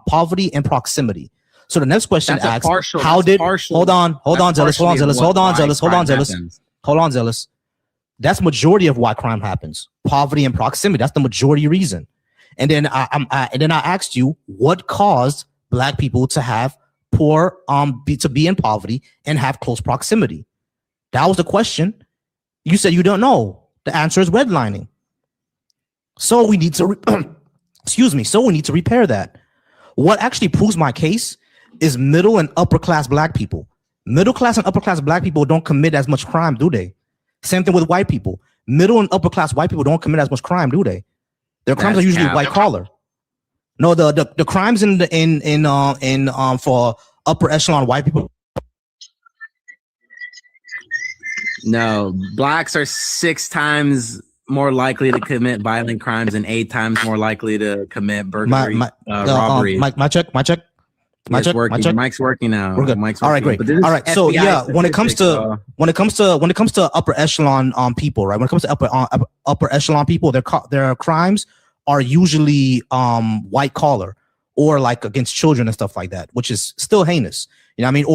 poverty and proximity. So the next question asks, hold on, Zealous. That's majority of why crime happens. Poverty and proximity. That's the majority reason. And then I asked you what caused black people to have to be in poverty and have close proximity. That was the question. You said you don't know. The answer is redlining. So we need to So we need to repair that. What actually proves my case is middle and upper class black people. Middle class and upper class black people don't commit as much crime, do they? Same thing with white people. Middle and upper class white people don't commit as much crime, do they? Their crimes are usually white collar. No, the crimes for upper echelon white people. No, blacks are 6 times more likely to commit violent crimes and 8 times more likely to commit burglary, robbery. My check. Mike's working now. We're good. All right, great. All right. So yeah, when it comes to upper echelon people, right? When it comes to upper echelon people, their crimes are usually white collar or like against children and stuff like that, which is still heinous. You know what I mean?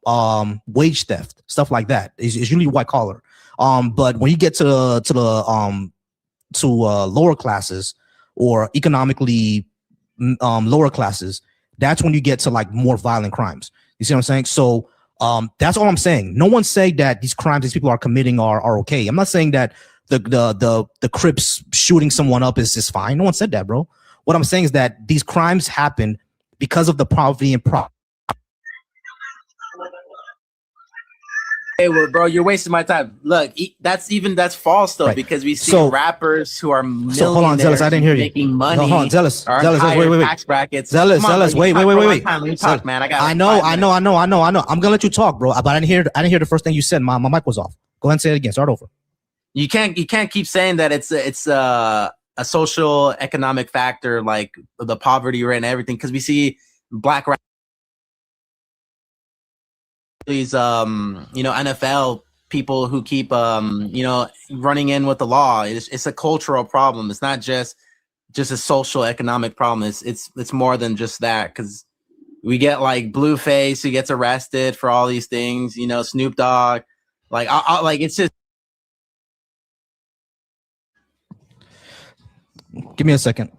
Or wage theft, stuff like that. It's usually white collar. But when you get to lower classes or economically lower classes, that's when you get to like more violent crimes. You see what I'm saying? So that's all I'm saying. No one's saying that these crimes these people are committing are okay. I'm not saying that the Crips shooting someone up is fine. No one said that, bro. What I'm saying is that these crimes happen because of the poverty and Hey, well, bro, you're wasting my time. Look, that's false though, right. Because we see rappers who are millionaires. So hold on, Zealous, I didn't hear you. Making money. No, hold on, Zealous, wait. Tax brackets. Zealous, wait. Let me talk, man. I know. I'm gonna let you talk, bro. But I didn't hear the first thing you said. My mic was off. Go ahead and say it again. Start over. You can't keep saying that it's a social economic factor like the poverty rate and everything, because we see black rappers. These NFL people who keep running in with the law. It's a cultural problem. It's not just a social economic problem. It's more than just that, because we get like Blueface who gets arrested for all these things, Snoop Dogg, like it's just. Give me a second.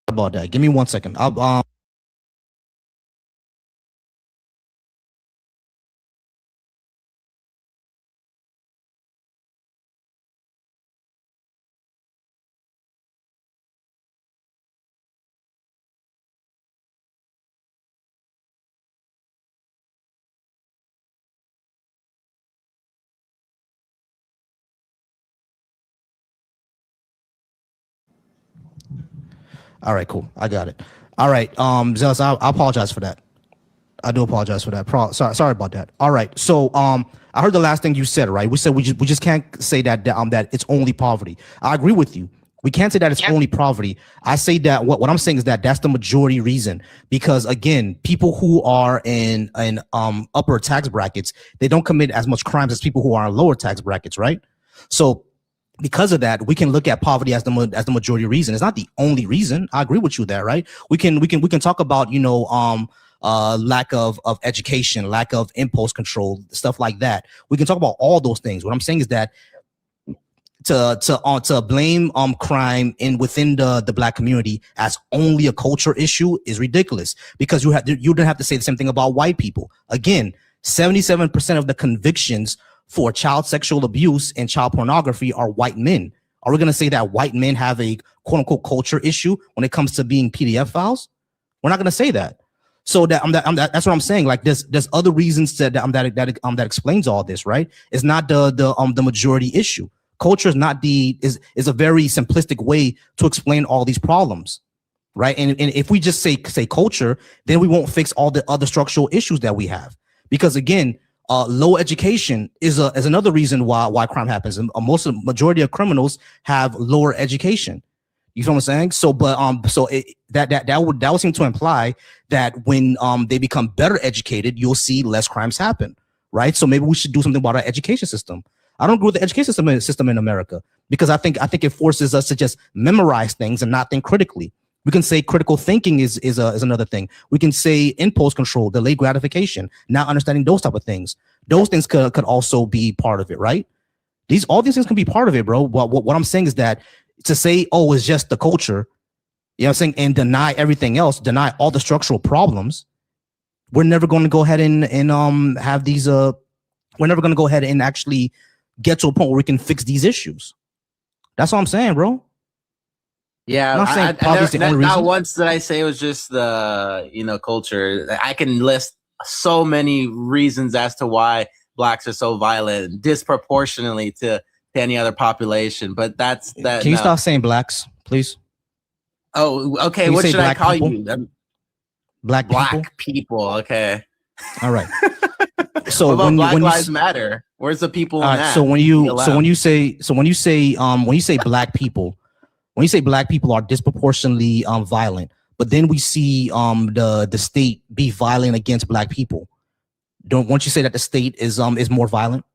About that. Give me 1 second. I'll All right, cool. I got it. All right, Zealous, I apologize for that. I do apologize for that. Sorry about that. All right. So I heard the last thing you said, right? We said we just can't say that it's only poverty. I agree with you. We can't say that it's only poverty. I say that what I'm saying is that that's the majority reason, because again, people who are in upper tax brackets, they don't commit as much crimes as people who are in lower tax brackets, right? So because of that, we can look at poverty as the majority reason. It's not the only reason. I agree with you there, right? We can talk about, lack of education, lack of impulse control, stuff like that. We can talk about all those things. What I'm saying is that to blame crime within the black community as only a culture issue is ridiculous, because you don't have to say the same thing about white people. Again, 77% of the convictions for child sexual abuse and child pornography are white men. Are we going to say that white men have a quote unquote culture issue when it comes to being PDF files? We're not going to say that. So that's what I'm saying. Like there's other reasons that explains all this, right? It's not the majority issue. Culture is not is a very simplistic way to explain all these problems, right? And if we just say culture, then we won't fix all the other structural issues that we have. Because again, low education is another reason why crime happens. And majority of criminals have lower education. You feel what I'm saying? So, but that would seem to imply that when they become better educated, you'll see less crimes happen, right? So maybe we should do something about our education system. I don't agree with the education system in America, because I think it forces us to just memorize things and not think critically. We can say critical thinking is another thing. We can say impulse control, delayed gratification, not understanding those type of things. Those things could also be part of it, right? All these things can be part of it, bro. What I'm saying is that to say, oh, it's just the culture, you know what I'm saying, and deny everything else, deny all the structural problems, we're never going to go ahead and have these. We're never going to go ahead and actually get to a point where we can fix these issues. That's all I'm saying, bro. Yeah, not once did I say it was just the culture. I can list so many reasons as to why blacks are so violent disproportionately to any other population, but that's that. Can you stop saying blacks, please? Oh, okay. What should I call you? Black people. Okay. All right. So what about Black Lives Matter? Where's the people in that? So when you say black people, when you say black people are disproportionately violent, but then we see the state be violent against black people, won't you say that the state is more violent?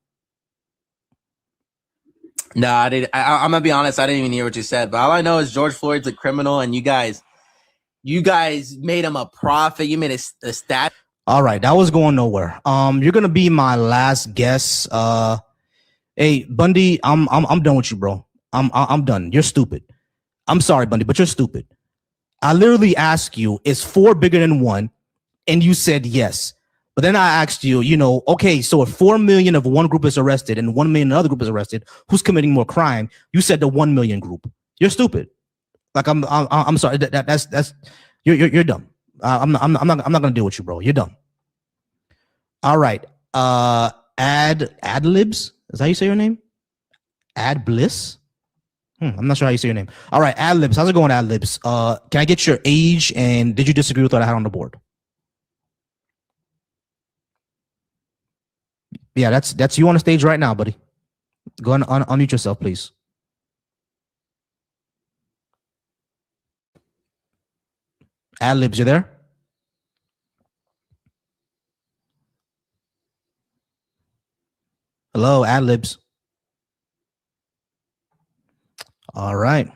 No, I didn't. I'm gonna be honest. I didn't even hear what you said. But all I know is George Floyd's a criminal, and you guys made him a prophet. You made a stat. All right, that was going nowhere. You're gonna be my last guess. Hey, Bundy, I'm done with you, bro. I'm done. You're stupid. I'm sorry, Bundy, but you're stupid. I literally asked you, is 4 bigger than 1? And you said yes. But then I asked you, okay, so if 4 million of one group is arrested and 1 million another group is arrested, who's committing more crime? You said the 1 million group. You're stupid. Like I'm sorry. That's you're dumb. I'm not gonna deal with you, bro. You're dumb. All right. Adlibs. Is that how you say your name? Ad Bliss. I'm not sure how you say your name. All right, Adlibs. How's it going, Adlibs? Can I get your age, and did you disagree with what I had on the board? Yeah, that's you on the stage right now, buddy. Go and unmute yourself, please. Adlibs, you there? Hello, Adlibs. All right.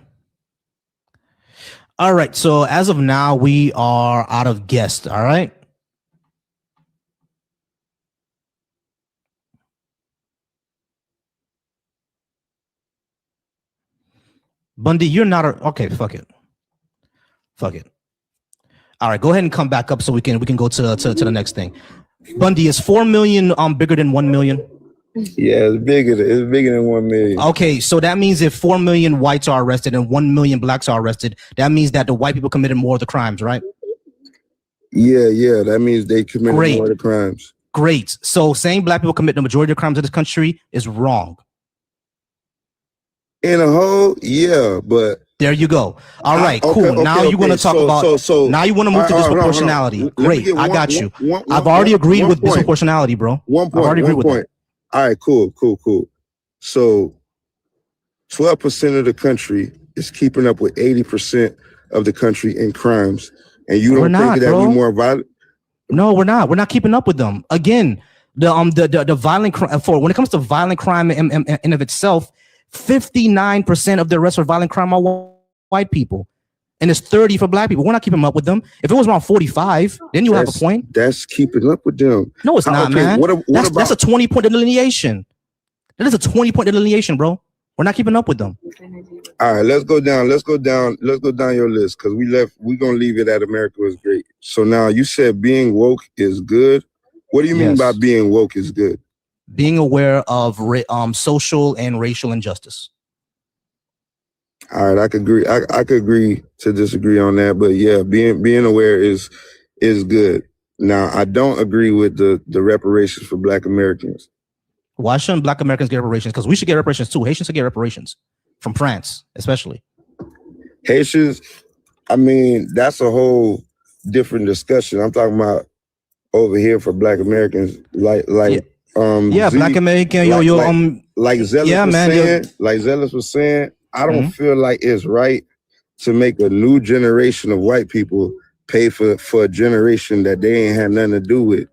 All right. So as of now, we are out of guests. All right. Bundy, you're not okay. Fuck it. All right, go ahead and come back up so we can go to the next thing. Bundy, is 4 million bigger than 1 million? Yeah, it's bigger than 1 million. Okay, so that means if 4 million whites are arrested and 1 million blacks are arrested, that means that the white people committed more of the crimes, right? Yeah, that means they committed more of the crimes. Great. So saying black people commit the majority of the crimes in this country is wrong. In a whole, yeah, but there you go. All right, cool. Now you're going to talk about. Now you want to move to disproportionality. Great, I got you. I've already agreed with disproportionality, bro. One point. I've already agreed with that. All right, cool. So 12% of the country is keeping up with 80% of the country in crimes, and you don't think that we're more violent? No, we're not. We're not keeping up with them. Again, the violent crime when it comes to violent crime in of itself, 59% of the arrests for violent crime are white people, and it's 30 for black people. We're not keeping up with them. If it was around 45, then you have a point. That's keeping up with them. No, it's not, man. That's a 20-point delineation. That is a 20-point delineation, bro. We're not keeping up with them. All right, let's go down your list, because we're gonna leave it at America is great. So now you said being woke is good. What do you mean by being woke is good? Being aware of social and racial injustice. All right, I could agree. I could agree to disagree on that, but yeah, being aware is good. Now, I don't agree with the reparations for Black Americans. Why shouldn't Black Americans get reparations? Because we should get reparations too. Haitians should get reparations from France, especially. Haitians, I mean, that's a whole different discussion. I'm talking about over here for Black Americans, like Black American, like Zealous was saying, I don't feel like it's right to make a new generation of white people pay for a generation that they ain't had nothing to do with.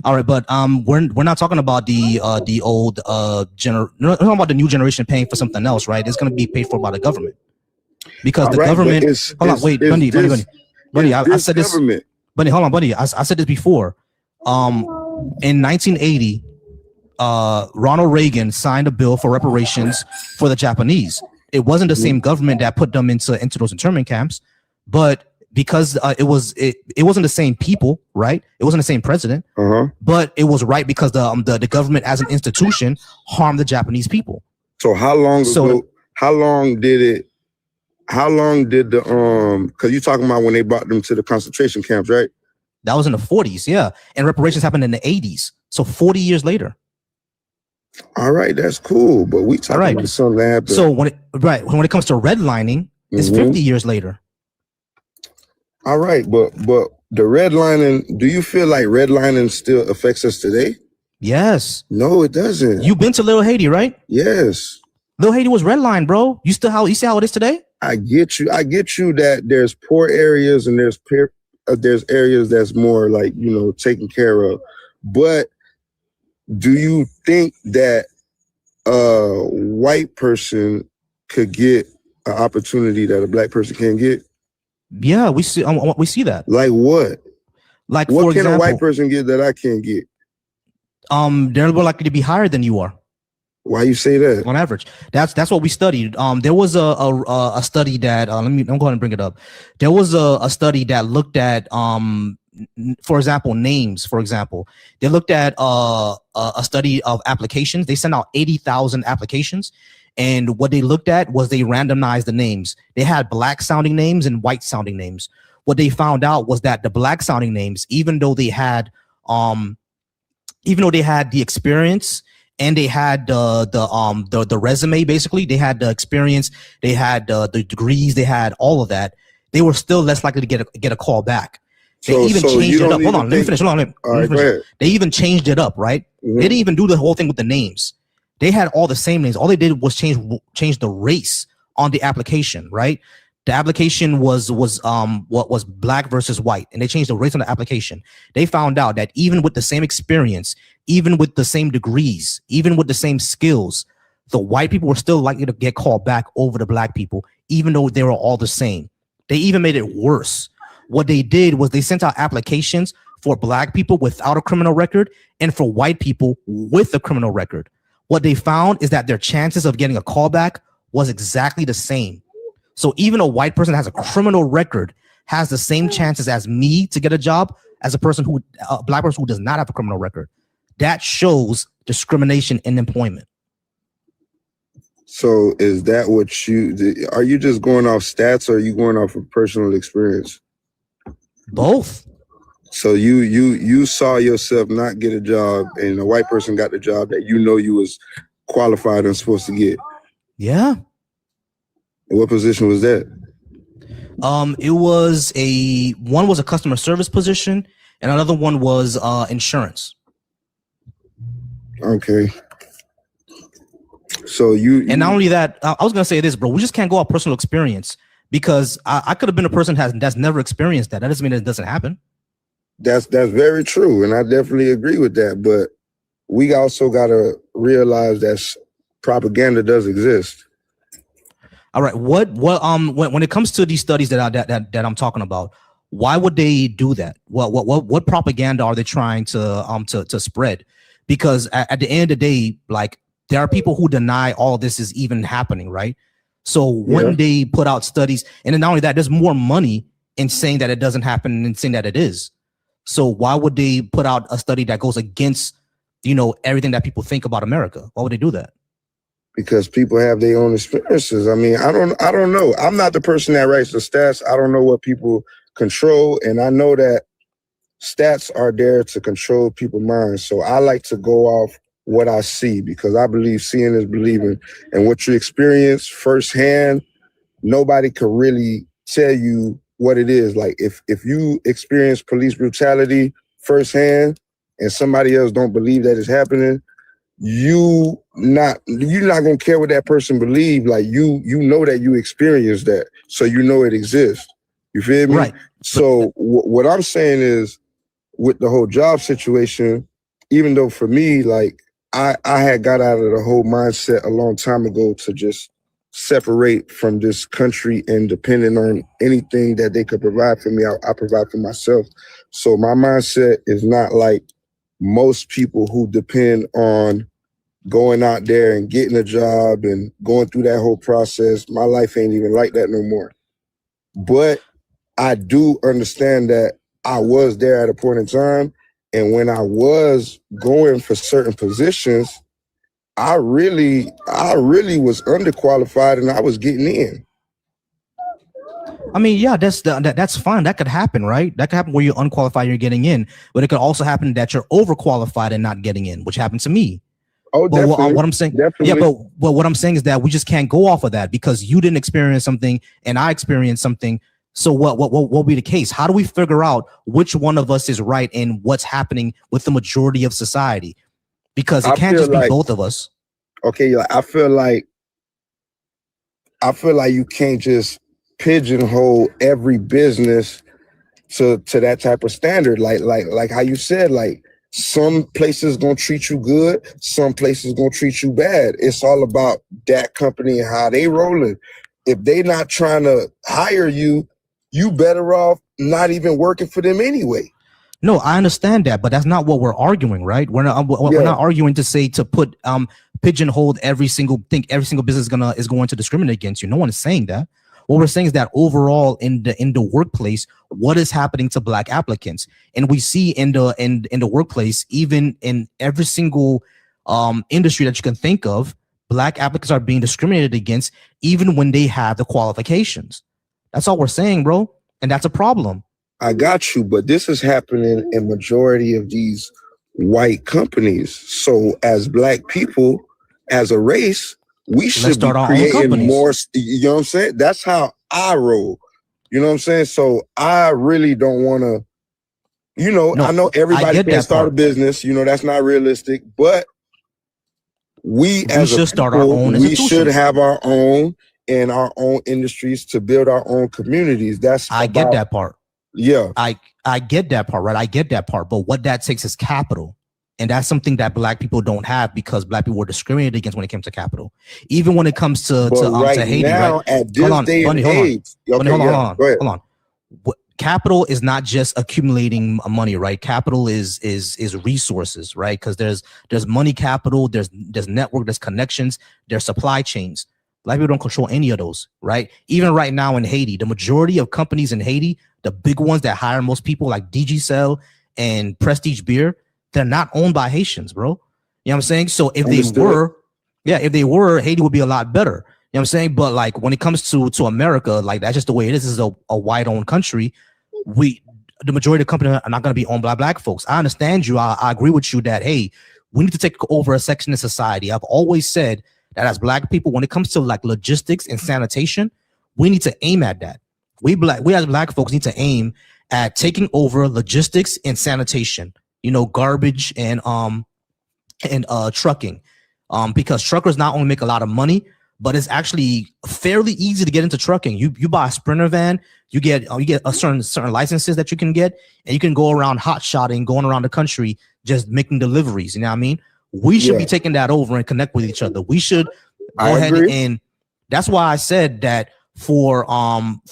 All right, but we're not talking about the old we're talking about the new generation paying for something else, right? It's going to be paid for by the government, because the government. Hold on, wait, Bundy. I said this. Bundy, hold on, Bundy. I said this before. In 1980, Ronald Reagan signed a bill for reparations for the Japanese. It wasn't the same government that put them into those internment camps, but because it wasn't the same people, right? It wasn't the same president, but it was right because the government as an institution harmed the Japanese people. So how long ago? How long did because you're talking about when they brought them to the concentration camps, right? That was in the 40s, yeah. And reparations happened in the 80s. So 40 years later. All right, that's cool. But we talking about something that happened. So when it comes to redlining, it's 50 years later. All right, but the redlining, do you feel like redlining still affects us today? Yes. No, it doesn't. You've been to Little Haiti, right? Yes. Little Haiti was redlined, bro. You see how it is today? I get you that there's poor areas and there's areas that's more like, taken care of. But do you think that a white person could get an opportunity that a Black person can't get? Yeah, we see that. Like what? Like what for can example, a white person get that I can't get? They're more likely to be higher than you are. Why you say that? On average, that's what we studied. There was a study that I'm going to bring it up. There was a study that looked at for example, names. For example, they looked at a study of applications. They sent out 80,000 applications, and what they looked at was they randomized the names. They had Black sounding names and white sounding names. What they found out was that the Black sounding names, even though they had the experience and they had the resume, basically they had the experience, they had the degrees, they had all of that, they were still less likely to get a call back. They even changed it up. Hold on, let me finish. They even changed it up, right? They didn't even do the whole thing with the names. They had all the same names. All they did was change the race on the application, right? The application was Black versus white, and they changed the race on the application. They found out that even with the same experience, even with the same degrees, even with the same skills, the white people were still likely to get called back over the Black people, even though they were all the same. They even made it worse. What they did was they sent out applications for Black people without a criminal record and for white people with a criminal record. What they found is that their chances of getting a callback was exactly the same. So even a white person that has a criminal record has the same chances as me to get a job as a person who, a black person who does not have a criminal record. That shows discrimination in employment. So is that what are you just going off stats, or are you going off of personal experience? Both. So you saw yourself not get a job, and a white person got the job that you know you was qualified and supposed to get. Yeah. And what position was that? It was one was a customer service position, and another one was insurance. Okay. So and not only that, I was gonna say this, bro. We just can't go off personal experience, because I could have been a person that's never experienced that. That doesn't mean it doesn't happen. That's very true, and I definitely agree with that. But we also gotta realize that propaganda does exist. All right. When it comes to these studies that I'm talking about, why would they do that? What propaganda are they trying to spread? Because at the end of the day, like, there are people who deny all this is even happening, right? So when they put out studies, and then not only that, there's more money in saying that it doesn't happen and saying that it is. So why would they put out a study that goes against, everything that people think about America? Why would they do that? Because people have their own experiences. I mean, I don't know. I'm not the person that writes the stats. I don't know what people control, and I know that stats are there to control people's minds. So I like to go off what I see, because I believe seeing is believing, and what you experience firsthand, nobody can really tell you what it is. Like if you experience police brutality firsthand and somebody else don't believe that it's happening, you're not gonna care what that person believe. Like you know that you experienced that, so you know it exists. You feel me? Right. So what I'm saying is, with the whole job situation, even though for me, like I had got out of the whole mindset a long time ago to just separate from this country and depending on anything that they could provide for me, I provide for myself. So my mindset is not like most people who depend on going out there and getting a job and going through that whole process. My life ain't even like that no more. But I do understand that I was there at a point in time, and when I was going for certain positions, I really was underqualified and I was getting in. I mean, yeah, that's fine. That could happen, right? That could happen where you're unqualified, you're getting in, but it could also happen that you're overqualified and not getting in, which happened to me. Oh, but definitely. What I'm saying, definitely. Yeah, but what I'm saying is that we just can't go off of that, because you didn't experience something and I experienced something. So what will be the case? How do we figure out which one of us is right in what's happening with the majority of society? Because it can't just be both of us. Okay, I feel like you can't just pigeonhole every business to that type of standard. Like how you said, like some places gonna treat you good, some places gonna treat you bad. It's all about that company and how they rolling. If they not trying to hire you, you better off not even working for them anyway. No, I understand that, but that's not what we're arguing, right? We're not arguing to say to put pigeonhole every single thing, every single business is going to discriminate against you. No one is saying that. What we're saying is that overall in the workplace, what is happening to Black applicants? And we see in the workplace, even in every single industry that you can think of, Black applicants are being discriminated against, even when they have the qualifications. That's all we're saying, bro. And that's a problem. I got you, but this is happening in majority of these white companies. So as Black people, as a race, we should be creating more, you know what I'm saying? That's how I roll. You know what I'm saying? So I really don't want to, I know everybody can start a business, that's not realistic, but we should start our own institutions. We should have our own and our own industries to build our own communities. I get that part. Yeah. I get that part, right? I get that part. But what that takes is capital. And that's something that Black people don't have, because Black people were discriminated against when it came to capital. Even when it comes to Haiti, now, right? At this day and age, hold on. Capital is not just accumulating money, right? Capital is resources, right? Because there's money capital, there's network, there's connections, there's supply chains. Black people don't control any of those, right? Even right now in Haiti, the majority of companies in Haiti, the big ones that hire most people like DG and Prestige Beer, they're not owned by Haitians, bro. You know what I'm saying? So if they were, Haiti would be a lot better. You know what I'm saying? But like when it comes to America, like that's just the way it is. This is a white-owned country. The majority of the companies are not going to be owned by Black folks. I understand you. I agree with you that, hey, we need to take over a section of society. I've always said that as Black people, when it comes to like logistics and sanitation, we need to aim at that. We as Black folks need to aim at taking over logistics and sanitation, garbage and trucking, because truckers not only make a lot of money, but it's actually fairly easy to get into trucking. You buy a Sprinter van, you get a certain licenses that you can get, and you can go around hot-shotting, going around the country, just making deliveries. You know what I mean? We should be taking that over and connect with each other. We should go ahead and that's why I said that for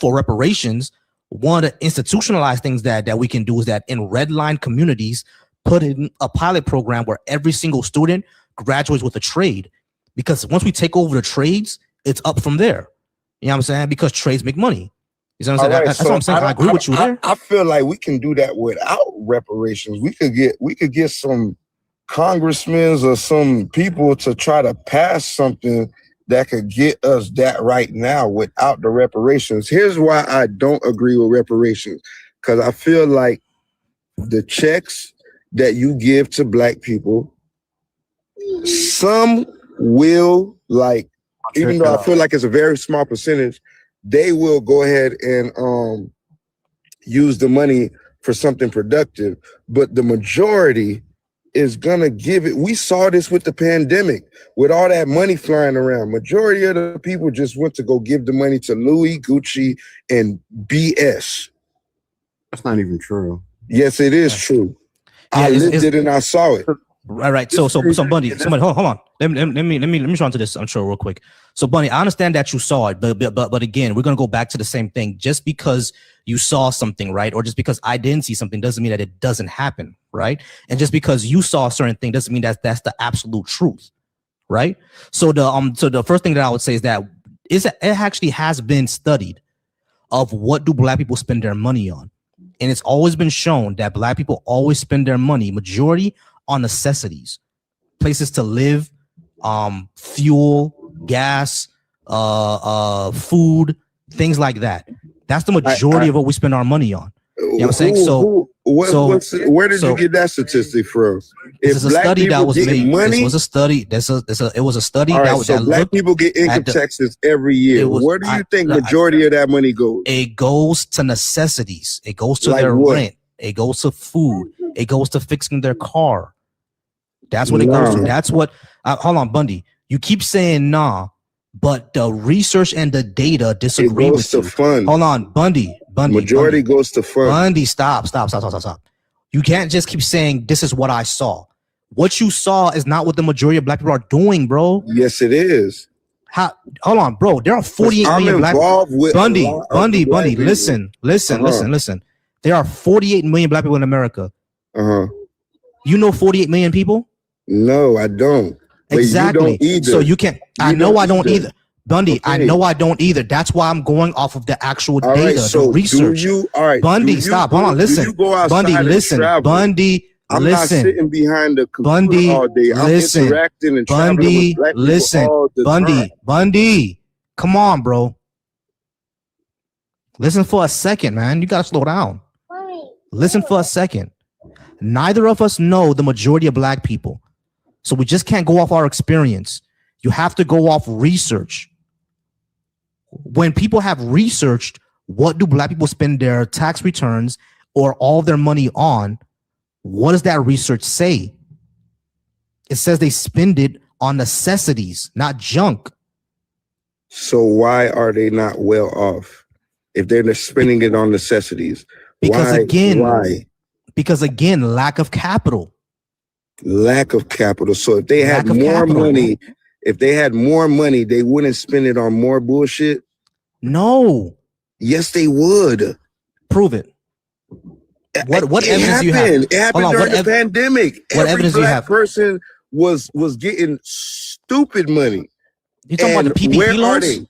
reparations, one of the institutionalized things that we can do is that in redline communities, put in a pilot program where every single student graduates with a trade. Because once we take over the trades, it's up from there. You know what I'm saying? Because trades make money. You know what I'm saying? That's what I'm saying. I agree with you there. I feel like we can do that without reparations. We could get some congressmen or some people to try to pass something that could get us that right now without the reparations. Here's why I don't agree with reparations. Because I feel like the checks that you give to Black people, some will, like, even though I feel like it's a very small percentage, they will go ahead and use the money for something productive. But the majority is gonna give it. We saw this with the pandemic, with all that money flying around. Majority of the people just went to go give the money to Louis, Gucci, and BS. That's not even true. Yes, it is true. Yeah, I lived it and I saw it. Right. So Bundy, somebody, hold on. Let me try onto this. I'm sure real quick. So Bunny, I understand that you saw it, but again, we're gonna go back to the same thing. Just because you saw something, right, or just because I didn't see something, doesn't mean that it doesn't happen, right? And just because you saw a certain thing doesn't mean that that's the absolute truth, right? So the first thing that I would say is that it actually has been studied of what do Black people spend their money on, and it's always been shown that Black people always spend their money majority on necessities, places to live, fuel, gas, food, things like that. That's the majority of what we spend our money on. You know what I'm saying? Where did you get that statistic from? This is a study that was made. This was a study. It was a study that Black people get income taxes every year. Where do you think majority of that money goes? It goes to necessities. It goes to their rent. It goes to food. It goes to fixing their car. That's what it goes to. That's what. Hold on, Bundy. You keep saying nah, but the research and the data disagree with you. Fun. Hold on, Bundy. Majority goes to fun. Bundy, stop. You can't just keep saying this is what I saw. What you saw is not what the majority of Black people are doing, bro. Yes, it is. Hold on, bro. There are 48 million Black people. Bundy. Listen. There are 48 million Black people in America. You know 48 million people? No, I don't. Exactly. You don't either. So you can't. I know I don't either. Bundy, okay. I know I don't either. That's why I'm going off of the actual data, right, so the research. Bundy, stop. Hold on, listen. Bundy, listen. Bundy, I'm listen. not sitting behind the computer all day. I'm interacting and traveling with Black people all the time. Bundy, come on, bro. Listen for a second, man. You gotta slow down. Listen for a second. Neither of us know the majority of Black people. So we just can't go off our experience. You have to go off research. When people have researched what do Black people spend their tax returns or all their money on, what does that research say? It says they spend it on necessities, not junk. So why are they not well off if they're spending it on necessities? Because again, lack of capital. Lack of capital. So if they had more money, they wouldn't spend it on more bullshit. No. Yes, they would. Prove it. What evidence do you have? It happened during the pandemic. What evidence do you have? Person was getting stupid money. You talking about the PPP loans?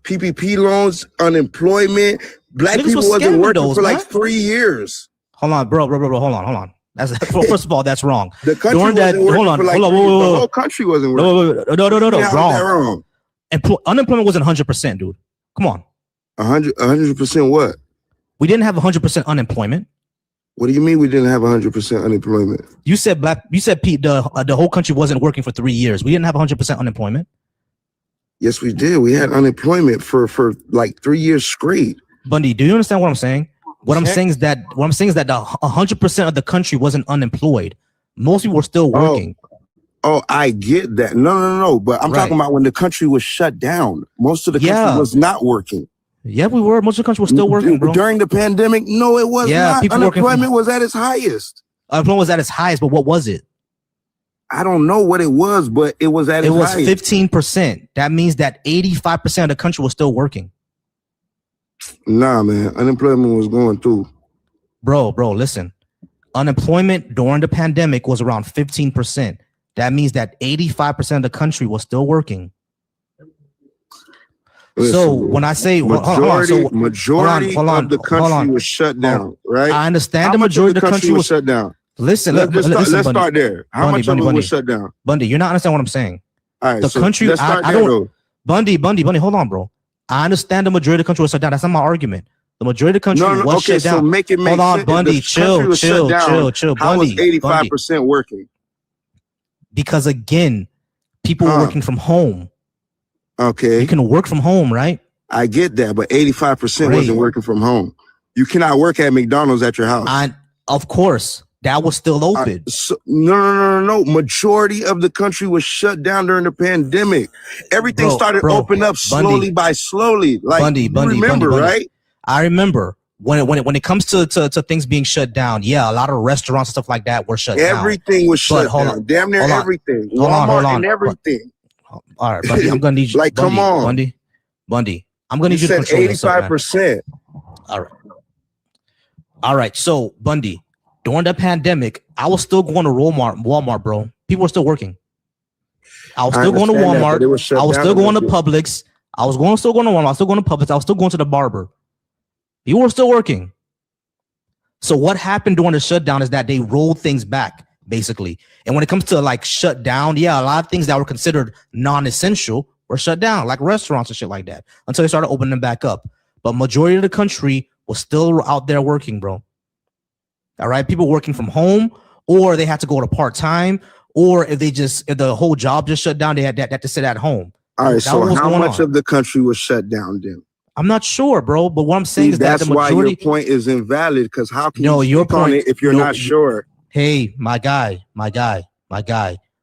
PPP loans, unemployment. Black Niggas people was wasn't scamming working those, for like man. 3 years. Hold on, bro. Hold on. That's first of all, that's wrong. The country During that, wasn't working hold on, for like hold on, 3 years. whoa. The whole country wasn't working. No, How is that wrong. wrong? Unemployment wasn't 100%, dude. Come on. 100% what? We didn't have 100% unemployment. What do you mean we didn't have 100% unemployment? You said Pete, the whole country wasn't working for 3 years. We didn't have 100% unemployment. Yes, we did. We had unemployment for like 3 years straight. Bundy, do you understand what I'm saying? What I'm saying is that the 100% of the country wasn't unemployed. Most people were still working. Oh, I get that. No. But I'm talking about when the country was shut down. Most of the country was not working. Yeah, we were. Most of the country was still working, bro. During the pandemic, no, it was not. People Unemployment was at its highest. Unemployment was at its highest, but what was it? I don't know what it was, but it was at its highest. It was 15%. That means that 85% of the country was still working. Nah, man. Unemployment was going through. Bro, listen. Unemployment during the pandemic was around 15%. That means that 85% of the country was still working. Listen, so when I say majority of the country was shut down, right? I understand the majority of the country was shut down. Listen, let's start there. How much of it was shut down? Bundy, you're not understanding what I'm saying. All right, the country, let's start I there, don't. Bundy, hold on, bro. I understand the majority of the country was shut down. That's not my argument. The majority of the country was shut down. So make it make Hold on, sense. Bundy, chill. How was Bundy, 85% working? Because again, people were working from home. Okay. You can work from home, right? I get that, but 85% wasn't working from home. You cannot work at McDonald's at your house. Of course, that was still open. No. Majority of the country was shut down during the pandemic. Everything started opening up slowly by slowly. Like Bundy, right? I remember when it comes to things being shut down. Yeah, a lot of restaurants and stuff like that were shut down. Everything was shut down. Damn near everything. Walmart and everything. All right, Bundy, I'm gonna need you. Like, come on, Bundy. I'm gonna need you to control 85%. All right. So Bundy, during the pandemic, I was still going to Walmart, bro. People were still working. I was still going to Walmart. I was still going to Publix. I was still going to Walmart. I was still going to Publix. I was still going to the barber. People were still working. So what happened during the shutdown is that they rolled things back, basically. And when it comes to like shut down, yeah, a lot of things that were considered non-essential were shut down, like restaurants and shit like that, until they started opening them back up. But majority of the country was still out there working, bro. All right, people working from home, or they had to go to part-time, or if the whole job just shut down, they had to sit at home. All right, so how much of the country was shut down then? I'm not sure, bro. But what I'm saying is that the majority. Why your point is invalid, because how can you speak on it if you're not sure? Hey, my guy.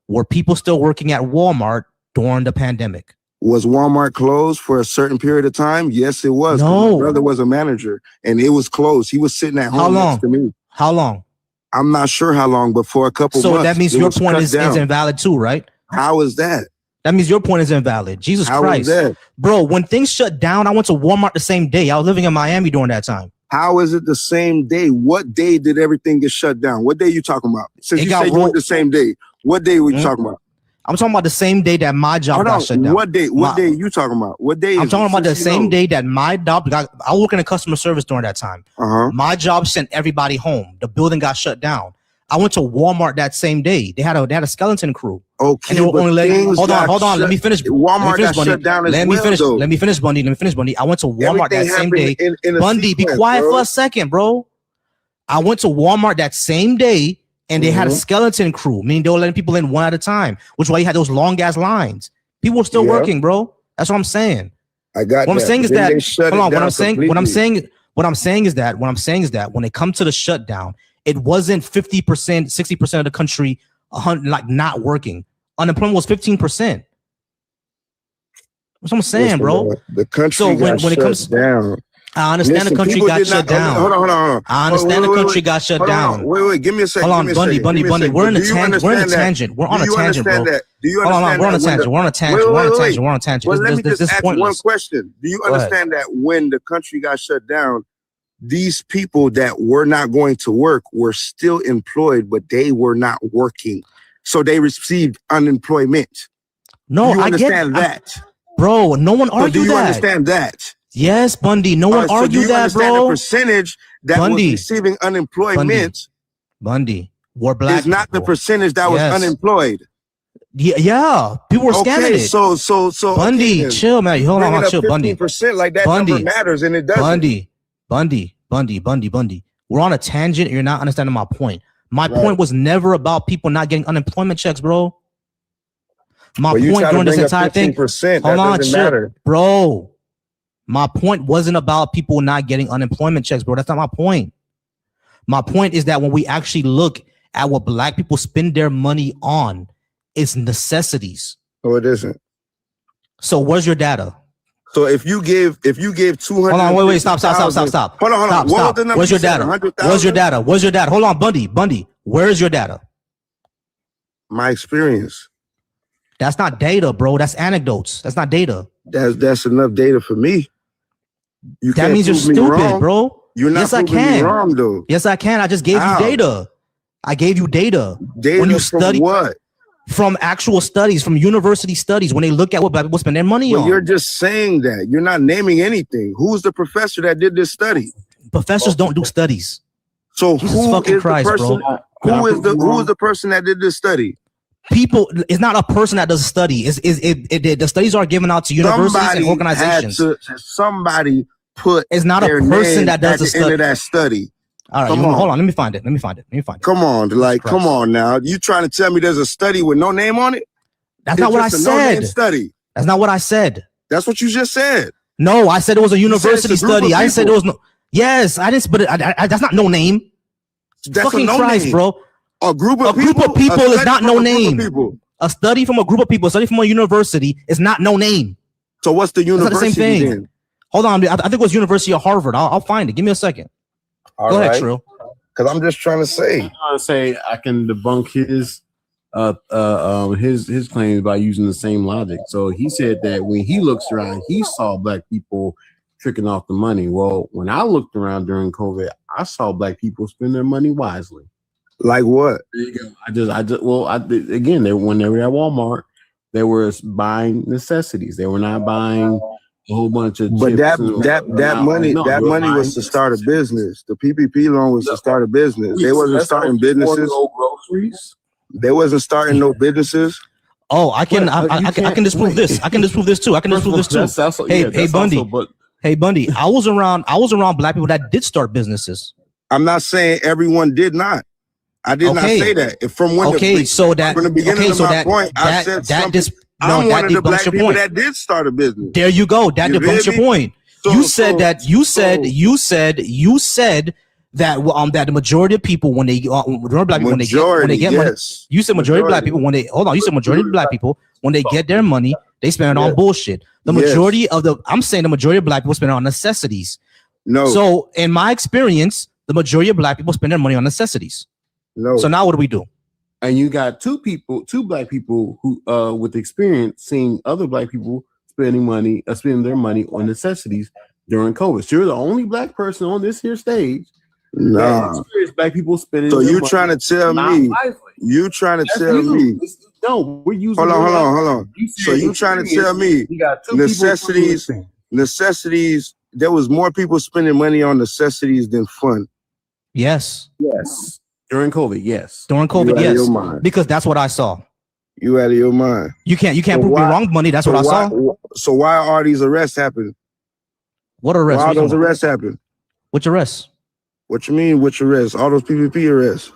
Were people still working at Walmart during the pandemic? Was Walmart closed for a certain period of time? Yes, it was. No. My brother was a manager, and it was closed. He was sitting at home next to me. How long? I'm not sure how long, but for a couple months. So that means your point is invalid too, right? How is that? That means your point is invalid. Jesus Christ. Is that? Bro, when things shut down, I went to Walmart the same day. I was living in Miami during that time. How is it the same day? What day did everything get shut down? What day you talking about? Since you said you went the same day, what day were you talking about? I'm talking about the same day that my job got shut down. What day? What day are you talking about? What day? I'm talking about the same day that my job got. I work in a customer service during that time. My job sent everybody home. The building got shut down. I went to Walmart that same day. They had a skeleton crew. Okay, and they were only letting. Hold on. Let me finish. Walmart got shut down as well. Let me finish, Bundy. I went to Walmart that same day. Bundy, be quiet for a second, bro. I went to Walmart that same day. And they had a skeleton crew, meaning they were letting people in one at a time, which is why you had those long ass lines. People were still working, bro. That's what I'm saying. I got what I'm saying is that. Hold on. What I'm saying is that when it comes to the shutdown, it wasn't 50%, 60% of the country, like not working. Unemployment was 15%. That's what I'm saying, bro. The country got shut down. I understand the country got shut down. Hold on. I understand the country got shut down. Wait. Give me a second. Hold on, Bundy. We're in a tangent. We're on a tangent, bro. Do you understand Hold on, we're on a tangent. Well, let me just ask one question. Do you understand that when the country got shut down, these people that were not going to work were still employed, but they were not working. So they received unemployment. No, Do you I understand get that? bro. No one So argued do you that. understand that? Yes, Bundy. No one So do argued you that, understand bro. the percentage that Bundy. was receiving unemployment Bundy. Were black is not the people. percentage that was unemployed? Yeah, people were scamming it. So Bundy, okay, chill, man. Hold on, chill, Bundy. 15% like that Bundy, number matters, and it doesn't. Bundy. We're on a tangent. You're not understanding my point. My point was never about people not getting unemployment checks, bro. My point during this entire thing. Hold on, chill, bro. My point wasn't about people not getting unemployment checks, bro. That's not my point. My point is that when we actually look at what black people spend their money on, it's necessities. No, it isn't. So where's your data? So if you give 200, hold on, wait, stop. Hold on. Stop. Where's your data? Where's your data? Hold on, Bundy. Where's your data? My experience. That's not data, bro. That's anecdotes. That's not data. That's enough data for me. That means you're stupid, bro. You're not proving me wrong, though. Yes, I can. I just gave you data. I gave you data. Data when you study what? From actual studies, from university studies, when they look at what black people spend their money on. You're just saying that. You're not naming anything. Who's the professor that did this study? Professors don't do studies. So who is the person? Bro. Who is the person that did this study? People, it's not a person that does a study. The studies are given out to universities and organizations. Somebody put. It's not a person that does the study. End of that study. All right, hold on. Let me find it. Come on, come on now. You trying to tell me there's a study with no name on it? That's not what I said. Study. That's not what I said. That's what you just said. No, I said it was a university study. I said it was no. Yes, I didn't. But that's not no name. That's fucking no Christ, name. bro. A group of people is not no name. A study from a group of people, a study from a university is not no name. So what's the university? It's not the same thing. Then? Hold on, I think it was University of Harvard. I'll find it. Give me a second. Go ahead, Trill. Because I'm just trying to say. I can debunk his claims by using the same logic. So he said that when he looks around, he saw black people tricking off the money. Well, when I looked around during COVID, I saw black people spend their money wisely. Like what? There you go. Again, when they were at Walmart, they were buying necessities. They were not buying a whole bunch of. But that money was to start a business. The PPP loan was to start a business. They wasn't starting businesses. Groceries. They wasn't starting no businesses. Oh, I can disprove this. I can disprove this too. Hey Bundy, I was around black people that did start businesses. I'm not saying everyone did not. I did not say that. From the beginning of my point, I said something. I'm one of the black people that did start a business. There you go. That debunks your point. You said that that the majority of people when they black people when they get money. You said majority of black people when they You said majority of black people when they get their money, they spend it on bullshit. The majority of I'm saying the majority of black people spend it on necessities. No. So in my experience, the majority of black people spend their money on necessities. No. So now what do we do? And you got two black people who with experience seeing other black people spending their money on necessities during COVID. So you're the only black person on this here stage. No. Black people spending. So you trying to tell me? You trying to tell me? No, we're using. Hold on. So you trying to tell me necessities? There was more people spending money on necessities than fun. Yes. During COVID, yes. During COVID, yes. Because that's what I saw. You out of your mind. You can't prove me wrong, Money. That's what I saw. So why are all these arrests happening? What arrests? Why those arrests happen? Which arrests? What you mean? Which arrests? All those PPP arrests.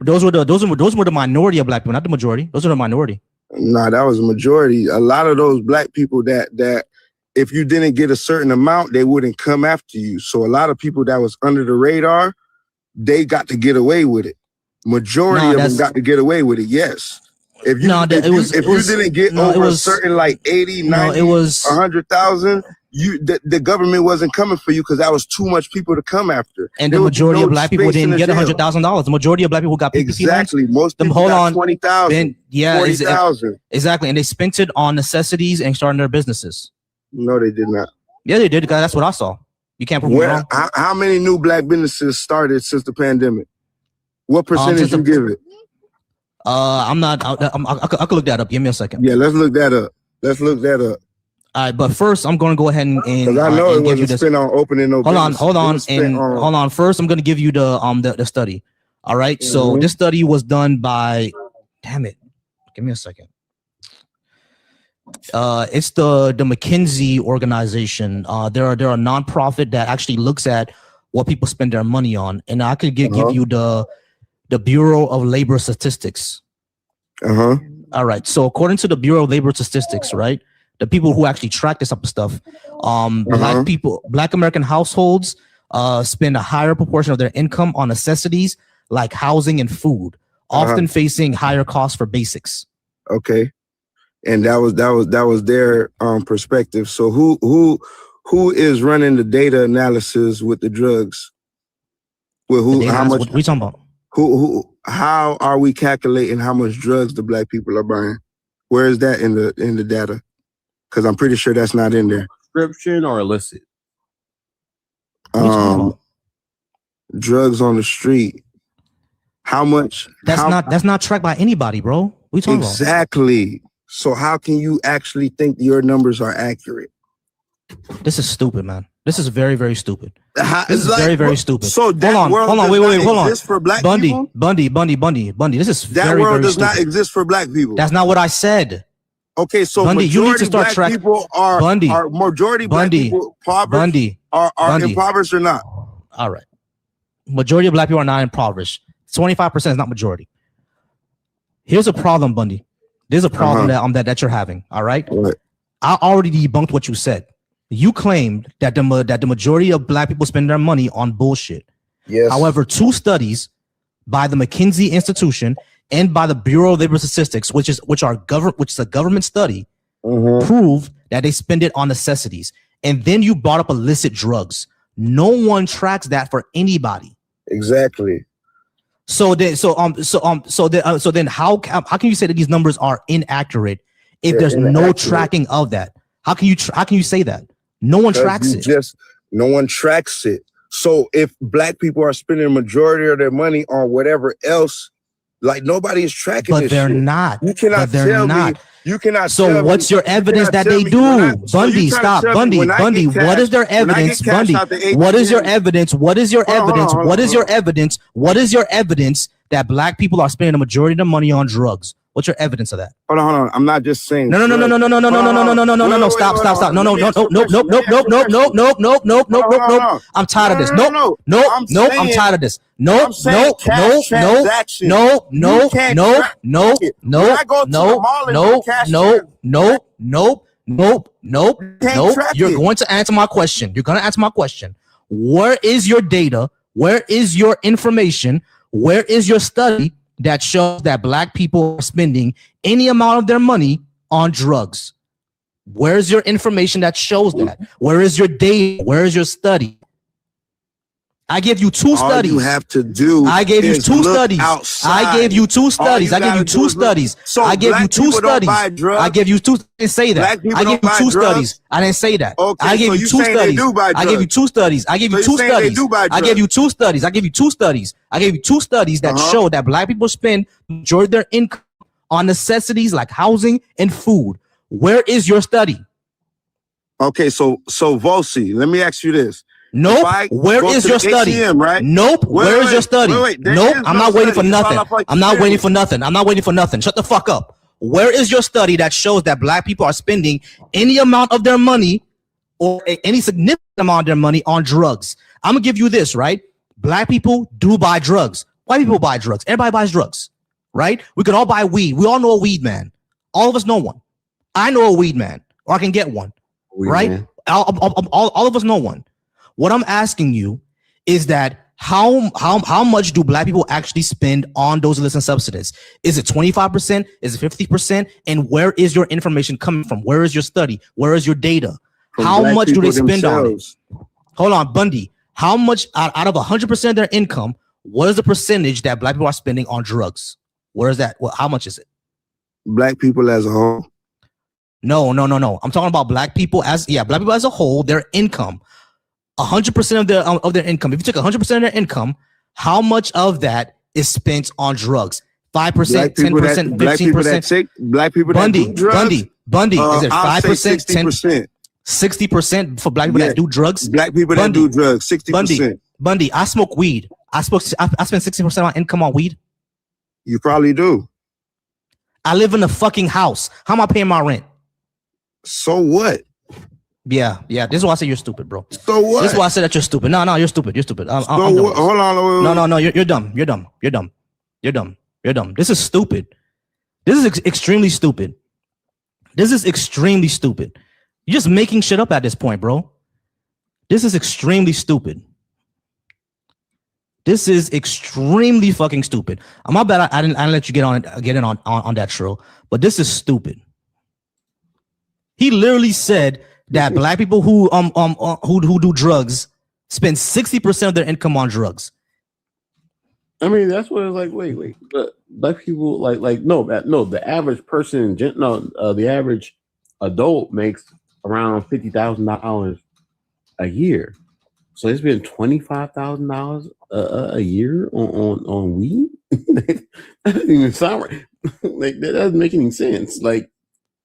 Those were the minority of black people, not the majority. Those are the minority. Nah, that was a majority. A lot of those black people that if you didn't get a certain amount, they wouldn't come after you. So a lot of people that was under the radar, they got to get away with it. Majority of them got to get away with it. Yes. If you didn't get over a certain like 80, 90, 100,000, the government wasn't coming for you because that was too much people to come after. And the majority of black people didn't get $100,000. The majority of black people got PPP exactly. loans. Most people got 20,000. Yeah, 40,000. Exactly. And they spent it on necessities and starting their businesses. No, they did not. Yeah, they did. Because that's what I saw. You can't prove me wrong. How many new black businesses started since the pandemic? What percentage you give it? I'm not. I could look that up. Give me a second. Yeah, let's look that up. All right, but first I'm going to go ahead and because I know it wasn't spent on opening no. Hold on. First, I'm going to give you the study. All right. So this study was done by. Damn it! Give me a second. It's the McKinsey organization. They're a nonprofit that actually looks at what people spend their money on, and I could give you the Bureau of Labor Statistics. All right. So according to the Bureau of Labor Statistics, right, the people who actually track this type of stuff, Black American households spend a higher proportion of their income on necessities like housing and food, often facing higher costs for basics. Okay. And that was their perspective. So who is running the data analysis with the drugs? With who? How much? What we talking about? How are we calculating how much drugs the Black people are buying? Where is that in the data? Because I'm pretty sure that's not in there. Prescription or illicit? Drugs on the street. How much? That's not tracked by anybody, bro. What you talking about? Exactly. So how can you actually think your numbers are accurate? This is stupid, man. This is very, very stupid. This is very, very stupid. So that hold on, wait, hold on. For Black Bundy, people? Bundy. This is that very, world very does stupid. not exist for Black people. That's not what I said. Okay, so Bundy, you need to start Black tracking. people are majority Black people impoverished are impoverished or not? All right. Majority of Black people are not impoverished. 25% is not majority. Here's a problem, Bundy. There's a problem that you're having. All right. I already debunked what you said. You claimed that the majority of Black people spend their money on bullshit. Yes. However, 2 studies by the McKinsey Institution and by the Bureau of Labor Statistics, which is a government study, proved that they spend it on necessities. And then you brought up illicit drugs. No one tracks that for anybody. Exactly. So then how can you say that these numbers are inaccurate if there's no tracking of that? How can you say that? No one tracks it. No one tracks it. So if Black people are spending the majority of their money on whatever else, like nobody is tracking but they're not. You cannot tell me. You cannot. So what's your evidence that they do? Bundy, stop. Bundy. What is their evidence? Bundy. What is your evidence? What is your evidence? What is your evidence? What is your evidence that Black people are spending the majority of their money on drugs? What's your evidence of that? Hold on. I'm not just saying. No. Stop. No. I'm tired of this. Nope. I'm tired of this. No. You're going to answer my question. Where is your data? Where is your information? Where is your study that shows that Black people are spending any amount of their money on drugs? Where's your information that shows that? Where is your data? Where is your study? I give you 2 studies. All you have to do. I gave you 2 studies. Outside. I gave you 2 studies. I gave you 2 studies. So I gave you 2 studies. I gave you 2. I didn't say that. I gave you 2 studies. I didn't say that. Okay, I gave you 2 studies. I gave you 2 studies. I gave you 2 studies. I gave you 2 studies. I gave you 2 studies. I gave you 2 studies that show that Black people spend majority of their income on necessities like housing and food. Where is your study? Okay, so Volcy, let me ask you this. Nope. Where is your study? ATM, right? Nope. Where is your study? Nope. I'm not waiting for nothing. I'm not waiting for nothing. I'm not waiting for nothing. Shut the fuck up. Where is your study that shows that Black people are spending any amount of their money or any significant amount of their money on drugs? I'm gonna give you this, right? Black people do buy drugs. White people buy drugs. Everybody buys drugs, right? We can all buy weed. We all know a weed man. All of us know one. I know a weed man, or I can get one, right? All of us know one. What I'm asking you is that how much do Black people actually spend on those illicit substances? Is it 25%? Is it 50%? And where is your information coming from? Where is your study? Where is your data? How much do they spend on it? Hold on, Bundy. How much out of 100% of their income, what is the percentage that Black people are spending on drugs? Where is that? How much is it? Black people as a whole? No. I'm talking about Black people as a whole, their income. 100% of their income. If you took 100% of their income, how much of that is spent on drugs? 5%, 10%, 15%. Black people that do drugs. Bundy, is it 5%, 60%? 60% for black people that do drugs? Black people that do drugs, 60%. Bundy, I smoke weed. I spend 60% of my income on weed. You probably do. I live in a fucking house. How am I paying my rent? So what? Yeah. This is why I say you're stupid, bro. So what? This is why I said that you're stupid. No, you're stupid. You're stupid. Hold on. No. You're dumb. You're dumb. This is stupid. This is extremely stupid. You're just making shit up at this point, bro. This is extremely stupid. This is extremely fucking stupid. My bad. I didn't let you get in on that trill, but this is stupid. He literally said that black people who do drugs spend 60% of their income on drugs. I mean, that's what it's like. Wait, but black people no. The average person, the average adult makes around $50,000 a year. So they spend $25,000 a year on weed. That doesn't even sound right. Like that doesn't make any sense. Like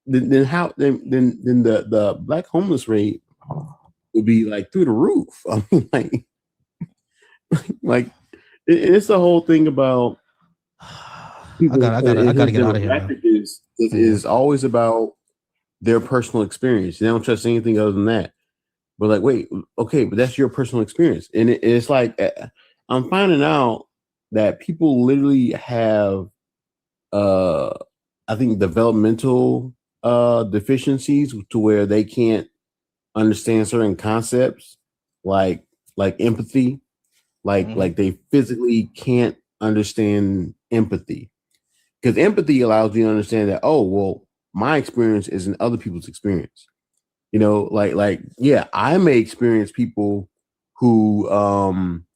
then the black homeless rate would be like through the roof. I mean, like it's the whole thing about people. I gotta get out of here. Is always about their personal experience. They don't trust anything other than that. But like, wait, okay, but that's your personal experience, and it's like I'm finding out that people literally have, I think, developmental deficiencies to where they can't understand certain concepts, like empathy, like they physically can't understand empathy, because empathy allows you to understand that, oh, well, my experience isn't other people's experience. You know, yeah, I may experience people who, don't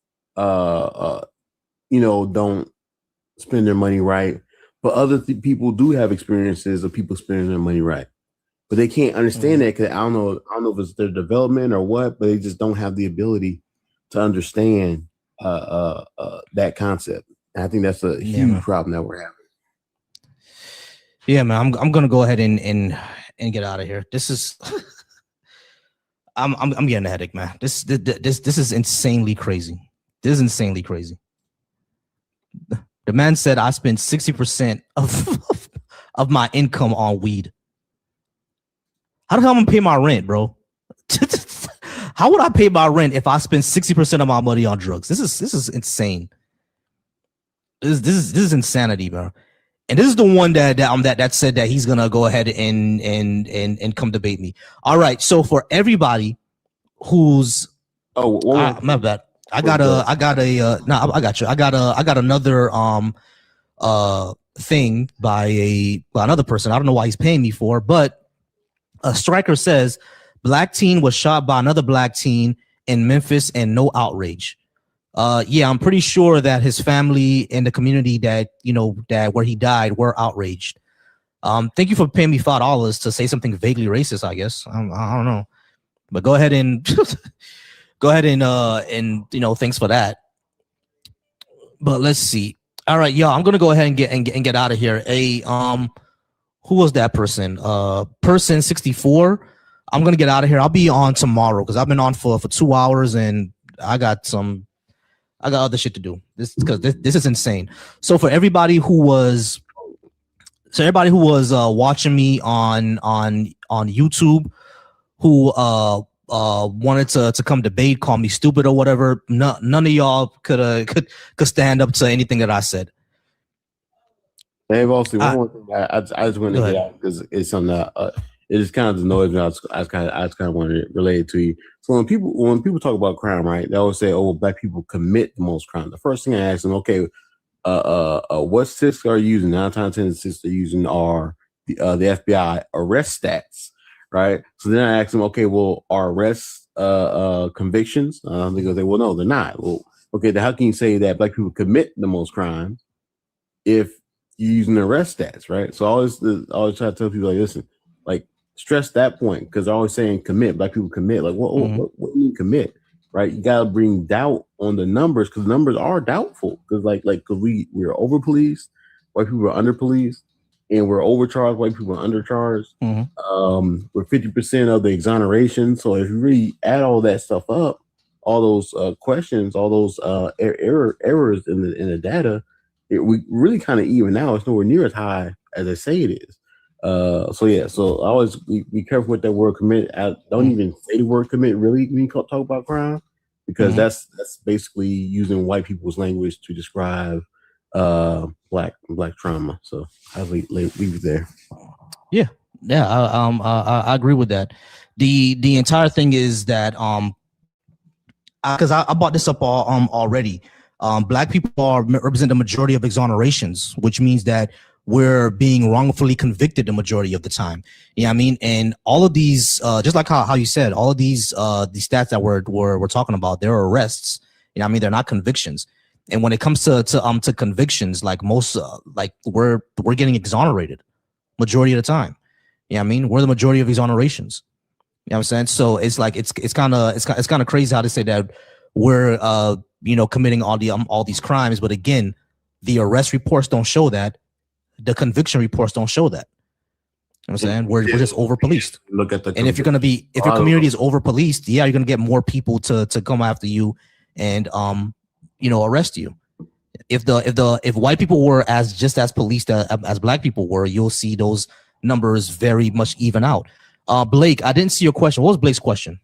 spend their money right, but other people do have experiences of people spending their money right, but they can't understand that because I don't know if it's their development or what, but they just don't have the ability to understand that concept. And I think that's a huge problem that we're having. Yeah, man, I'm gonna go ahead and get out of here. This is. I'm getting a headache, man. This is insanely crazy. This is insanely crazy. The man said I spend 60% of my income on weed. How the hell am I gonna pay my rent, bro? How would I pay my rent if I spend 60% of my money on drugs? This is insane. This is insanity, bro. And this is the one that said that he's gonna go ahead and come debate me. All right, so for everybody who's my bad, I got another thing by another person. I don't know why he's paying me for, but a striker says black teen was shot by another black teen in Memphis and no outrage. Yeah, I'm pretty sure that his family and the community that where he died were outraged. Thank you for paying me $5 to say something vaguely racist, I guess. I don't know, but go ahead and thanks for that. But let's see. All right, y'all, I'm gonna go ahead and get out of here. Who was that person? Person 64. I'm gonna get out of here. I'll be on tomorrow because I've been on for 2 hours and I got other shit to do. This is insane. So for everybody who was watching me on YouTube, who wanted to come debate, call me stupid or whatever, none of y'all could stand up to anything that I said. Hey, Volcy, one more thing I just want to get out because it's something that it just kind of annoys me. I just kind of want to relate it to you. So when people talk about crime, right, they always say, "Oh, black people commit the most crime." The first thing I ask them, okay, what statistics are you using? 9 times out of 10, the statistics they're using are the FBI arrest stats, right? So then I ask them, okay, well, are arrests convictions? They go, well, no, they're not. Well, okay, then how can you say that black people commit the most crimes if you're using arrest stats, right? So I always try to tell people, like, listen, like, stress that point because they're always saying commit. Black people commit. Like, what do you mean commit? Right? You gotta bring doubt on the numbers because numbers are doubtful. Because because we're over policed, white people are under policed, and we're overcharged, white people are undercharged. We're 50% of the exoneration. So if you really add all that stuff up, all those questions, all those errors in the data, we really kind of even out. It's nowhere near as high as they say it is. So I always be careful with that word commit. I don't even say the word commit really when you talk about crime, because that's basically using white people's language to describe black trauma. So I leave it there. Yeah, I agree with that. The entire thing is that because I brought this up already. Black people represent the majority of exonerations, which means that we're being wrongfully convicted the majority of the time. You know what I mean? And all of these, just like how you said, all of these stats that we're talking about, they're arrests. You know what I mean? They're not convictions. And when it comes to convictions, like most, like we're getting exonerated majority of the time. You know what I mean? We're the majority of exonerations. You know what I'm saying? So it's like it's kind of crazy how to say that we're committing all these crimes, but again, the arrest reports don't show that. The conviction reports don't show that. You know what I'm saying? We're just over policed. Look at the and if your community is over policed, yeah, you're gonna get more people to come after you and arrest you. If white people were just as policed as black people were, you'll see those numbers very much even out. Blake, I didn't see your question. What was Blake's question?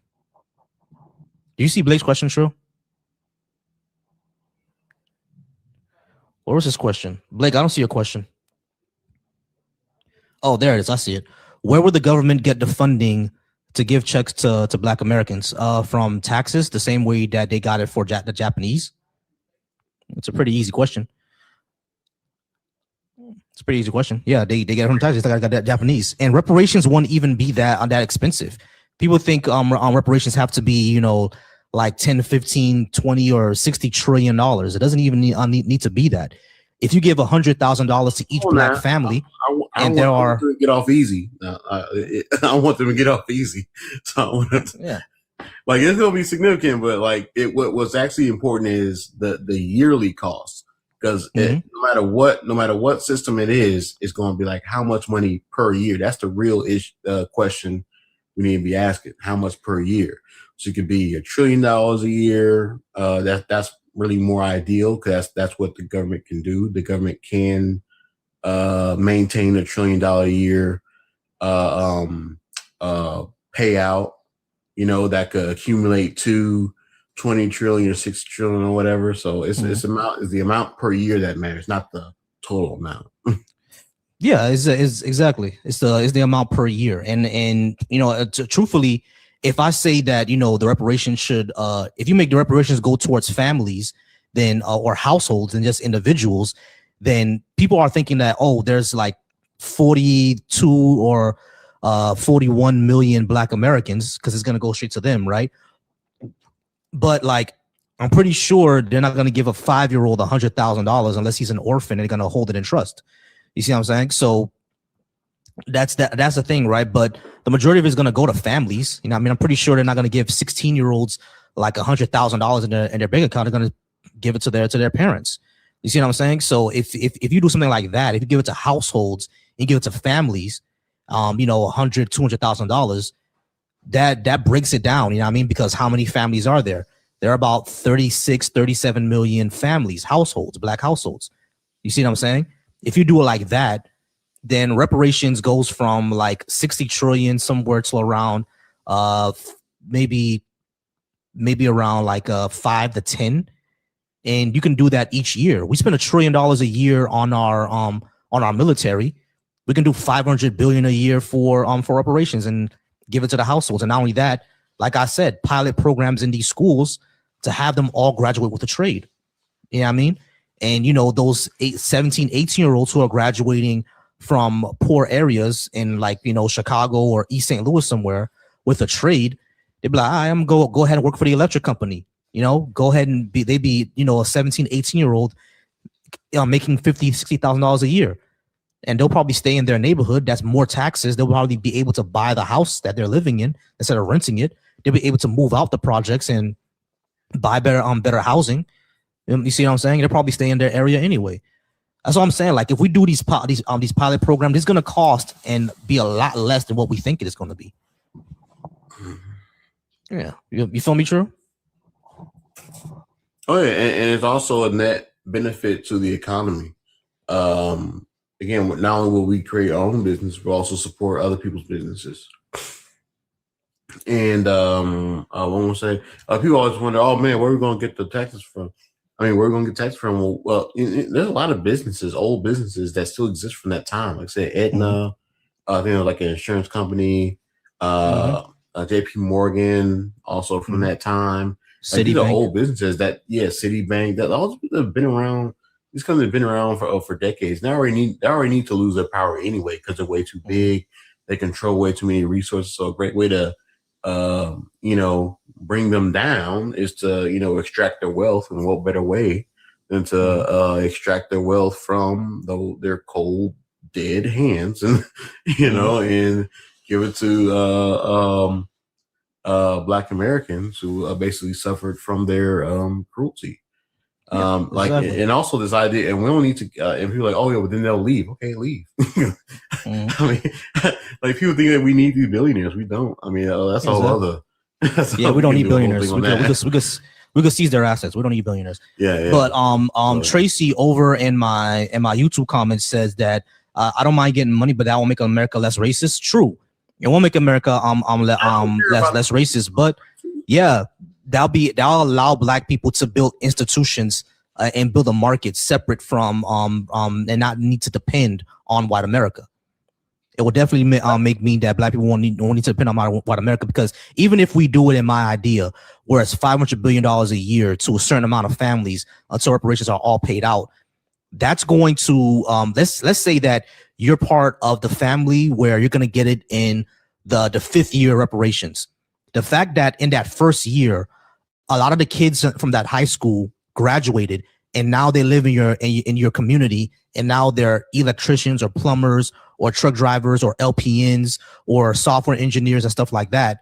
Do you see Blake's question, True? What was his question? Blake, I don't see your question. Oh, there it is. I see it. Where would the government get the funding to give checks to Black Americans? From taxes, the same way that they got it for the Japanese? It's a pretty easy question. It's a pretty easy question. Yeah, they get it from taxes. They got that Japanese. And reparations won't even be that expensive. People think reparations have to be, like 10, 15, 20, or $60 trillion. It doesn't even need to be that. If you give $100,000 to each black family, I want them to get off easy. I want them to get off easy. So I want them to, like, it's gonna be significant, but like what's actually important is the yearly cost, because no matter what system it is, it's going to be like how much money per year. That's the real question we need to be asking: how much per year? So it could be $1 trillion a year. That's really more ideal, because that's what the government can do. The government can maintain $1 trillion a year payout, that could accumulate to 20 trillion or 6 trillion or whatever. So it's the amount per year that matters, not the total amount. Yeah, it's exactly. It's the amount per year. And truthfully, if I say that, the reparations should, if you make the reparations go towards families, then or households and just individuals, then people are thinking that, there's like 42 or 41 million Black Americans, because it's going to go straight to them, right? But like, I'm pretty sure they're not going to give a 5-year-old $100,000 unless he's an orphan, and they're going to hold it in trust. You see what I'm saying? So that's the thing, right? But the majority of it is going to go to families. I'm pretty sure they're not going to give 16-year-olds like $100,000 in their bank account. They're going to give it to their parents. You see what I'm saying? So if you do something like that, if you give it to households and you give it to families, $100,000-$200,000, that breaks it down. You know what I mean? Because how many families are there? There are about 36-37 million families, households, Black households. You see what I'm saying? If you do it like that, then reparations goes from like 60 trillion somewhere to around maybe around like 5 to 10. And you can do that each year. We spend $1 trillion a year on our military. We can do 500 billion a year for reparations and give it to the households. And not only that, like I said, pilot programs in these schools to have them all graduate with a trade. You know what I mean? And those 17, 18-year-olds who are graduating from poor areas in like Chicago or East St. Louis somewhere with a trade, they'd be like, I'm go ahead and work for the electric company. Go ahead and be a 17, 18-year-old making $50,000, $60,000 a year. And they'll probably stay in their neighborhood. That's more taxes. They'll probably be able to buy the house that they're living in instead of renting it. They'll be able to move out the projects and buy better housing. You see what I'm saying? They'll probably stay in their area anyway. That's what I'm saying. Like if we do these pilot programs, it's gonna cost and be a lot less than what we think it is gonna be. Yeah, you feel me, True? Oh yeah, and it's also a net benefit to the economy. Again, not only will we create our own business, we'll also support other people's businesses. And I want to say, people always wonder, oh man, where are we going to get the taxes from? I mean, where are we going to get taxes from? Well, there's a lot of businesses, old businesses that still exist from that time. Like say Aetna, I think like an insurance company, JP Morgan, also from that time. Like, these are old businesses that, Citibank, that all have been around. These companies have been around for decades. They already need to lose their power anyway because they're way too big. They control way too many resources. So a great way to bring them down is to, extract their wealth. And what better way than to extract their wealth from their cold, dead hands and, and give it to Black Americans who basically suffered from their cruelty. Exactly. And also this idea, and we don't need to, and people are like, oh yeah, but then they'll leave. Okay, leave. I mean, like people think that we need these billionaires. We don't. I mean, that's all other. We don't need billionaires. We could seize their assets. We don't need billionaires. Yeah. But Tracy over in my YouTube comments says that I don't mind getting money, but that will make America less racist. True, it won't make America less racist, but yeah. That'll allow Black people to build institutions and build a market separate from and not need to depend on white America. It will definitely mean that Black people won't need to depend on white America, because even if we do it in my idea, where it's $500 billion a year to a certain amount of families until reparations are all paid out, that's going to let's say that you're part of the family where you're going to get it in the fifth year reparations. The fact that in that first year, a lot of the kids from that high school graduated, and now they live in your community, and now they're electricians or plumbers or truck drivers or LPNs or software engineers and stuff like that.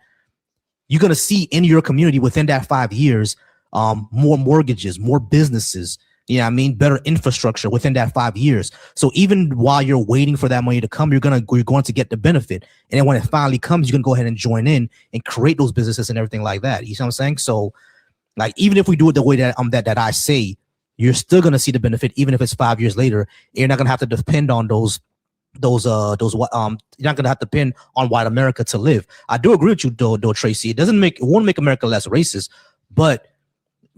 You're going to see in your community within that 5 years, more mortgages, more businesses, better infrastructure within that 5 years. So even while you're waiting for that money to come, you're going to get the benefit. And then when it finally comes, you can go ahead and join in and create those businesses and everything like that. You see what I'm saying? So like, even if we do it the way that that I say, you're still going to see the benefit, even if it's 5 years later. You're not going to have to depend on you're not going to have to depend on white America to live. I do agree with you though, Tracy. It won't make America less racist, but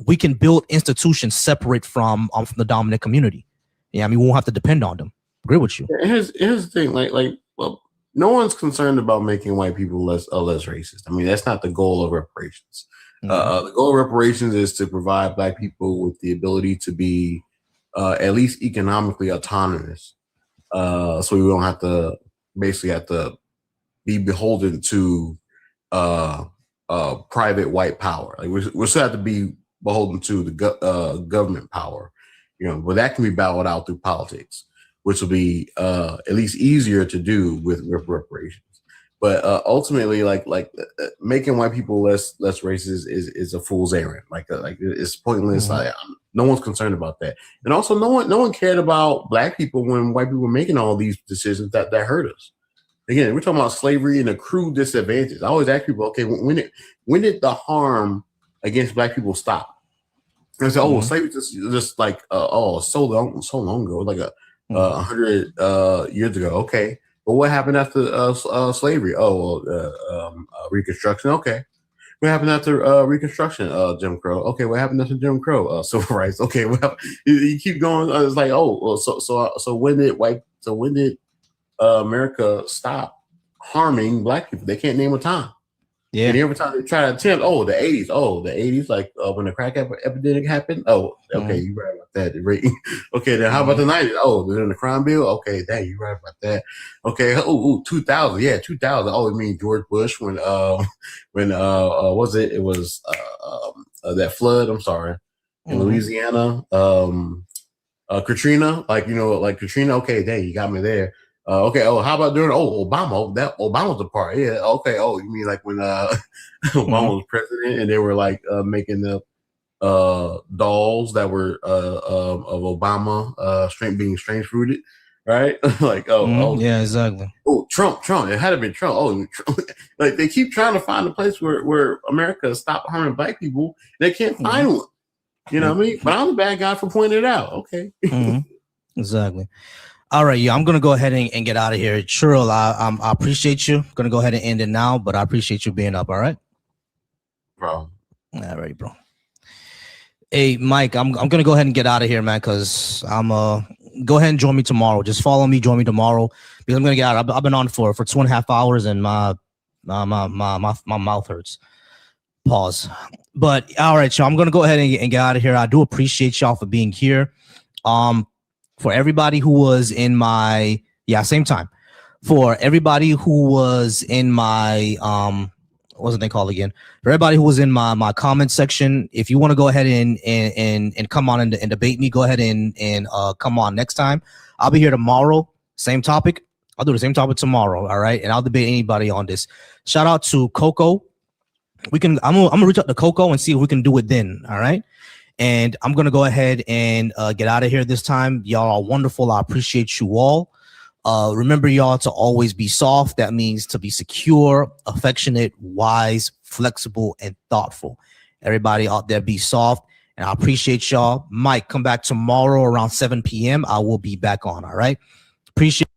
we can build institutions separate from the dominant community. Yeah, we won't have to depend on them. Agree with you. Here's the thing, well, no one's concerned about making white people less racist. I mean, that's not the goal of reparations. The goal of reparations is to provide Black people with the ability to be at least economically autonomous, so we don't have to be beholden to private white power. Like we still have to be beholden to the government power, but that can be battled out through politics, which will be at least easier to do with reparations. But ultimately, making white people less racist is a fool's errand. Like it's pointless. No one's concerned about that, and also no one cared about Black people when white people were making all these decisions that hurt us. Again, we're talking about slavery and accrued disadvantage. I always ask people, okay, when did the harm against Black people stop? And so, slavery just so long ago, like 100 years ago. Okay. But what happened after slavery? Reconstruction. Okay. What happened after Reconstruction? Jim Crow. Okay. What happened after Jim Crow? Civil rights. Okay. Well, you keep going. It's like, so when did America stop harming Black people? They can't name a time. Yeah. And every time they try to attempt, the 80s. The 80s, like when the crack epidemic happened. Okay, you right about that. Okay, then how about the 90s? Then the crime bill. Okay, dang, you right about that. Okay, 2000. Yeah, 2000. I mean George Bush when was it? It was that flood. I'm sorry, in Louisiana. Katrina, like Katrina. Okay, dang, you got me there. Okay. How about during Obama? That Obama's the part. Yeah. Okay. You mean like when Obama was president and they were like making the dolls that were of Obama being strange fruited, right? Like yeah, exactly. Oh, Trump, it had to be Trump. Oh, Trump. Like they keep trying to find a place where America stopped harming black people. They can't find one. You know what I mean? But I'm the bad guy for pointing it out. Okay. Exactly. All right, yeah, I'm gonna go ahead and get out of here. Churl, I appreciate you. Gonna go ahead and end it now, but I appreciate you being up. All right, bro. All right, bro. Hey, Mike, I'm gonna go ahead and get out of here, man, because I'm go ahead and join me tomorrow. Just follow me, join me tomorrow because I'm gonna get out. I've been on for 2.5 hours and my mouth hurts. Pause. But all right, y'all, I'm gonna go ahead and get out of here. I do appreciate y'all for being here. For everybody who was in my same time. For everybody who was in my what was they called again? For everybody who was in my comment section, if you want to go ahead and come on and debate me, go ahead and come on next time. I'll be here tomorrow, same topic. I'll do the same topic tomorrow, all right? And I'll debate anybody on this. Shout out to Coco. I'm gonna reach out to Coco and see if we can do it then, all right? And I'm going to go ahead and get out of here this time. Y'all are wonderful. I appreciate you all. Remember, y'all, to always be soft. That means to be secure, affectionate, wise, flexible, and thoughtful. Everybody out there, be soft. And I appreciate y'all. Mike, come back tomorrow around 7 p.m. I will be back on. All right. Appreciate